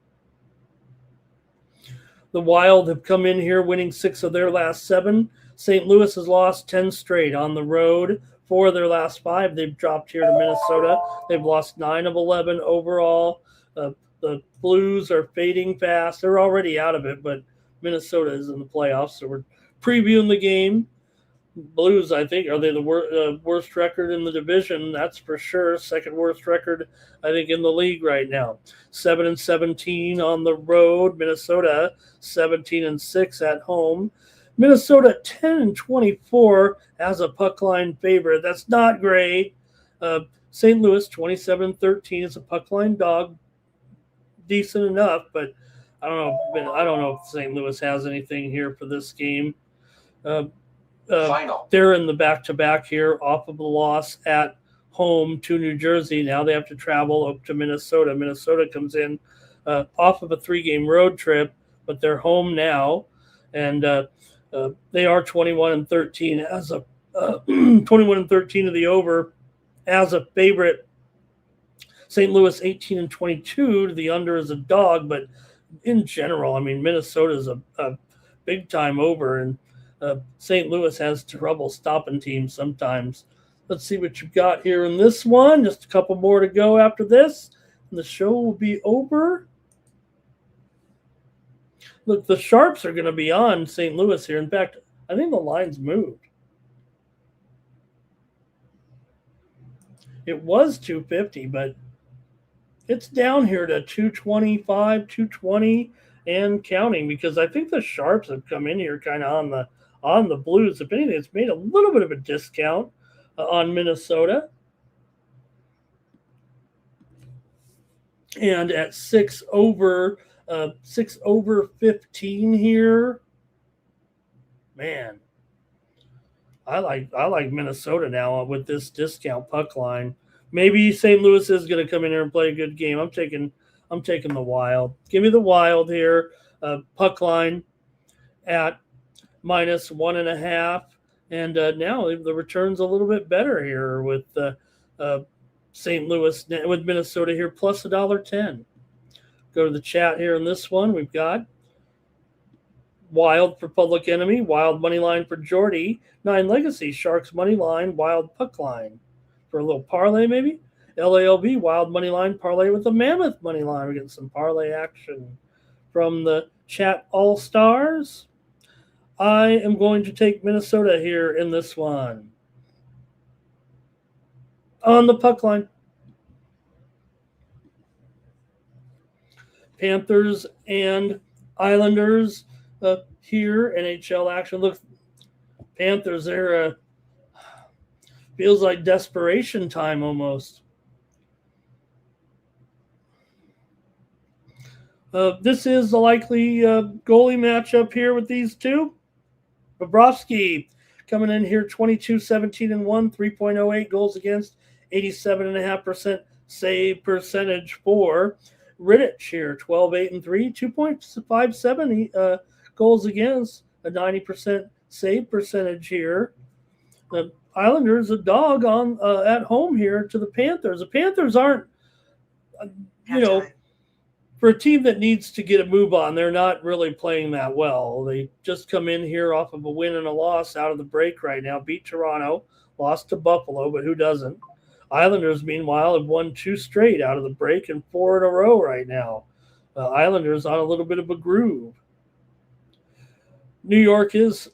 Speaker 2: The Wild have come in here winning 6 of their last 7. St. Louis has lost 10 straight on the road. 4 of their last 5 they've dropped here to Minnesota. They've lost 9 of 11 overall. The Blues are fading fast. They're already out of it, but Minnesota is in the playoffs, so we're previewing the game. Blues, I think, are they the worst record in the division? That's for sure. Second worst record, I think, in the league right now. 7-17 on the road. Minnesota 17-6 at home. Minnesota 10-24 as a puck line favorite. That's not great. St. Louis 27-13 is a puck line dog. Decent enough, but I don't know if St. Louis has anything here for this game. They're in the back-to-back here off of the loss at home to New Jersey. Now they have to travel up to Minnesota. Minnesota comes in off of a 3-game road trip, but they're home now, and they are 21-13 as a 21-13 of the over as a favorite. St. Louis 18-22 to the under as a dog, but in general, Minnesota is a big time over, and St. Louis has trouble stopping teams sometimes. Let's see what you've got here in this one. Just a couple more to go after this, and the show will be over. Look, the Sharps are going to be on St. Louis here. In fact, I think the line's moved. It was 250, but it's down here to 225, 220, and counting, because I think the Sharps have come in here kind of on the Blues. If anything, it's made a little bit of a discount on Minnesota. And at 6 over 15 here, man, I like Minnesota now with this discount puck line. Maybe St. Louis is going to come in here and play a good game. I'm taking the Wild. Give me the Wild here. Puck line at -1.5, and now the return's a little bit better here with St. Louis with Minnesota here plus $1.10. Go to the chat here in this one. We've got Wild for Public Enemy, Wild money line for Jordy, 9 Legacy, Sharks money line, Wild puck line for a little parlay maybe. LALB Wild money line parlay with the Mammoth money line. We're getting some parlay action from the chat all-stars. I am going to take Minnesota here in this one. On the puck line. Panthers and Islanders here, NHL action. Look, Panthers, they're feels like desperation time almost. This is the likely goalie matchup here with these two. Bobrovsky coming in here 22, 17, and 1, 3.08 goals against, 87.5% save percentage for. Rittich here, 12, 8, and 3, 2.57 goals against, a 90% save percentage here. The Islanders a dog on at home here to the Panthers. The Panthers aren't, for a team that needs to get a move on, they're not really playing that well. They just come in here off of a win and a loss out of the break right now. Beat Toronto, lost to Buffalo, but who doesn't? Islanders, meanwhile, have won 2 straight out of the break and 4 in a row right now. Islanders on a little bit of a groove. New York is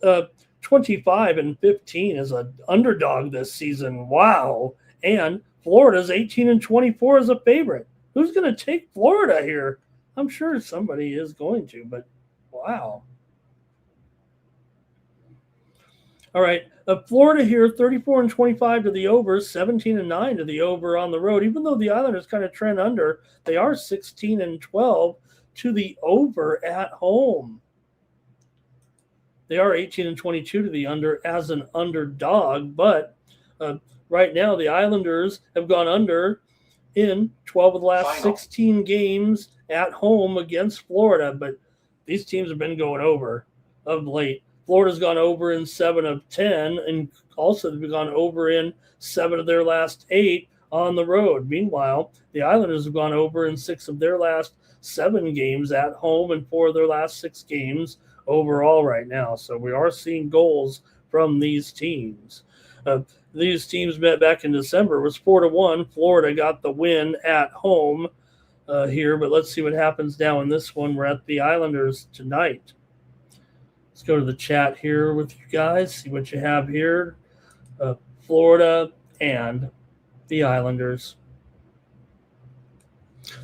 Speaker 2: 25 and 15 as an underdog this season. Wow. And Florida's 18 and 24 as a favorite. Who's going to take Florida here? I'm sure somebody is going to, but wow. All right. Florida here, 34 and 25 to the over, 17 and 9 to the over on the road. Even though the Islanders kind of trend under, they are 16 and 12 to the over at home. They are 18 and 22 to the under as an underdog, but right now the Islanders have gone under in 12 of the last 16 games at home against Florida, but these teams have been going over of late. Florida's gone over in 7 of 10, and also they've gone over in 7 of their last 8 on the road. Meanwhile, the Islanders have gone over in 6 of their last 7 games at home and 4 of their last 6 games overall right now. So we are seeing goals from these teams. These teams met back in December. It was 4-1. Florida got the win at home here, but let's see what happens now in this one. We're at the Islanders tonight. Let's go to the chat here with you guys, see what you have here. Florida and the Islanders.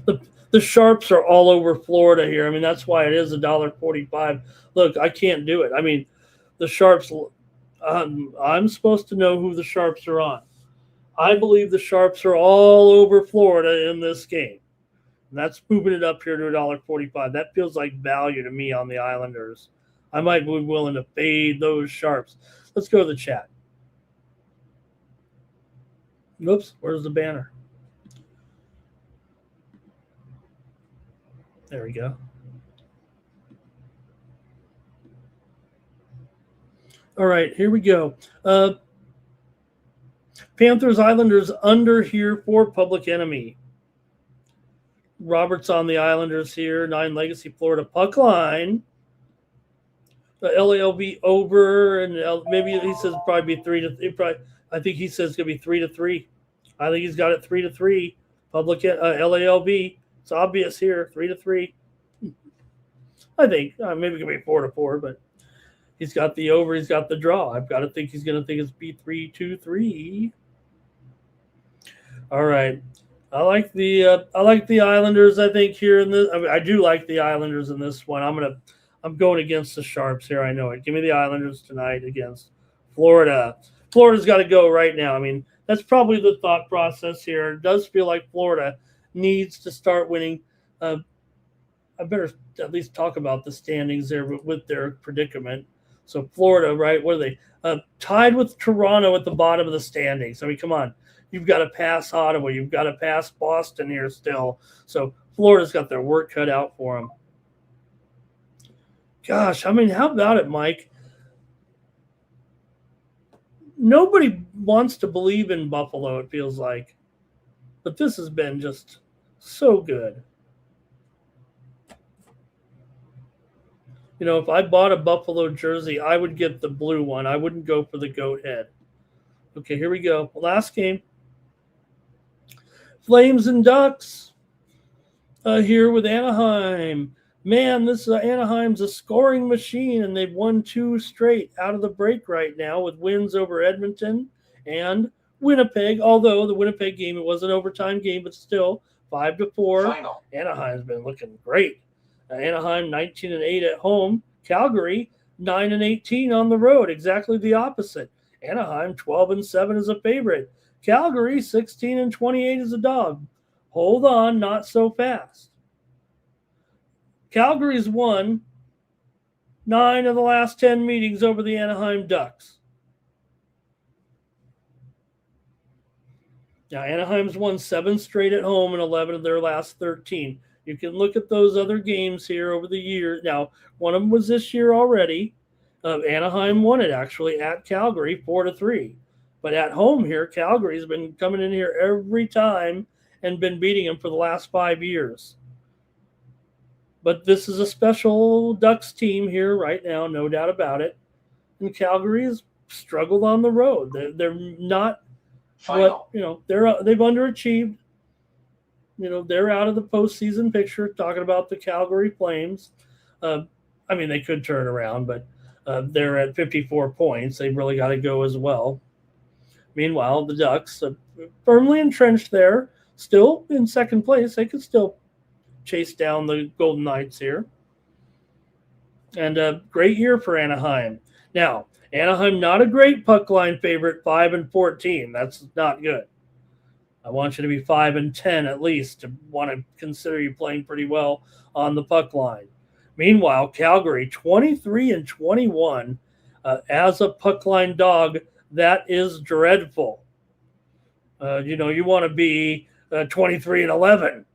Speaker 2: The Sharps are all over Florida here. I mean, that's why it is $1.45. Look, I can't do it. I mean, the Sharps, I'm supposed to know who the Sharps are on. I believe the Sharps are all over Florida in this game. And that's moving it up here to $1.45. That feels like value to me on the Islanders. I might be willing to fade those Sharps. Let's go to the chat. Oops, where's the banner? There we go. All right, here we go. Panthers, Islanders under here for Public Enemy. Robert's on the Islanders here. 9 Legacy, Florida puck line. LALB over, and maybe he says probably be 3-3. I think he says it's gonna be 3-3. I think he's got it 3-3. Public LALB. It's obvious here, 3-3. I think maybe it could be 4-4, but he's got the over. He's got the draw. I've got to think he's going to think it's B3-2-3. All right, I like the Islanders. I think here in this, I do like the Islanders in this one. I'm going against the Sharps here. I know it. Give me the Islanders tonight against Florida. Florida's got to go right now. I mean, that's probably the thought process here. It does feel like Florida needs to start winning. I better at least talk about the standings there with their predicament. So Florida, right, what are they? Tied with Toronto at the bottom of the standings. I mean, come on. You've got to pass Ottawa. You've got to pass Boston here still. So Florida's got their work cut out for them. Gosh, I mean, how about it, Mike? Nobody wants to believe in Buffalo, it feels like. But this has been just so good. You know, if I bought a Buffalo jersey, I would get the blue one. I wouldn't go for the goat head. Okay, here we go. Last game. Flames and Ducks here with Anaheim. Man, this Anaheim's a scoring machine, and they've won 2 straight out of the break right now with wins over Edmonton and Winnipeg. Although the Winnipeg game, it was an overtime game, but still 5-4.
Speaker 4: Final.
Speaker 2: Anaheim's been looking great. Anaheim 19-8 at home. Calgary 9-18 on the road. Exactly the opposite. Anaheim 12-7 as a favorite. Calgary 16-28 as a dog. Hold on, not so fast. Calgary's won 9 of the last 10 meetings over the Anaheim Ducks. Now, Anaheim's won 7 straight at home and 11 of their last 13. You can look at those other games here over the year. Now, one of them was this year already. Anaheim won it, actually, at Calgary, 4-3. But at home here, Calgary's been coming in here every time and been beating them for the last 5 years. But this is a special Ducks team here right now, no doubt about it. And Calgary has struggled on the road. They're not
Speaker 4: Final.
Speaker 2: what, they've underachieved. They're out of the postseason picture, talking about the Calgary Flames. They could turn around, but they're at 54 points. They've really got to go as well. Meanwhile, the Ducks firmly entrenched there, still in second place. They could still chase down the Golden Knights here. And a great year for Anaheim. Now, Anaheim, not a great puck line favorite, 5-14. That's not good. I want you to be 5-10 at least to want to consider you playing pretty well on the puck line. Meanwhile, Calgary, 23-21 as a puck line dog. That is dreadful. You want to be 23-11.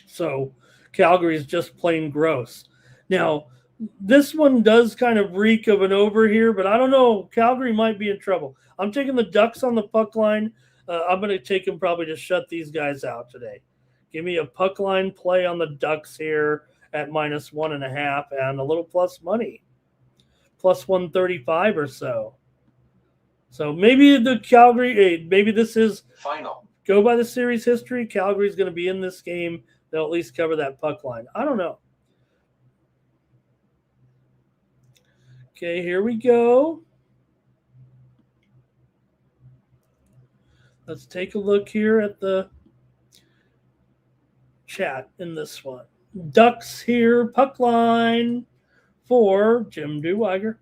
Speaker 2: So Calgary's just plain gross. Now, this one does kind of reek of an over here, but I don't know. Calgary might be in trouble. I'm taking the Ducks on the puck line. I'm going to take them probably to shut these guys out today. Give me a puck line play on the Ducks here at -1.5 and a little plus money. Plus 135 or so. So maybe the Calgary, maybe this is
Speaker 4: Final.
Speaker 2: Go by the series history. Calgary's going to be in this game. They'll at least cover that puck line. I don't know. Okay, here we go. Let's take a look here at the chat in this one. Ducks here, puck line for Jim Duweiger.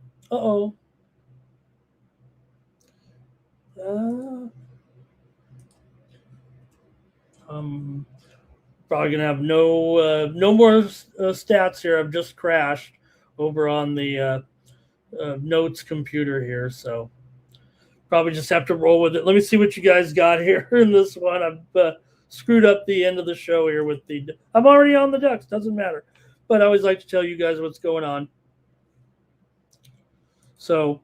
Speaker 2: Probably gonna have no more stats here. I've just crashed over on the notes computer here, so probably just have to roll with it. Let me see what you guys got here in this one. I've screwed up the end of the show here with I'm already on the Ducks. Doesn't matter, but I always like to tell you guys what's going on. So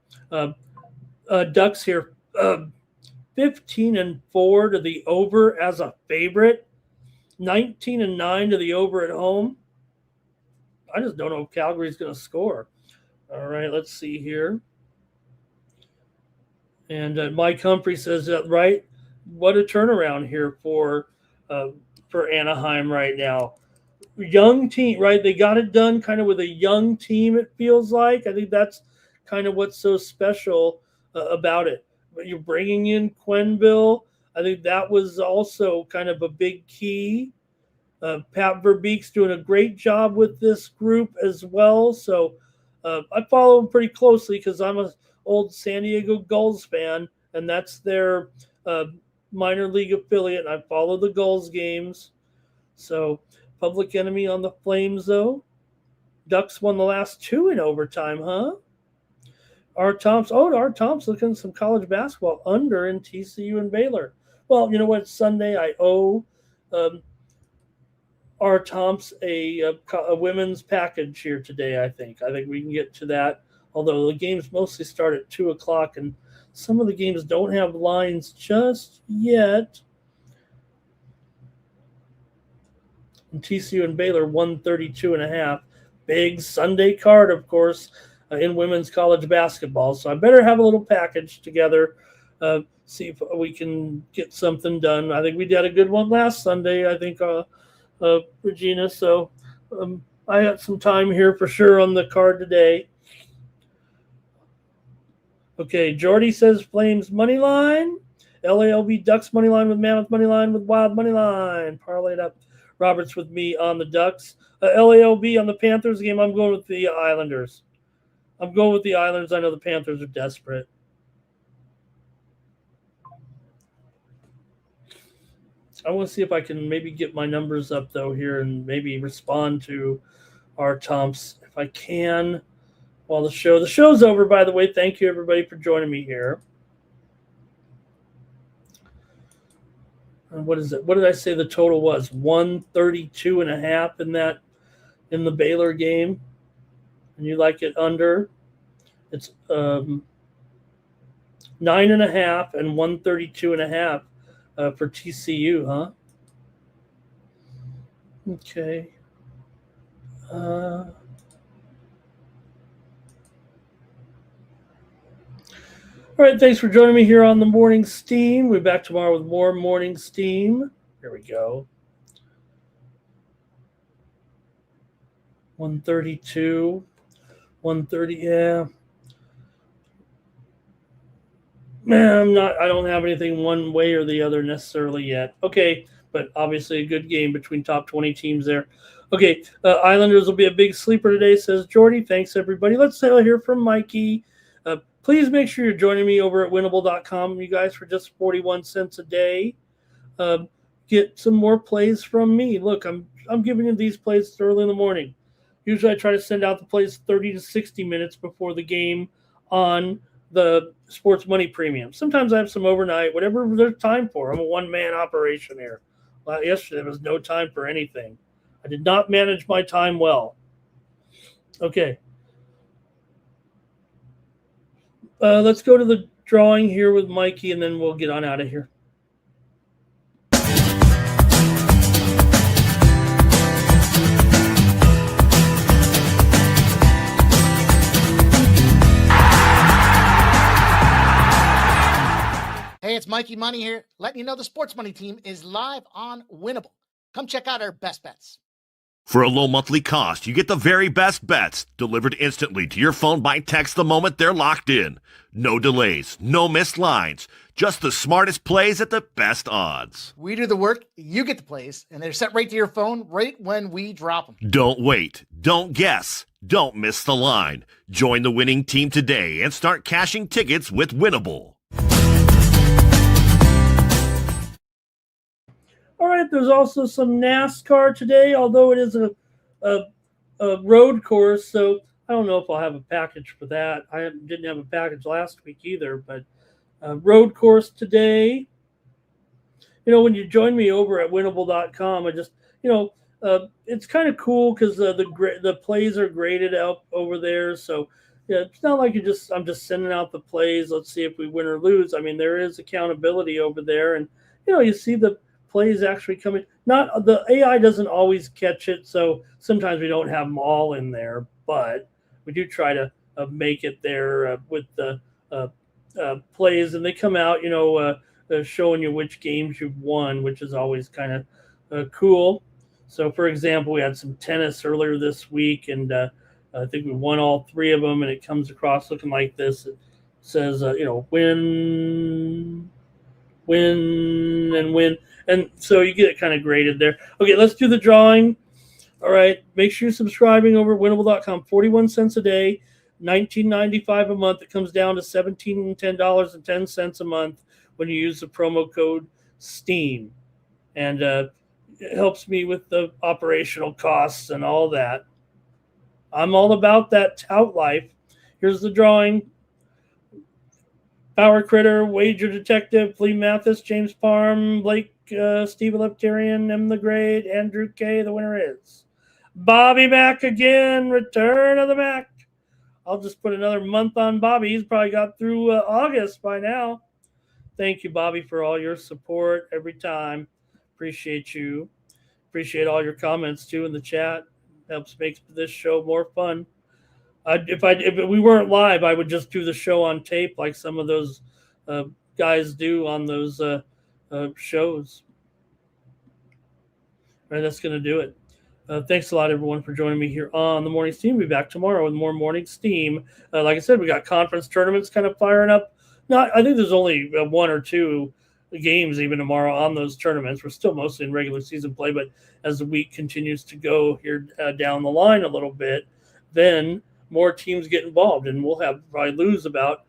Speaker 2: Ducks here, 15-4 to the over as a favorite. 19-9 to the over at home. I just don't know if Calgary's going to score. All right, let's see here. And Mike Humphrey says that, right? What a turnaround here for Anaheim right now. Young team, right? They got it done kind of with a young team, it feels like. I think that's kind of what's so special about it. But you're bringing in Quenneville. I think that was also kind of a big key. Pat Verbeek's doing a great job with this group as well. So I follow him pretty closely because I'm an old San Diego Gulls fan, and that's their minor league affiliate. And I follow the Gulls games. So Public Enemy on the Flames, though. Ducks won the last 2 in overtime, huh? Art Thompson looking at some college basketball under in TCU and Baylor. Well, you know what? Sunday I owe Art Thompson a women's package here today, I think. I think we can get to that, although the games mostly start at 2 o'clock, and some of the games don't have lines just yet. And TCU and Baylor 132.5. Big Sunday card, of course, in women's college basketball. So I better have a little package together, see if we can get something done. I think we did a good one last Sunday. I think Regina. So I got some time here for sure on the card today. Okay, Jordy says Flames money line. LALB Ducks money line with Mammoth money line with Wild money line. Parlayed up. Roberts with me on the Ducks. LALB on the Panthers game. I'm going with the Islanders. I'm going with the Islanders. I know the Panthers are desperate. I want to see if I can maybe get my numbers up, though, here and maybe respond to our Tomps if I can while the show's over, by the way. Thank you, everybody, for joining me here. And what is it? What did I say the total was? 132.5 in the Baylor game. And you like it under? It's 9.5 and 132.5 for TCU, huh? Okay. All right, thanks for joining me here on the Morning Steam. We'll be back tomorrow with more Morning Steam. Here we go. 132, 130, yeah. Man, I don't have anything one way or the other necessarily yet. Okay, but obviously a good game between top 20 teams there. Okay, Islanders will be a big sleeper today, says Jordy. Thanks, everybody. Let's hear from Mikey. Please make sure you're joining me over at winnable.com, you guys, for just 41 cents a day. Get some more plays from me. Look, I'm giving you these plays early in the morning. Usually I try to send out the plays 30 to 60 minutes before the game on the Sports Money Premium. Sometimes I have some overnight, whatever there's time for. I'm a one-man operation here. Yesterday there was no time for anything. I did not manage my time well. Okay. Let's go to the drawing here with Mikey, and then we'll get on out of here.
Speaker 5: Hey, it's Mikey Money here, letting you know the Sports Money team is live on Winnable. Come check out our best bets.
Speaker 6: For a low monthly cost, you get the very best bets delivered instantly to your phone by text the moment they're locked in. No delays, no missed lines, just the smartest plays at the best odds.
Speaker 5: We do the work, you get the plays, and they're sent right to your phone right when we drop them.
Speaker 6: Don't wait, don't guess, don't miss the line. Join the winning team today and start cashing tickets with Winnable.
Speaker 2: All right, there's also some NASCAR today, although it is a road course, so I don't know if I'll have a package for that. I didn't have a package last week either, but road course today. You know, when you join me over at winnable.com, I just, it's kind of cool because the plays are graded out over there, so yeah, it's not like I'm just sending out the plays. Let's see if we win or lose. I mean, there is accountability over there, and you see the plays actually coming. Not the AI doesn't always catch it, so sometimes we don't have them all in there, but we do try to make it there with the plays, and they come out, showing you which games you've won, which is always kind of cool. So, for example, we had some tennis earlier this week, and I think we won all three of them, and it comes across looking like this. It says, win, and win. And so you get it kind of graded there. Okay, let's do the drawing. All right, make sure you're subscribing over at winnable.com. 41 cents a day, $19.95 a month. It comes down to $17.10 a month when you use the promo code STEAM. And it helps me with the operational costs and all that. I'm all about that tout life. Here's the drawing. Power Critter, Wager Detective, Flea Mathis, James Parham, Blake, Steve Leptarian, M. the Great, Andrew K. The winner is Bobby Mack again. Return of the Mack. I'll just put another month on Bobby. He's probably got through August by now. Thank you, Bobby, for all your support every time. Appreciate you. Appreciate all your comments, too, in the chat. Helps make this show more fun. If we weren't live, I would just do the show on tape like some of those guys do on those shows. All right, that's going to do it. Thanks a lot, everyone, for joining me here on the Morning Steam. We'll be back tomorrow with more Morning Steam. Like I said, we got conference tournaments kind of firing up. I think there's only 1 or 2 games even tomorrow on those tournaments. We're still mostly in regular season play, but as the week continues to go here down the line a little bit, then more teams get involved, and we'll probably lose about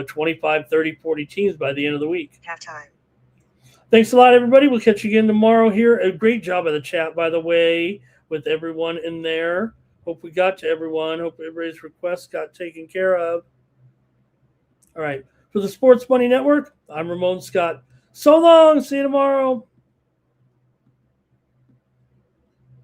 Speaker 2: 25, 30, 40 teams by the end of the week.
Speaker 3: Halftime.
Speaker 2: Thanks a lot, everybody. We'll catch you again tomorrow here. A great job of the chat, by the way, with everyone in there. Hope we got to everyone. Hope everybody's requests got taken care of. All right. For the Sports Money Network, I'm Ramon Scott. So long. See you tomorrow.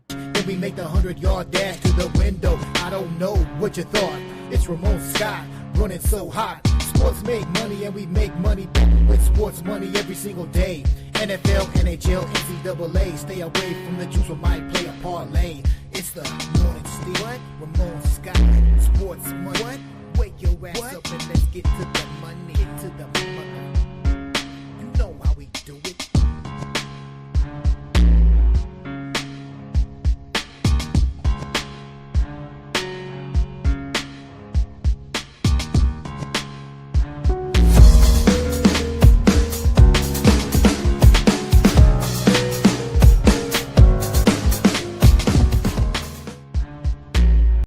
Speaker 1: Then we make the 100-yard dash to the window. I don't know what you thought. It's Ramon Scott running so hot. Sports make money and we make money with sports money every single day. NFL, NHL, NCAA. Stay away from the juice, we might play a parlay. It's the Morning Steam. Ramon Scott. Sports money. Wake your ass up and let's get to the